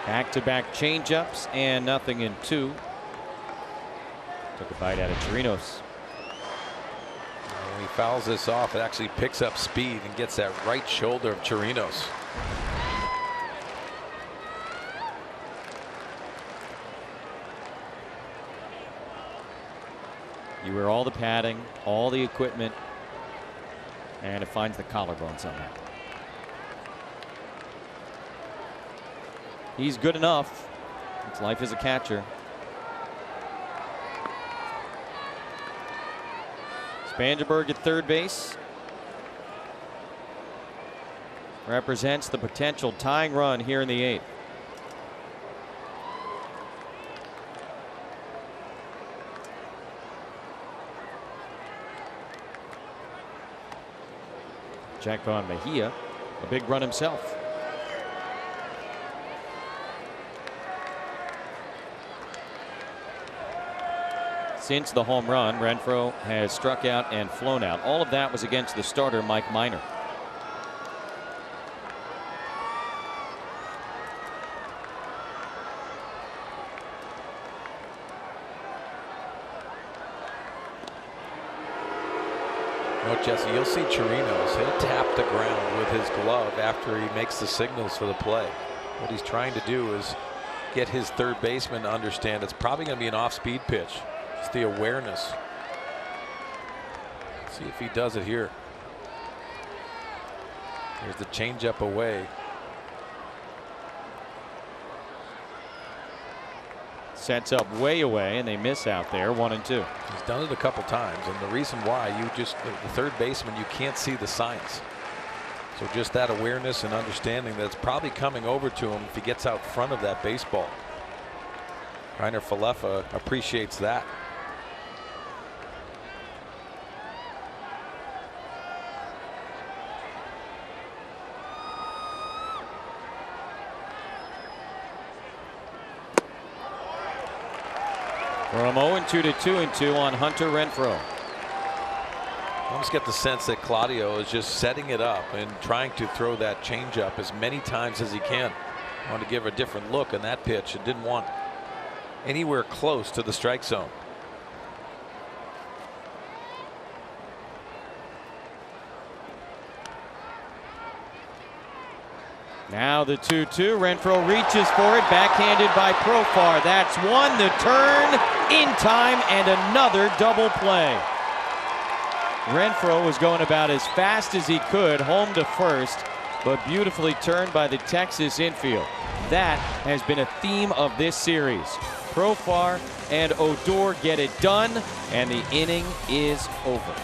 Back-to-back changeups and 0-2. Took a bite out of Chirinos. When he fouls this off, it actually picks up speed and gets that right shoulder of Chirinos. You wear all the padding, all the equipment, and it finds the collarbone somehow. He's good enough. It's life as a catcher. Spangenberg at third base. Represents the potential tying run here in the 8th. Jack Von Mejia, a big run himself. Since the home run, Renfroe has struck out and flown out. All of that was against the starter, Mike Minor. No, Jesse, you'll see Chirinos. He'll tap the ground with his glove after he makes the signals for the play. What he's trying to do is get his third baseman to understand it's probably going to be an off-speed pitch. It's the awareness. Let's see if he does it here. Here's the changeup away. Sets up way away, and they miss out there, 1-2. He's done it a couple times, and the reason why, the third baseman, you can't see the signs. So just that awareness and understanding that it's probably coming over to him if he gets out front of that baseball. Rainer Falefa appreciates that. From 0-2 to 2-2 on Hunter Renfroe. I almost get the sense that Claudio is just setting it up and trying to throw that changeup as many times as he can. Want to give a different look in that pitch and didn't want anywhere close to the strike zone. Now the 2-2. Renfroe reaches for it, backhanded by Profar. That's one. The turn in time and another double play. Renfroe was going about as fast as he could, home to first, but beautifully turned by the Texas infield. That has been a theme of this series. Profar and Odor get it done, and the inning is over.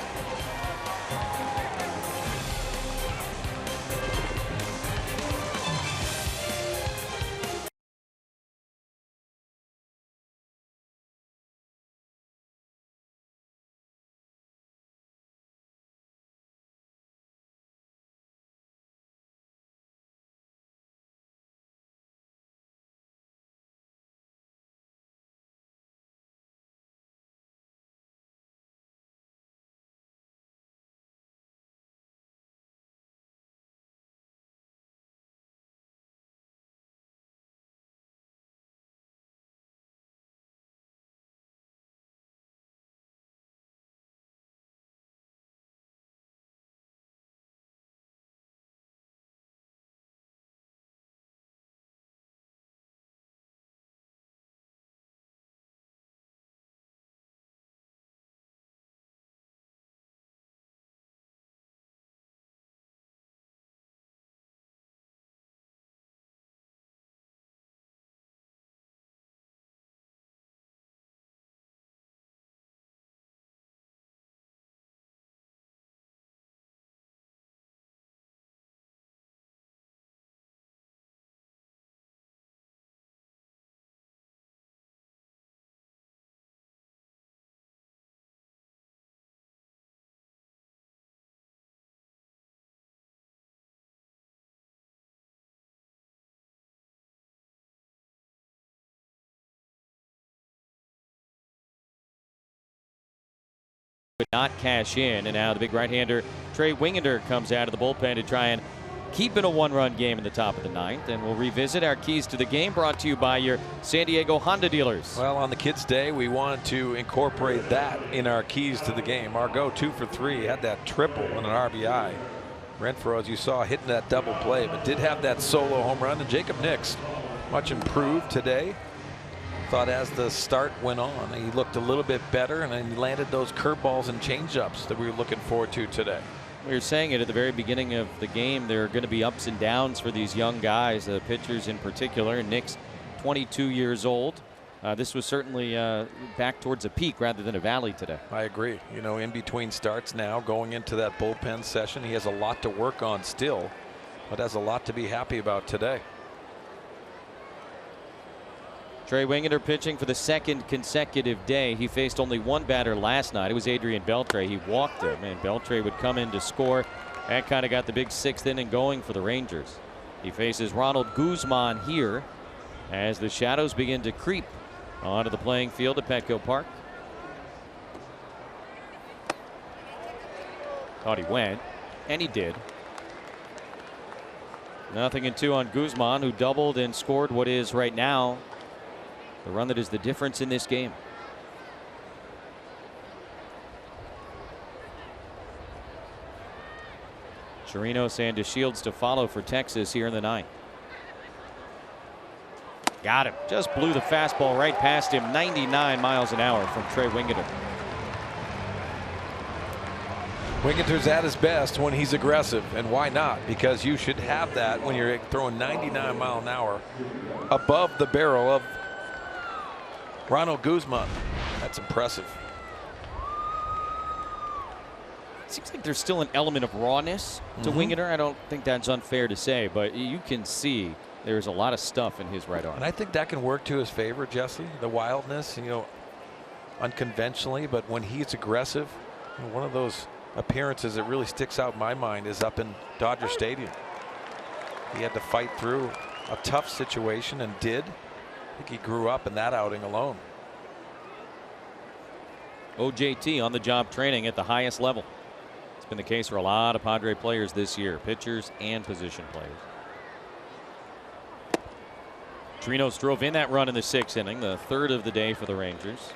Could not cash in, and now the big right-hander Trey Wingender comes out of the bullpen to try and keep it a one-run game in the top of the 9th. And we'll revisit our keys to the game, brought to you by your San Diego Honda dealers. Well, on the Kids Day, we wanted to incorporate that in our keys to the game. Margot 2 for 3, had that triple and an RBI. Renfroe, as you saw, hitting that double play, but did have that solo home run. And Jacob Nix, much improved today. thought as the start went on, he looked a little bit better, and then he landed those curveballs and changeups that we were looking forward to today. We were saying it at the very beginning of the game. There are going to be ups and downs for these young guys, the pitchers in particular. Nick's 22 years old. This was certainly back towards a peak rather than a valley today. I agree. You know, in between starts now, going into that bullpen session, he has a lot to work on still, but has a lot to be happy about today. Trey Wingeter pitching for the second consecutive day. He faced only one batter last night. It was Adrian Beltre. He walked him, and Beltre would come in to score. That kind of got the big 6th inning going for the Rangers. He faces Ronald Guzman here as the shadows begin to creep onto the playing field at Petco Park. Thought he went, and he did. 0-2 on Guzman, who doubled and scored what is right now the run that is the difference in this game. Chirinos and DeShields to follow for Texas here in the 9th. Got him. Just blew the fastball right past him. 99 miles an hour from Trey Wingeter. Wingeter's at his best when he's aggressive, and why not? Because you should have that when you're throwing 99 mile an hour above the barrel of Ronald Guzman. That's impressive. Seems like there's still an element of rawness to Wingeter. I don't think that's unfair to say, but you can see there's a lot of stuff in his right arm. And I think that can work to his favor, Jesse. The wildness, you know, unconventionally, but when he's aggressive, you know, one of those appearances that really sticks out in my mind is up in Dodger Stadium. He had to fight through a tough situation and did. I think he grew up in that outing alone. OJT on the job training at the highest level. It's been the case for a lot of Padre players this year, pitchers and position players. Chirinos drove in that run in the 6th inning, the 3rd of the day for the Rangers.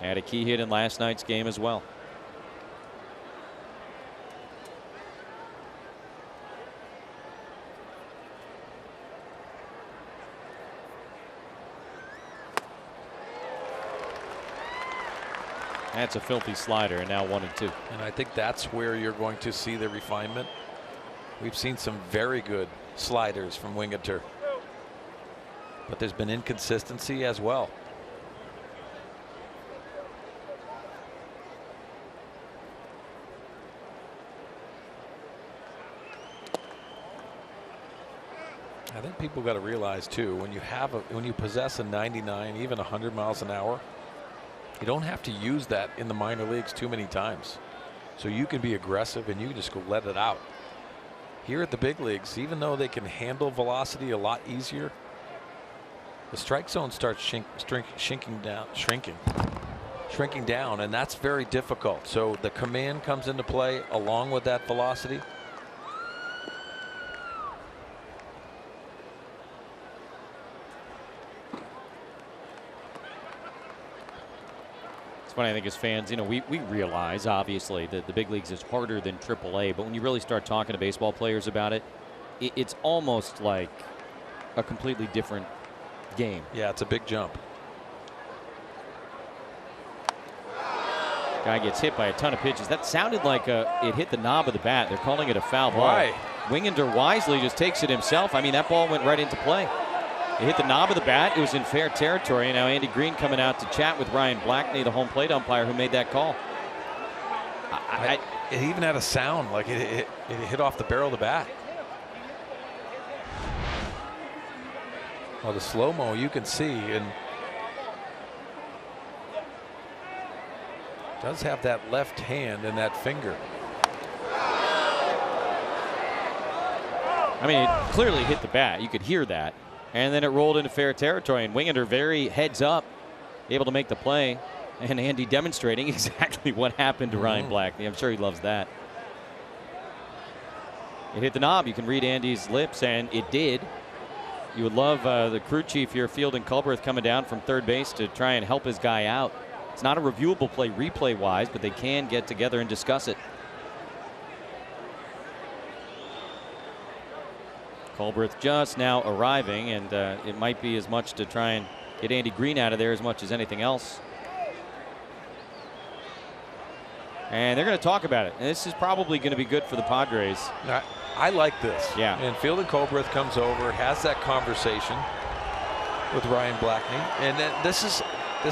Had a key hit in last night's game as well. That's a filthy slider, and now 1-2. And I think that's where you're going to see the refinement. We've seen some very good sliders from Wingeter, but there's been inconsistency as well. I think people got to realize too, when you possess a 99, even 100 miles an hour, you don't have to use that in the minor leagues too many times. So you can be aggressive and you just go let it out. Here at the big leagues, even though they can handle velocity a lot easier, the strike zone starts shrinking down, and that's very difficult. So the command comes into play along with that velocity. Funny, I think as fans, you know, we realize obviously that the big leagues is harder than AAA, but when you really start talking to baseball players about it, it's almost like a completely different game. Yeah, it's a big jump. Guy gets hit by a ton of pitches. That sounded like it hit the knob of the bat. They're calling it a foul ball. Why? Wingeter wisely just takes it himself. I mean, that ball went right into play. It hit the knob of the bat. It was in fair territory. Now Andy Green coming out to chat with Ryan Blackney, the home plate umpire who made that call. It even had a sound like it hit off the barrel of the bat. Well, the slow-mo you can see, and does have that left hand and that finger. I mean, it clearly hit the bat. You could hear that. And then it rolled into fair territory, and Wingeter very heads up, able to make the play. And Andy demonstrating exactly what happened to Ryan Blackney. I'm sure he loves that. It hit the knob. You can read Andy's lips, and it did. You would love the crew chief here, Fielding Culberth, coming down from third base to try and help his guy out. It's not a reviewable play replay-wise, but they can get together and discuss it. Culbreth just now arriving, and it might be as much to try and get Andy Green out of there as much as anything else. And they're going to talk about it. And this is probably going to be good for the Padres. I like this. Yeah. And Field and Culbreth comes over, has that conversation with Ryan Blackney, and then this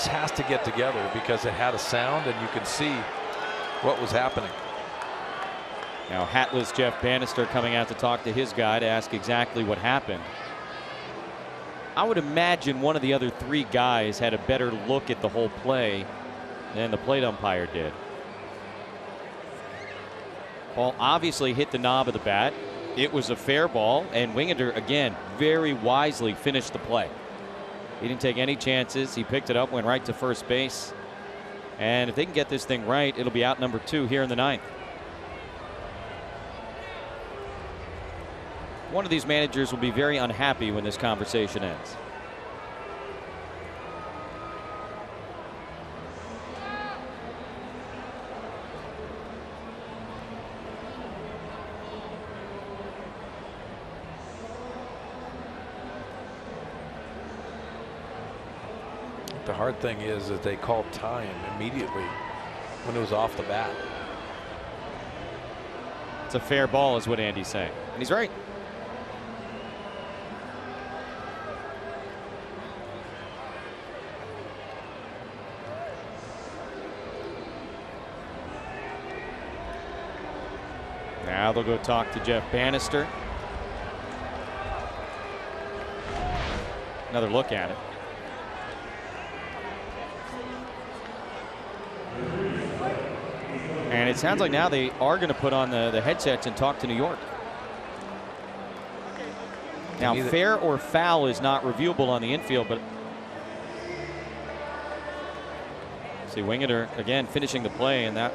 has to get together because it had a sound, and you can see what was happening. Now hatless Jeff Bannister coming out to talk to his guy to ask exactly what happened. I would imagine one of the other 3 guys had a better look at the whole play than the plate umpire did. Ball obviously hit the knob of the bat. It was a fair ball, and Wingender, again, very wisely finished the play. He didn't take any chances. He picked it up, went right to first base. And if they can get this thing right, it'll be out number 2 here in the 9th. One of these managers will be very unhappy when this conversation ends. The hard thing is that they called time immediately when it was off the bat. It's a fair ball is what Andy's saying. And he's right. Now they'll go talk to Jeff Bannister. Another look at it. And it sounds like now they are going to put on the headsets and talk to New York. Now, fair or foul is not reviewable on the infield, but see Wingender again finishing the play, and that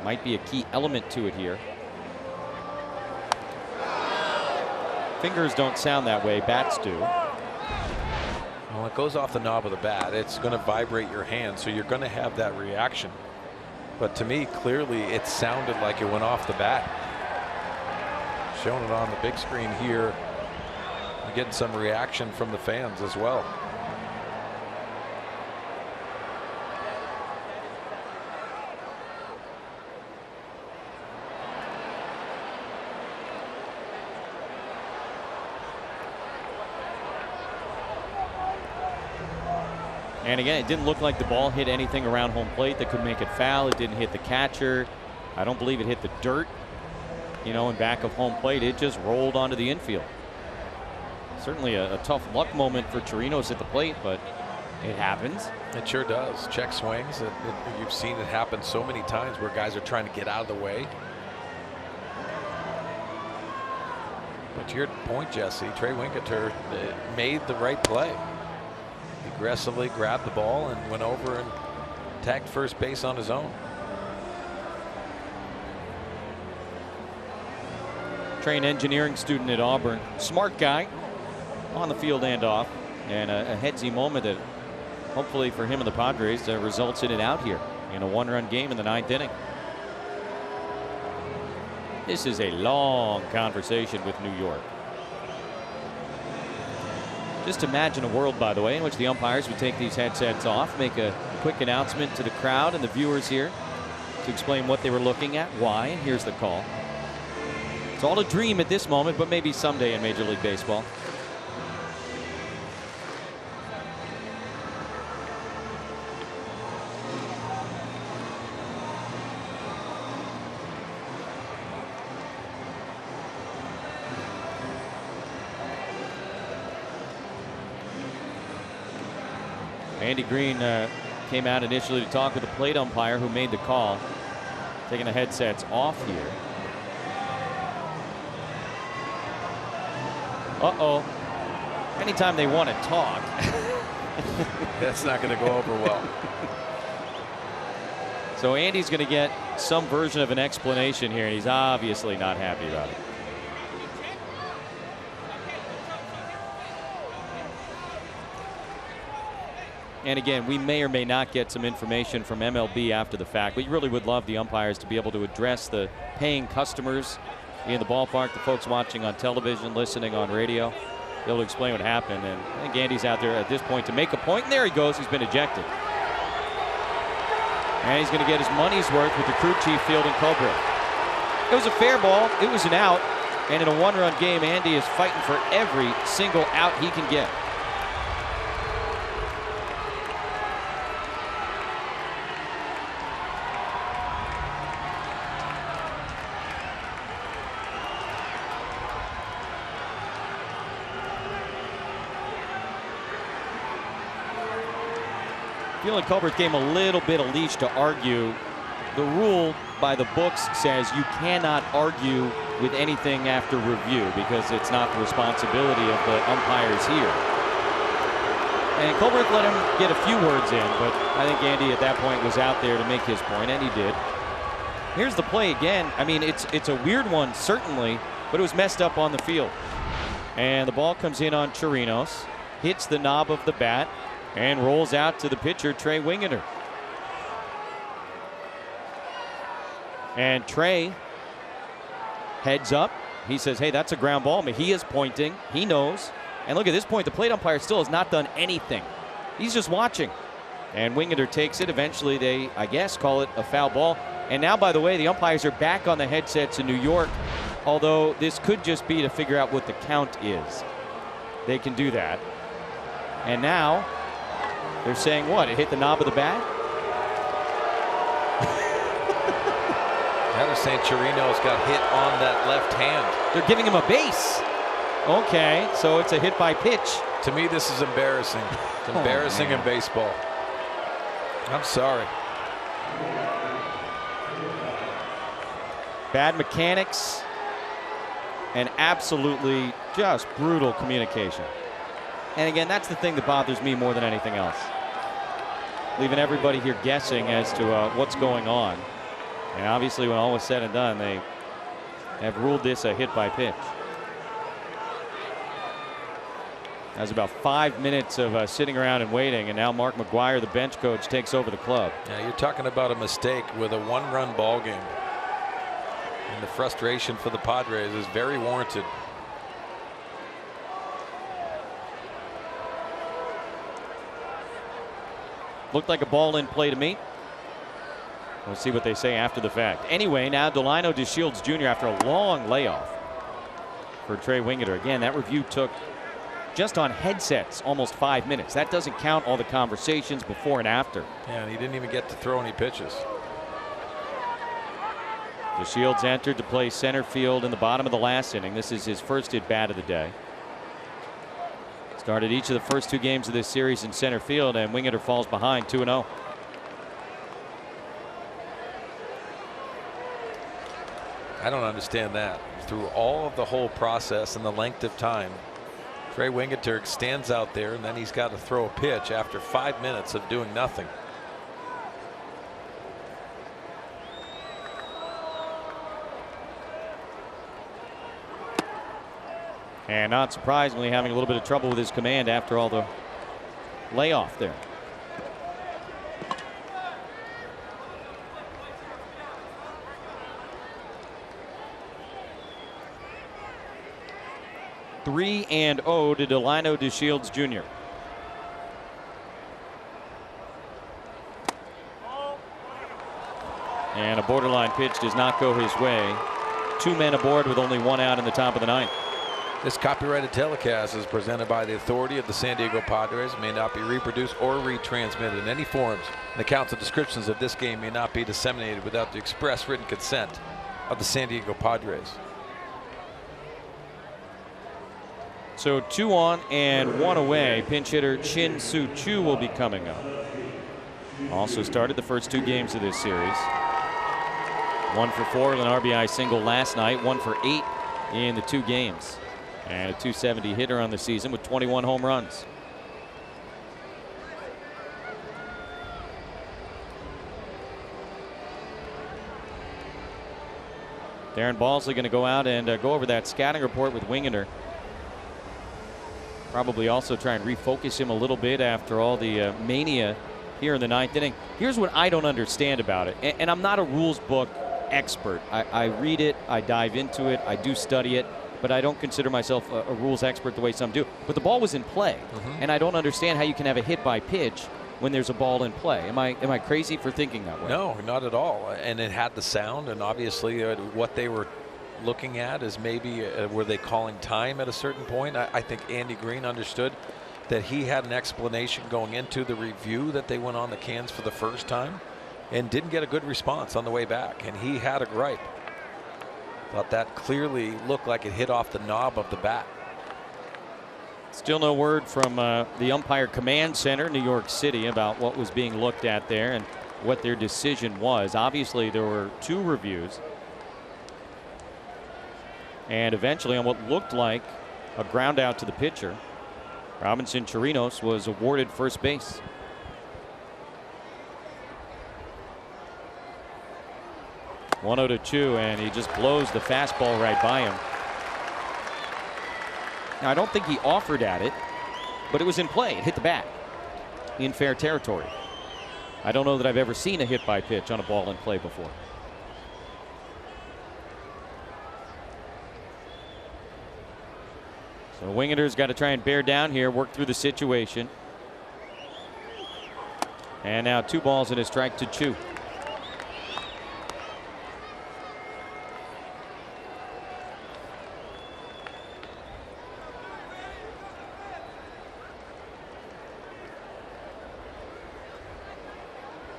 might be a key element to it here. Fingers don't sound that way, bats do. Well, it goes off the knob of the bat. It's going to vibrate your hand, so you're going to have that reaction. But to me, clearly, it sounded like it went off the bat. Showing it on the big screen here. You're getting some reaction from the fans as well. And again, it didn't look like the ball hit anything around home plate that could make it foul. It didn't hit the catcher. I don't believe it hit the dirt, you know, in back of home plate. It just rolled onto the infield. Certainly a tough luck moment for Chirinos at the plate, but it happens. It sure does. Check swings. You've seen it happen so many times where guys are trying to get out of the way. But to your point, Jesse, Trey Wingender made the right play. Aggressively grabbed the ball and went over and tagged first base on his own. Trained engineering student at Auburn. Smart guy on the field and off. And a headsy moment that hopefully for him and the Padres results in it out here in a 1-run game in the 9th inning. This is a long conversation with New York. Just imagine a world, by the way, in which the umpires would take these headsets off, make a quick announcement to the crowd and the viewers here to explain what they were looking at, why, and here's the call. It's all a dream at this moment, but maybe someday in Major League Baseball. Andy Green came out initially to talk with the plate umpire who made the call, taking the headsets off here. Uh-oh. Anytime they want to talk. That's not going to go over well. So Andy's going to get some version of an explanation here, and he's obviously not happy about it. And again, we may or may not get some information from MLB after the fact. We really would love the umpires to be able to address the paying customers in the ballpark. The folks watching on television, listening on radio, be able to explain what happened. And I think Andy's out there at this point to make a point. And there he goes. He's been ejected. And he's going to get his money's worth with the crew chief fielding Culbreth. It was a fair ball. It was an out. And in a one-run game, Andy is fighting for every single out he can get. I feel like Culbreth gave him a little bit of leash to argue. The rule by the books says you cannot argue with anything after review because it's not the responsibility of the umpires here. And Culbreth let him get a few words in, but I think Andy at that point was out there to make his point, and he did. Here's the play again. I mean, it's a weird one, certainly, but it was messed up on the field. And the ball comes in on Chirinos, hits the knob of the bat, and rolls out to the pitcher, Trey Wingeter. And Trey heads up. He says, hey, that's a ground ball. I mean, he is pointing. He knows. And look at this point. The plate umpire still has not done anything. He's just watching. And Wingeter takes it. Eventually, they, I guess, call it a foul ball. And now, by the way, the umpires are back on the headsets in New York, although this could just be to figure out what the count is. They can do that. And now they're saying what? It hit the knob of the bat? I understand Chirinos got hit on that left hand. They're giving him a base. Okay, so it's a hit by pitch. To me, this is embarrassing. It's embarrassing in baseball. I'm sorry. Bad mechanics and absolutely just brutal communication. And again, that's the thing that bothers me more than anything else. Leaving everybody here guessing as to what's going on. And obviously, when all was said and done, they have ruled this a hit by pitch. That was about 5 minutes of sitting around and waiting, and now Mark McGuire, the bench coach, takes over the club. Yeah, you're talking about a mistake with a one-run ball game. And the frustration for the Padres is very warranted. Looked like a ball in play to me. We'll see what they say after the fact. Anyway, now Delino DeShields Jr. after a long layoff for Trey Wingeter. Again, that review took just on headsets almost 5 minutes. That doesn't count all the conversations before and after. Yeah, and he didn't even get to throw any pitches. DeShields entered to play center field in the bottom of the last inning. This is his first at bat of the day. Started each of the first 2 games of this series in center field, and Wingeter falls behind 2-0. I don't understand that. Through all of the whole process and the length of time, Trey Wingeter stands out there, and then he's got to throw a pitch after 5 minutes of doing nothing. And not surprisingly, having a little bit of trouble with his command after all the layoff there. Three and 0 to Delino DeShields Jr. And a borderline pitch does not go his way. 2 men aboard with only 1 out in the top of the 9th. This copyrighted telecast is presented by the authority of the San Diego Padres. It may not be reproduced or retransmitted in any forms. The accounts and descriptions of this game may not be disseminated without the express written consent of the San Diego Padres. So 2 on and 1 away. Pinch hitter Chin Soo Choo will be coming up. Also started the first 2 games of this series. 1 for 4 with an RBI single last night. 1 for 8 in the 2 games. And a .270 hitter on the season with 21 home runs. Darren Balsley going to go out and go over that scouting report with Wingeter. Probably also try and refocus him a little bit after all the mania here in the 9th inning. Here's what I don't understand about it, and I'm not a rules book expert. I read it, I dive into it, I do study it, but I don't consider myself a rules expert the way some do. But the ball was in play, and I don't understand how you can have a hit by pitch when there's a ball in play. Am I crazy for thinking that way? No, not at all. And it had the sound, and obviously what they were looking at is maybe were they calling time at a certain point. I think Andy Green understood that he had an explanation going into the review that they went on the cans for the first time and didn't get a good response on the way back, and he had a gripe. Thought that clearly looked like it hit off the knob of the bat. Still no word from the umpire command center, New York City, about what was being looked at there and what their decision was. Obviously, there were 2 reviews. And eventually, on what looked like a ground out to the pitcher, Robinson Chirinos was awarded first base. One 0-2, and he just blows the fastball right by him. Now, I don't think he offered at it, but it was in play. It hit the bat in fair territory. I don't know that I've ever seen a hit by pitch on a ball in play before. So Wingeter's got to try and bear down here, work through the situation. And now 2 balls and a strike to Chu.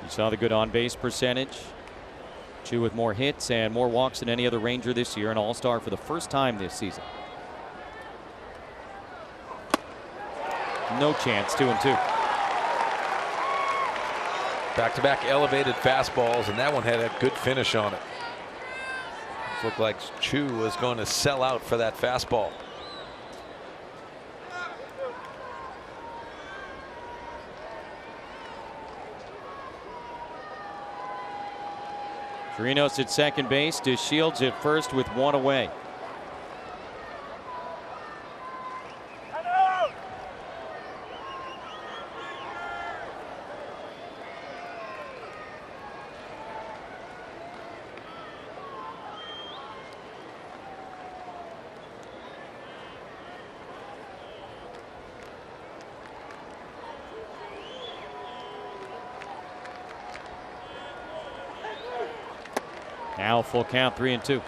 You saw the good on-base percentage. Chu with more hits and more walks than any other Ranger this year, an all-star for the first time this season. No chance, 2-2. Back-to-back elevated fastballs, and that one had a good finish on it. It looked like Chu was going to sell out for that fastball. Chirinos at second base to Shields at first with 1 away. Now full count, 3-2.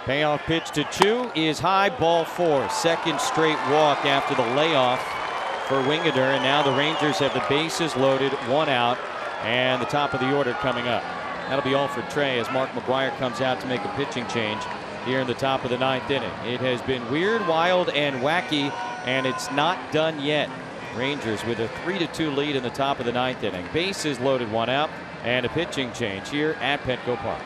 Payoff pitch to Chu is high, ball 4. Second straight walk after the layoff for Wingeter, and now the Rangers have the bases loaded, 1 out, and the top of the order coming up. That'll be all for Trey as Mark McGuire comes out to make a pitching change here in the top of the 9th inning. It has been weird, wild, and wacky, and it's not done yet. Rangers with a 3-2 lead in the top of the 9th inning. Bases loaded, 1 out, and a pitching change here at Petco Park.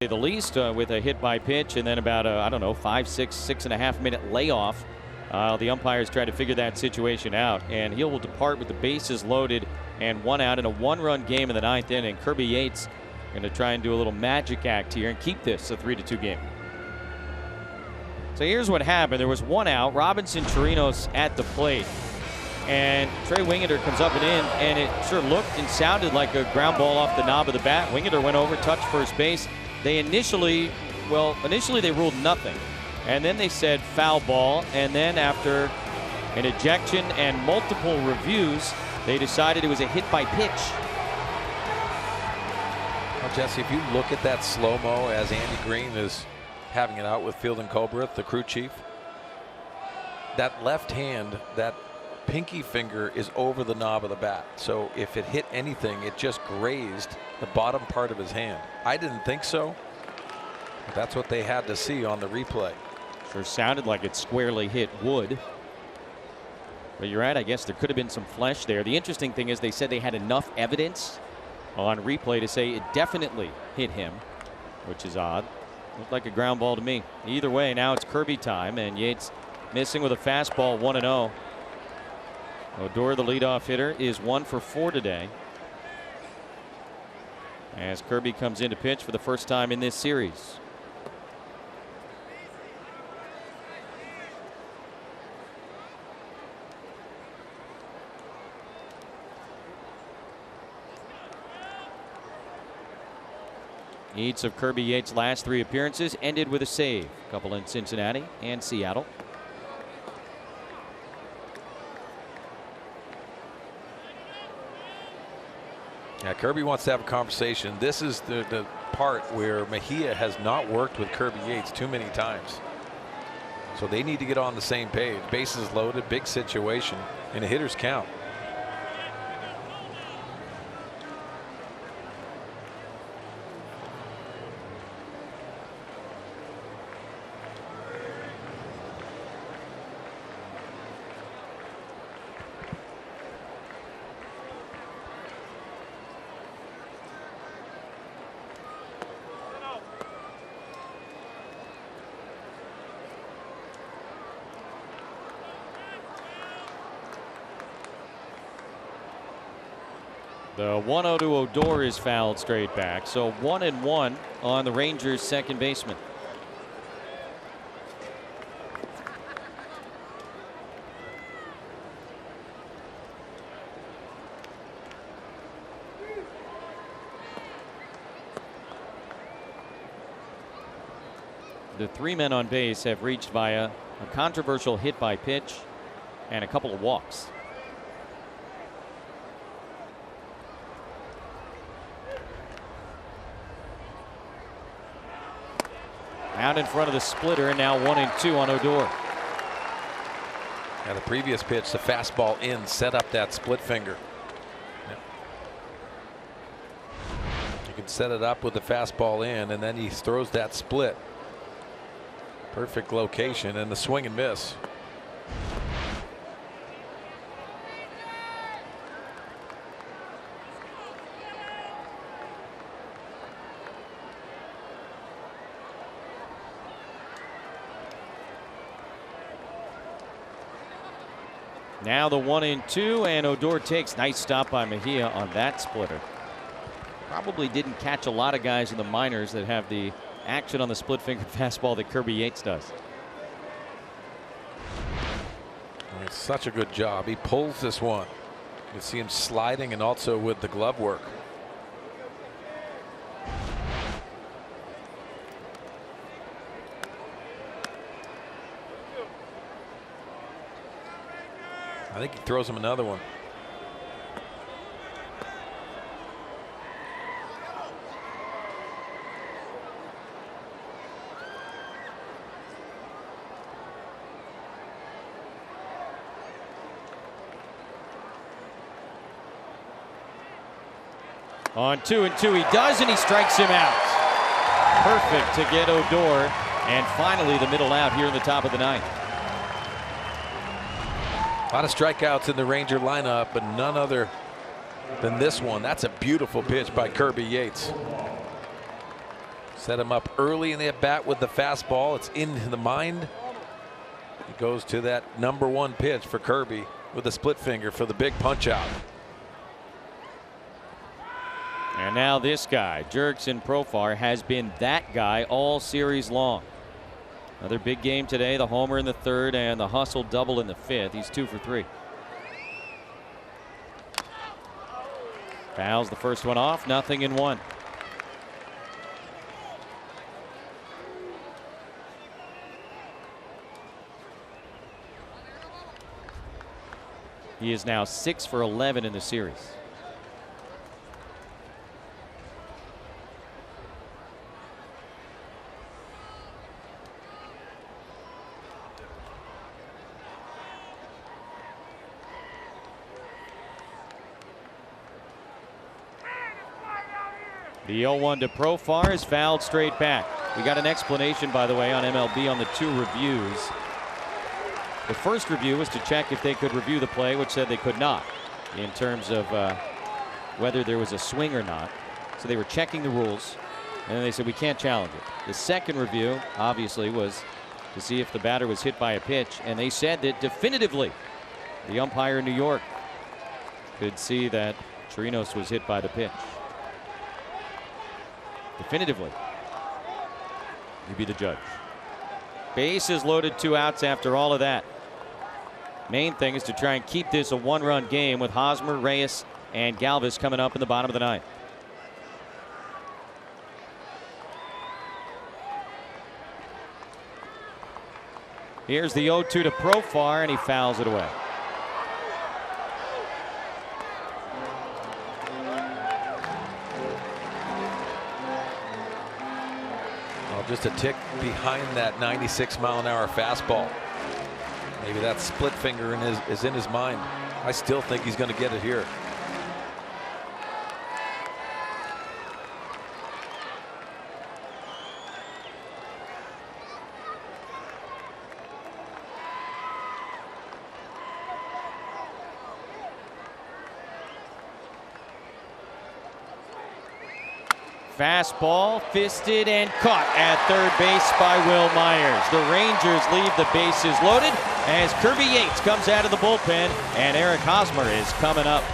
the least with a hit by pitch, and then about a, I don't know, 6.5 minute layoff. The umpires try to figure that situation out, and he will depart with the bases loaded and 1 out in a 1-run game in the 9th inning. Kirby Yates going to try and do a little magic act here and keep this a 3-2 game. So here's what happened. There was 1 out. Robinson Chirinos at the plate. And Trey Wingeder comes up and in, and it sure looked and sounded like a ground ball off the knob of the bat. Wingeder went over, touched first base. They initially they ruled nothing. And then they said foul ball. And then after an ejection and multiple reviews, they decided it was a hit by pitch. Well, Jesse, if you look at that slow-mo as Andy Green is having it out with Fielding Colbreth, the crew chief, that left hand, that pinky finger is over the knob of the bat. So if it hit anything, it just grazed the bottom part of his hand. I didn't think so, but that's what they had to see on the replay. Sure sounded like it squarely hit wood. But you're right, I guess there could have been some flesh there. The interesting thing is they said they had enough evidence on replay to say it definitely hit him, which is odd. Looked like a ground ball to me. Either way, now it's Kirby time, and Yates missing with a fastball, 1-0. Odor, the leadoff hitter, is 1 for 4 today, as Kirby comes in to pitch for the first time in this series. Each of Kirby Yates' last 3 appearances ended with a save. A couple in Cincinnati and Seattle. Yeah, Kirby wants to have a conversation. This is the part where Mejia has not worked with Kirby Yates too many times. So they need to get on the same page. Bases loaded, big situation, and a hitter's count. The 1-0 to Odor is fouled straight back. So 1-1 on the Rangers' second baseman. The 3 men on base have reached via a controversial hit by pitch and a couple of walks. Out in front of the splitter, and now 1-2 on Odor. Now the previous pitch, the fastball in, set up that split finger. You can set it up with the fastball in, and then he throws that split. Perfect location, and the swing and miss. Now the 1-2, and Odor takes. Nice stop by Mejia on that splitter. Probably didn't catch a lot of guys in the minors that have the action on the split finger fastball that Kirby Yates does. It's such a good job. He pulls this one. You can see him sliding and also with the glove work. I think he throws him another one. On 2-2 he does, and he strikes him out. Perfect to get Odor, and finally the middle out here in the top of the 9th. A lot of strikeouts in the Ranger lineup, but none other than this one. That's a beautiful pitch by Kirby Yates. Set him up early in the at-bat with the fastball. It's in the mind. He goes to that #1 pitch for Kirby with a split finger for the big punch out. And now this guy, Jurickson Profar, has been that guy all series long. Another big game today, the homer in the 3rd and the hustle double in the 5th. He's 2 for 3. Fouls the first one off, 0-1. He is now 6 for 11 in the series. The 0-1 to Profar is fouled straight back. We got an explanation, by the way, on MLB on the 2 reviews. The first review was to check if they could review the play, which said they could not, in terms of whether there was a swing or not. So they were checking the rules, and then they said we can't challenge it. The second review, obviously, was to see if the batter was hit by a pitch, and they said that definitively the umpire in New York could see that Chirinos was hit by the pitch. Definitively. He'd be the judge. Bases loaded, 2 outs after all of that. Main thing is to try and keep this a 1-run game with Hosmer, Reyes, and Galvis coming up in the bottom of the 9th. Here's the 0-2 to Profar, and he fouls it away. Just a tick behind that 96-mile-an-hour fastball. Maybe that split finger is in his mind. I still think he's going to get it here. Fastball fisted and caught at 3rd base by Will Myers. The Rangers leave the bases loaded as Kirby Yates comes out of the bullpen and Eric Hosmer is coming up.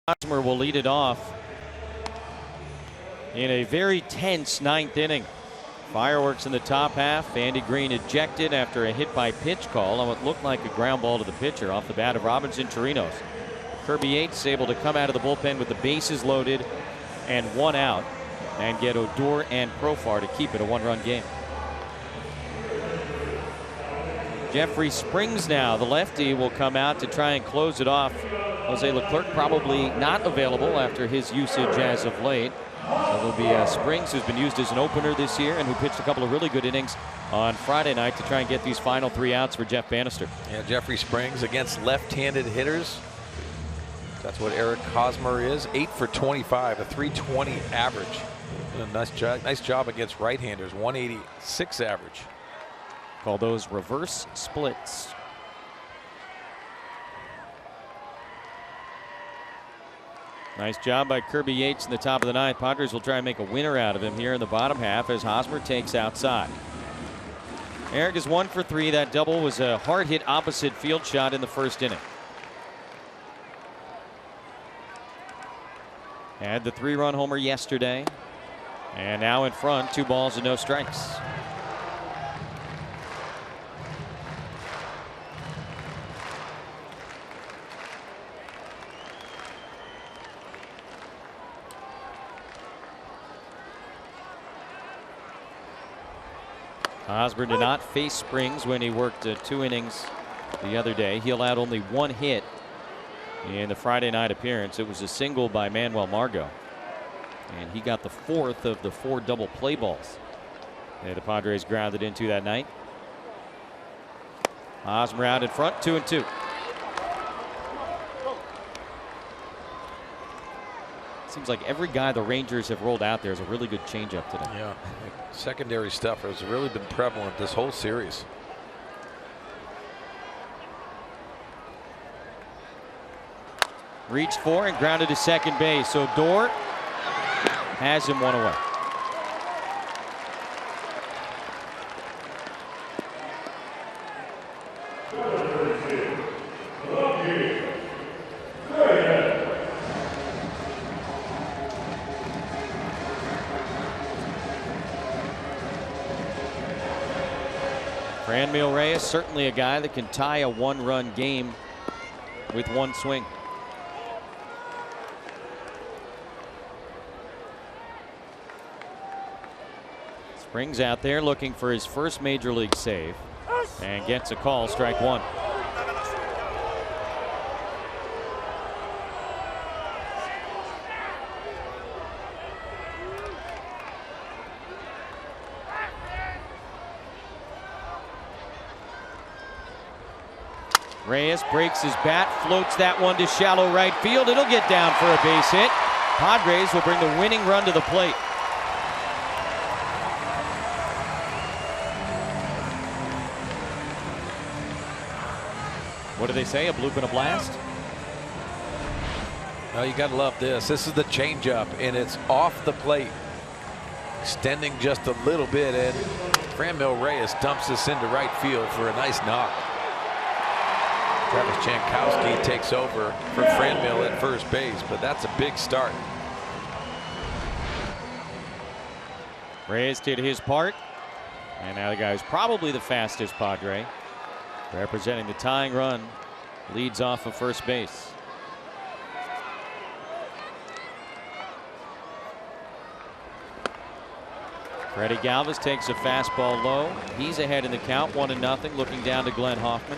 Hosmer will lead it off in a very tense 9th inning. Fireworks in the top half. Andy Green ejected after a hit by pitch call on what looked like a ground ball to the pitcher off the bat of Robinson Chirinos. Kirby Yates able to come out of the bullpen with the bases loaded and 1 out and get Odor and Profar to keep it a 1-run game. Jeffrey Springs now, the lefty, will come out to try and close it off. Jose Leclerc probably not available after his usage as of late. So there'll be Springs, who's been used as an opener this year and who pitched a couple of really good innings on Friday night to try and get these final 3 outs for Jeff Bannister. Yeah, Jeffrey Springs against left-handed hitters. That's what Eric Hosmer is. 8 for 25, a 320 average. And a nice job against right-handers, 186 average. Call those reverse splits. Nice job by Kirby Yates in the top of the 9th. Padres will try and make a winner out of him here in the bottom half as Hosmer takes outside. Eric is 1 for 3. That double was a hard hit opposite field shot in the first inning. Had the 3-run homer yesterday. And now in front, 2 balls and no strikes. Hosmer did not face Springs when he worked 2 innings the other day. He allowed only 1 hit in the Friday night appearance. It was a single by Manuel Margot. And he got the 4th of the 4 double play balls that the Padres grounded into that night. Hosmer out in front, 2-2. Seems like every guy the Rangers have rolled out there is a really good changeup today. Yeah, secondary stuff has really been prevalent this whole series. Reached for and grounded to second base. So Dorr has him 1 away. Franmil Reyes, certainly a guy that can tie a 1-run game with 1 swing. Springs out there looking for his first major league save and gets a call, strike 1. Reyes breaks his bat, floats that one to shallow right field. It'll get down for a base hit. Padres will bring the winning run to the plate. What do they say? A bloop and a blast? Well, you got to love this. This is the changeup, and it's off the plate, extending just a little bit, and Franmil Reyes dumps this into right field for a nice knock. Travis Jankowski takes over for Franmil at first base, but that's a big start. Reyes did his part, and now the guy who's probably the fastest Padre, representing the tying run, leads off of first base. Freddie Galvis takes a fastball low. He's ahead in the count, 1-0, looking down to Glenn Hoffman.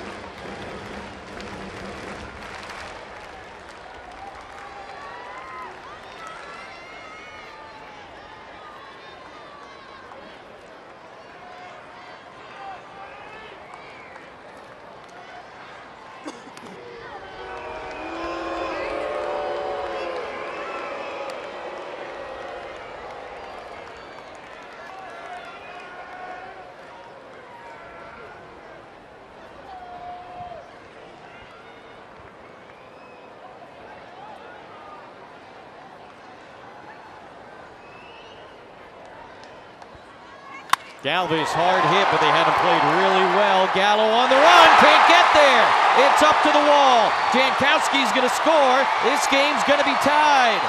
Galvis hard hit, but they had him played really well. Gallo on the run, can't get there. It's up to the wall. Jankowski's going to score. This game's going to be tied.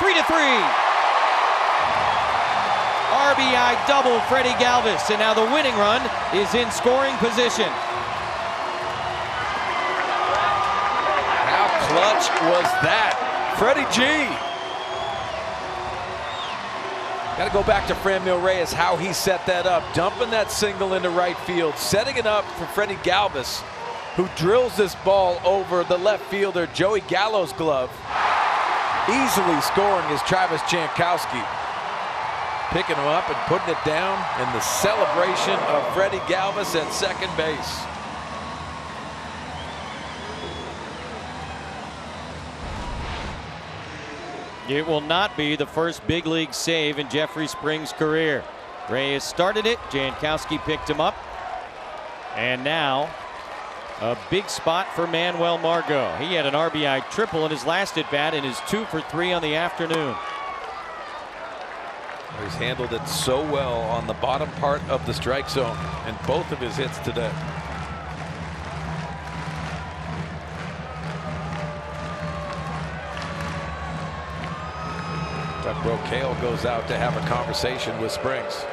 3-3. RBI double Freddie Galvis, and now the winning run is in scoring position. How clutch was that? Freddie G. Got to go back to Franmil Reyes, how he set that up, dumping that single into right field, setting it up for Freddie Galvis, who drills this ball over the left fielder Joey Gallo's glove. easily scoring is Travis Jankowski. Picking him up and putting it down in the celebration of Freddie Galvis at second base. It will not be the first big league save in Jeffrey Springs' career. Reyes started it, Jankowski picked him up, and now a big spot for Manuel Margot. He had an RBI triple in his last at bat and is 2 for 3 on the afternoon. He's handled it so well on the bottom part of the strike zone in both of his hits today. Doug Brocail goes out to have a conversation with Springs.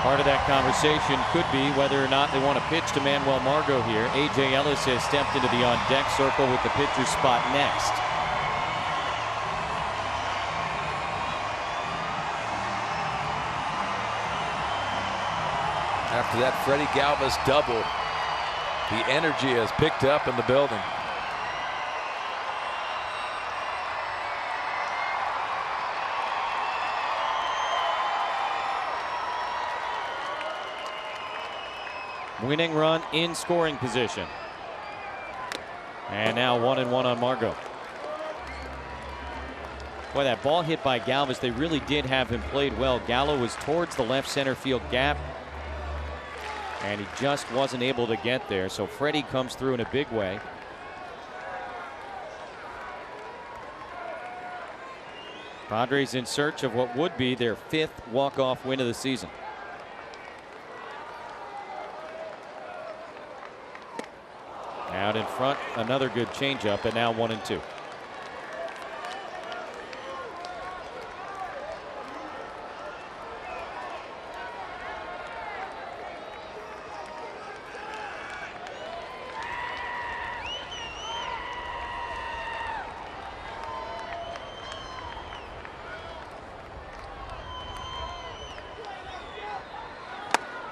Part of that conversation could be whether or not they want to pitch to Manuel Margot here. A.J. Ellis has stepped into the on-deck circle with the pitcher's spot next. After that Freddie Galvis double, the energy has picked up in the building. Winning run in scoring position. And now 1-1 on Margot. Boy, that ball hit by Galvis, they really did have him played well. Gallo was towards the left center field gap, and he just wasn't able to get there. So Freddie comes through in a big way. Padres in search of what would be their 5th walk-off win of the season. Out in front, another good changeup, and now 1-2.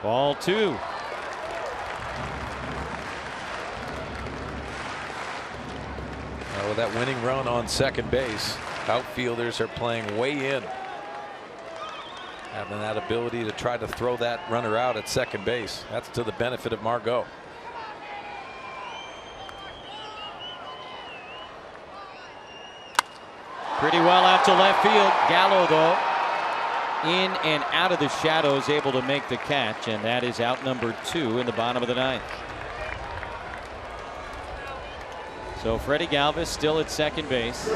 Ball 2. With that winning run on second base, outfielders are playing way in. Having that ability to try to throw that runner out at second base. That's to the benefit of Margot. Pretty well out to left field. Gallo, though, in and out of the shadows, able to make the catch, and that is out number 2 in the bottom of the 9th. So Freddie Galvis still at second base.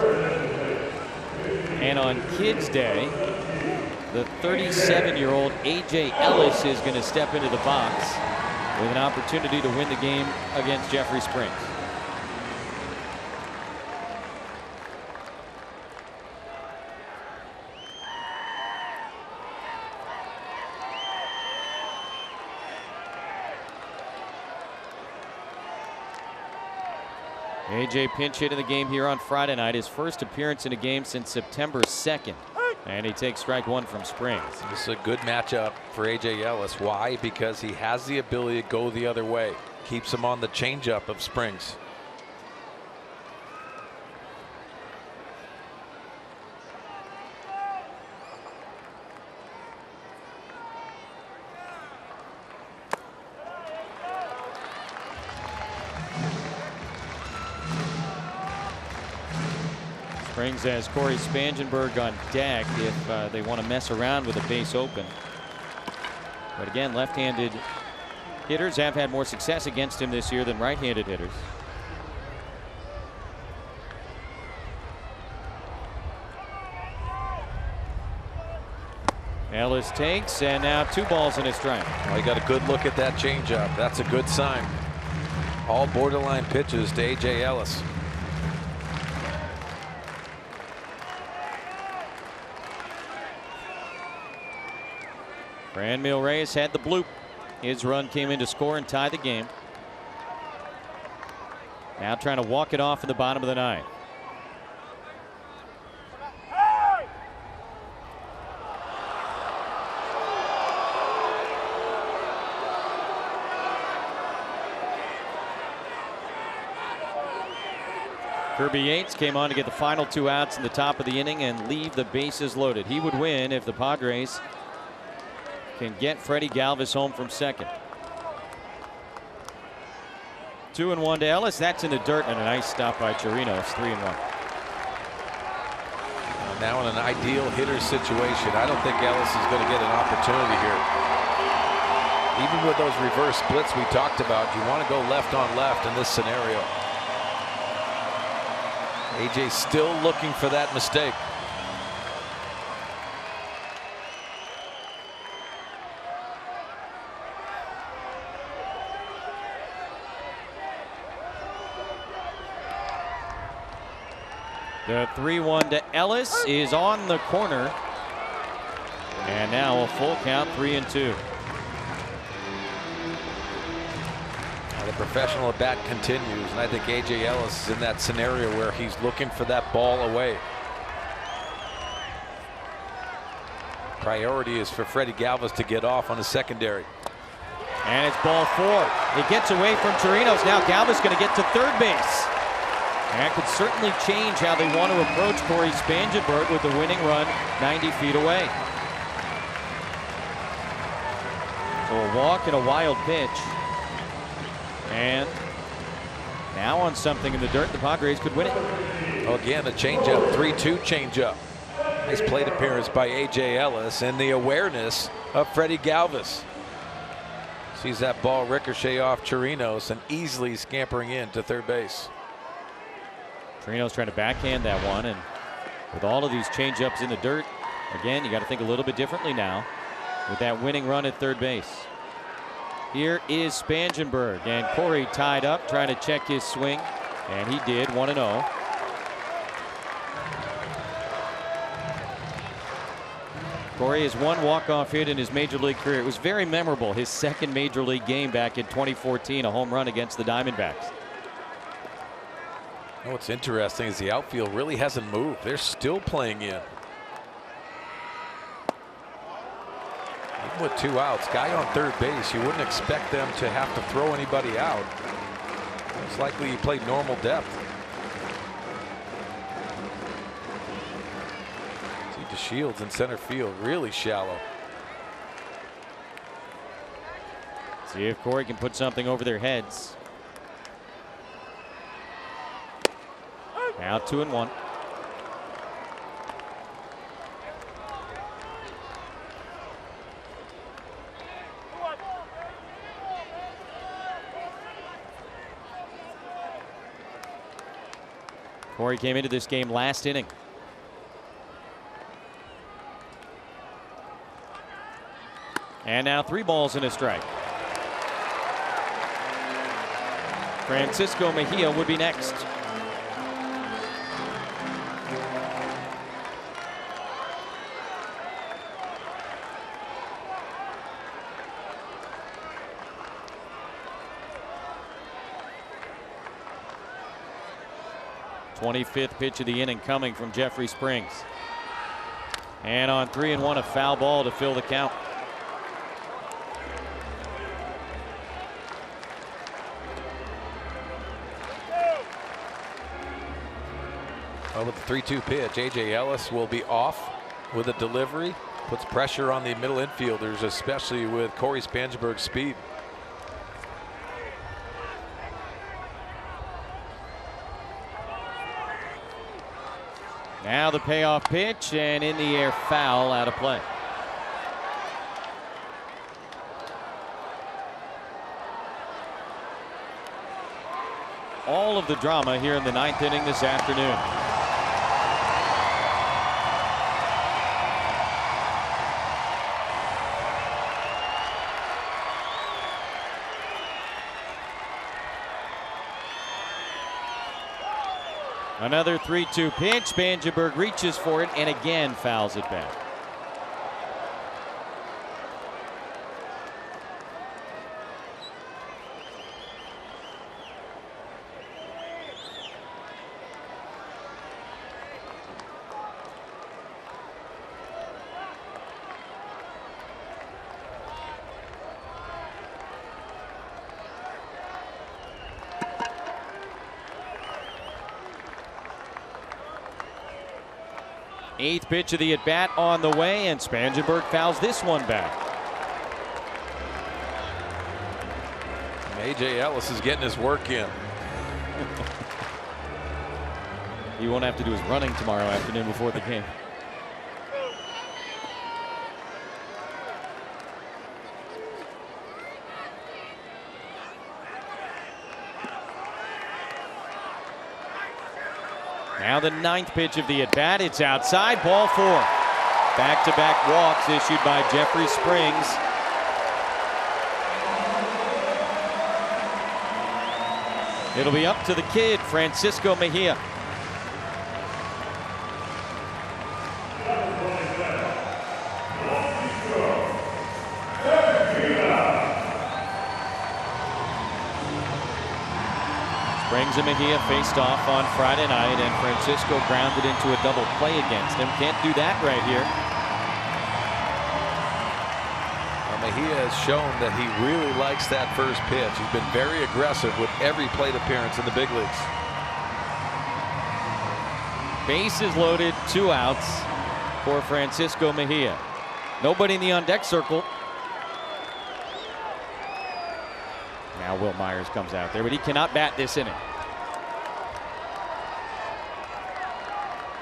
And on Kids Day, the 37-year-old A.J. Ellis is going to step into the box with an opportunity to win the game against Jeffrey Springs. A.J. pinch hit in the game here on Friday night, his first appearance in a game since September 2nd. And he takes strike 1 from Springs. This is a good matchup for A.J. Ellis. Why? Because he has the ability to go the other way. Keeps him on the changeup of Springs. Springs has Corey Spangenberg on deck if they want to mess around with a base open. But again, left-handed hitters have had more success against him this year than right-handed hitters. Ellis takes, and now 2 balls and a strike. Well, he got a good look at that changeup. That's a good sign. All borderline pitches to A.J. Ellis. Franmil Reyes had the bloop. His run came in to score and tie the game. Now trying to walk it off in the bottom of the 9th. Kirby Yates came on to get the final 2 outs in the top of the inning and leave the bases loaded. He would win if the Padres can get Freddie Galvis home from second. 2-1 to Ellis. That's in the dirt, and a nice stop by Chirinos. 3-1. Now in an ideal hitter situation, I don't think Ellis is going to get an opportunity here. Even with those reverse splits we talked about, you want to go left on left in this scenario. AJ still looking for that mistake. The 3-1 to Ellis is on the corner. And now a full count, 3-2. The professional at bat continues, and I think AJ Ellis is in that scenario where he's looking for that ball away. Priority is for Freddie Galvis to get off on the secondary. And it's ball 4. It gets away from Chirinos. Now Galvis going to get to third base. That could certainly change how they want to approach Corey Spangenberg with the winning run 90 feet away. So a walk and a wild pitch. And now on something in the dirt, the Padres could win it. Oh, again, a changeup, 3-2 changeup. Nice plate appearance by AJ Ellis and the awareness of Freddie Galvis. Sees that ball ricochet off Chirinos and easily scampering in to third base. Chirinos trying to backhand that one, and with all of these changeups in the dirt, again, you got to think a little bit differently now with that winning run at third base. Here is Spangenberg, and Corey tied up trying to check his swing, and he did. 1-0. Corey has one walk-off hit in his major league career. It was very memorable, his second major league game back in 2014, a home run against the Diamondbacks. What's interesting is the outfield really hasn't moved. They're still playing in. Even with 2 outs, guy on third base, you wouldn't expect them to have to throw anybody out. Most likely he played normal depth. See DeShields in center field, really shallow. See if Corey can put something over their heads. Now 2-1. Corey came into this game last inning. And now 3 balls and a strike. Francisco Mejia would be next. '25th pitch of the inning coming from Jeffrey Springs. And on 3-1, a foul ball to fill the count. Well, with the 3-2 pitch, AJ Ellis will be off with a delivery. Puts pressure on the middle infielders, especially with Corey Spangenberg's speed. Now the payoff pitch, and in the air, foul, out of play. All of the drama here in the 9th inning this afternoon. Another 3-2 pitch. Spangenberg reaches for it and again fouls it back. Eighth pitch of the at-bat on the way, and Spangenberg fouls this one back. A.J. Ellis is getting his work in. He won't have to do his running tomorrow afternoon before the game. Now the ninth pitch of the at-bat. It's outside, ball 4. Back-to-back walks issued by Jeffrey Springs. It'll be up to the kid, Francisco Mejia. Springs and Mejia faced off on Friday night, and Francisco grounded into a double play against him. Can't do that right here. Mejia has shown that he really likes that first pitch. He's been very aggressive with every plate appearance in the big leagues. Bases loaded, 2 outs for Francisco Mejia. Nobody in the on-deck circle. Now Will Myers comes out there, but he cannot bat this inning.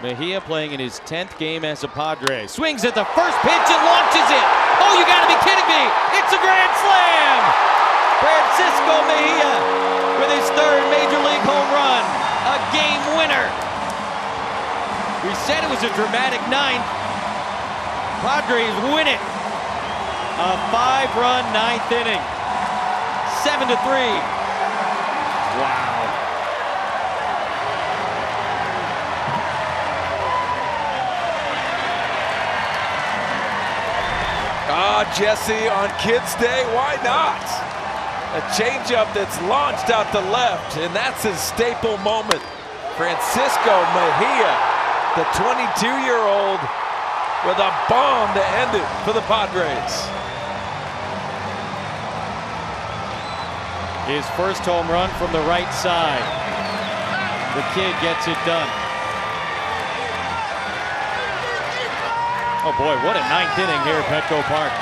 Mejia playing in his 10th game as a Padre. Swings at the first pitch and launches it. Oh, you gotta be kidding me. It's a grand slam. Francisco Mejia with his 3rd Major League home run. A game winner. We said it was a dramatic 9th. Padres win it. A 5-run 9th inning. 7-3. Wow. Jesse, on Kids Day, why not? A changeup that's launched out to left, and that's his staple moment. Francisco Mejia, the 22-year-old, with a bomb to end it for the Padres. His first home run from the right side. The kid gets it done. Oh boy, what a 9th inning here at Petco Park.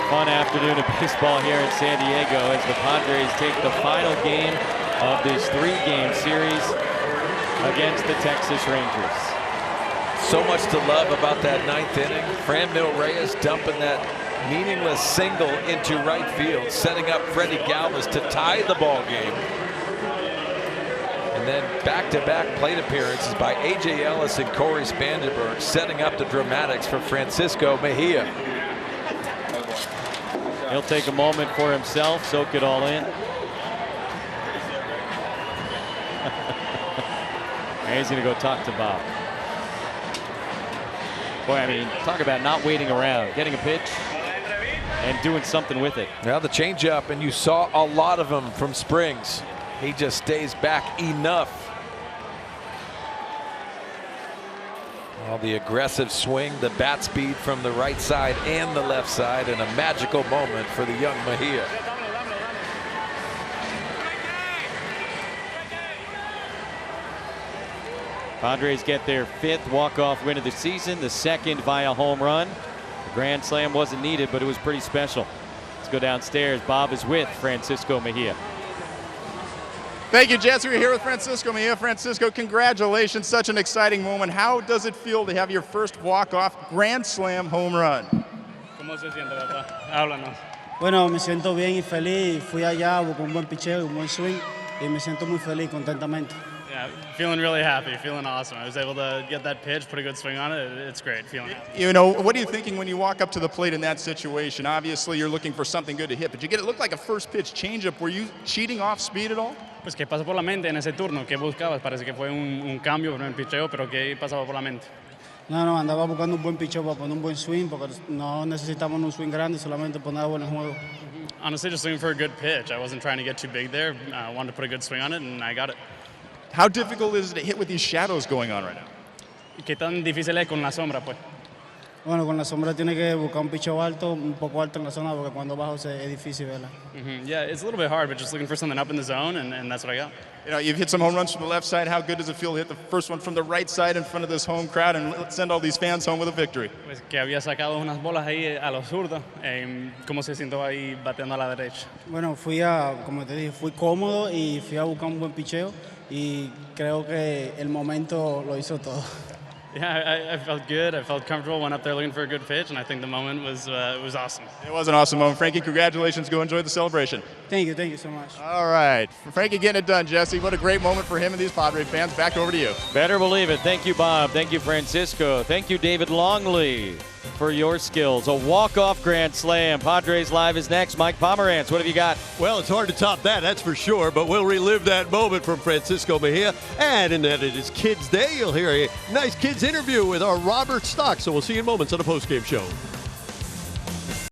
Fun afternoon of baseball here in San Diego as the Padres take the final game of this 3-game series against the Texas Rangers. So much to love about that 9th inning. Franmil Reyes dumping that meaningless single into right field, setting up Freddie Galvis to tie the ball game. And then back-to-back plate appearances by A.J. Ellis and Corey Spangenberg, setting up the dramatics for Francisco Mejia. He'll take a moment for himself, soak it all in. And he's going to go talk to Bob. Boy, I mean, talk about not waiting around, getting a pitch and doing something with it. Now the changeup, and you saw a lot of them from Springs. He just stays back enough. Well, the aggressive swing, the bat speed from the right side and the left side, and a magical moment for the young Mejia. Padres get their 5th walk-off win of the season, the 2nd via home run. The grand slam wasn't needed, but it was pretty special. Let's go downstairs. Bob is with Francisco Mejia. Thank you, Jesse. We're here with Francisco Mejia. Francisco, congratulations. Such an exciting moment. How does it feel to have your first walk-off grand slam home run? ¿Cómo se siente, papá? Háblanos. Bueno, me siento bien y feliz. Fui allá, busqué un buen picheo, un buen swing y me siento muy feliz, contentamente. Yeah, feeling really happy, feeling awesome. I was able to get that pitch, put a good swing on it. It's great, feeling happy. You know, what are you thinking when you walk up to the plate in that situation? Obviously, you're looking for something good to hit, but you get it looked like a first pitch changeup. Were you cheating off speed at all? Pues, ¿qué pasó por la mente en ese turno? ¿Qué buscabas? Parece que fue un cambio en el picheo, pero ¿qué pasaba por la mente? No, andaba buscando un buen picheo para poner un buen swing, porque no necesitamos un swing grande, solamente poner buen juego. Honestly, just looking for a good pitch. I wasn't trying to get too big there. I wanted to put a good swing on it, and I got it. How difficult is it to hit with these shadows going on right now? ¿Qué tan difícil es con la sombra, pues? Bueno, con la sombra tiene que buscar un picheo alto, un poco alto en la zona, porque cuando bajo es difícil verla. Yeah, it's a little bit hard, but just looking for something up in the zone, and that's what I got. You know, you've hit some home runs from the left side. How good does it feel to hit the first one from the right side in front of this home crowd and send all these fans home with a victory? Pues que había sacado unas bolas ahí a los zurdos. ¿Cómo se sintió ahí bateando a la derecha? Bueno, como te dije, fui cómodo y fui a buscar un buen picheo y creo que el momento lo hizo todo. Yeah, I felt good. I felt comfortable. Went up there looking for a good pitch, and I think the moment was awesome. It was an awesome moment. Frankie, congratulations. Go enjoy the celebration. Thank you so much. All right. For Frankie getting it done, Jesse. What a great moment for him and these Padre fans. Back over to you. Better believe it. Thank you, Bob. Thank you, Francisco. Thank you, David Longley, for your skills. A walk-off grand slam. Padres Live is next. Mike Pomerantz, what have you got? Well, it's hard to top that, that's for sure, but we'll relive that moment from Francisco Mejia. And in that it is Kids Day, you'll hear a nice kids interview with our Robert Stock. So we'll see you in moments on the postgame show.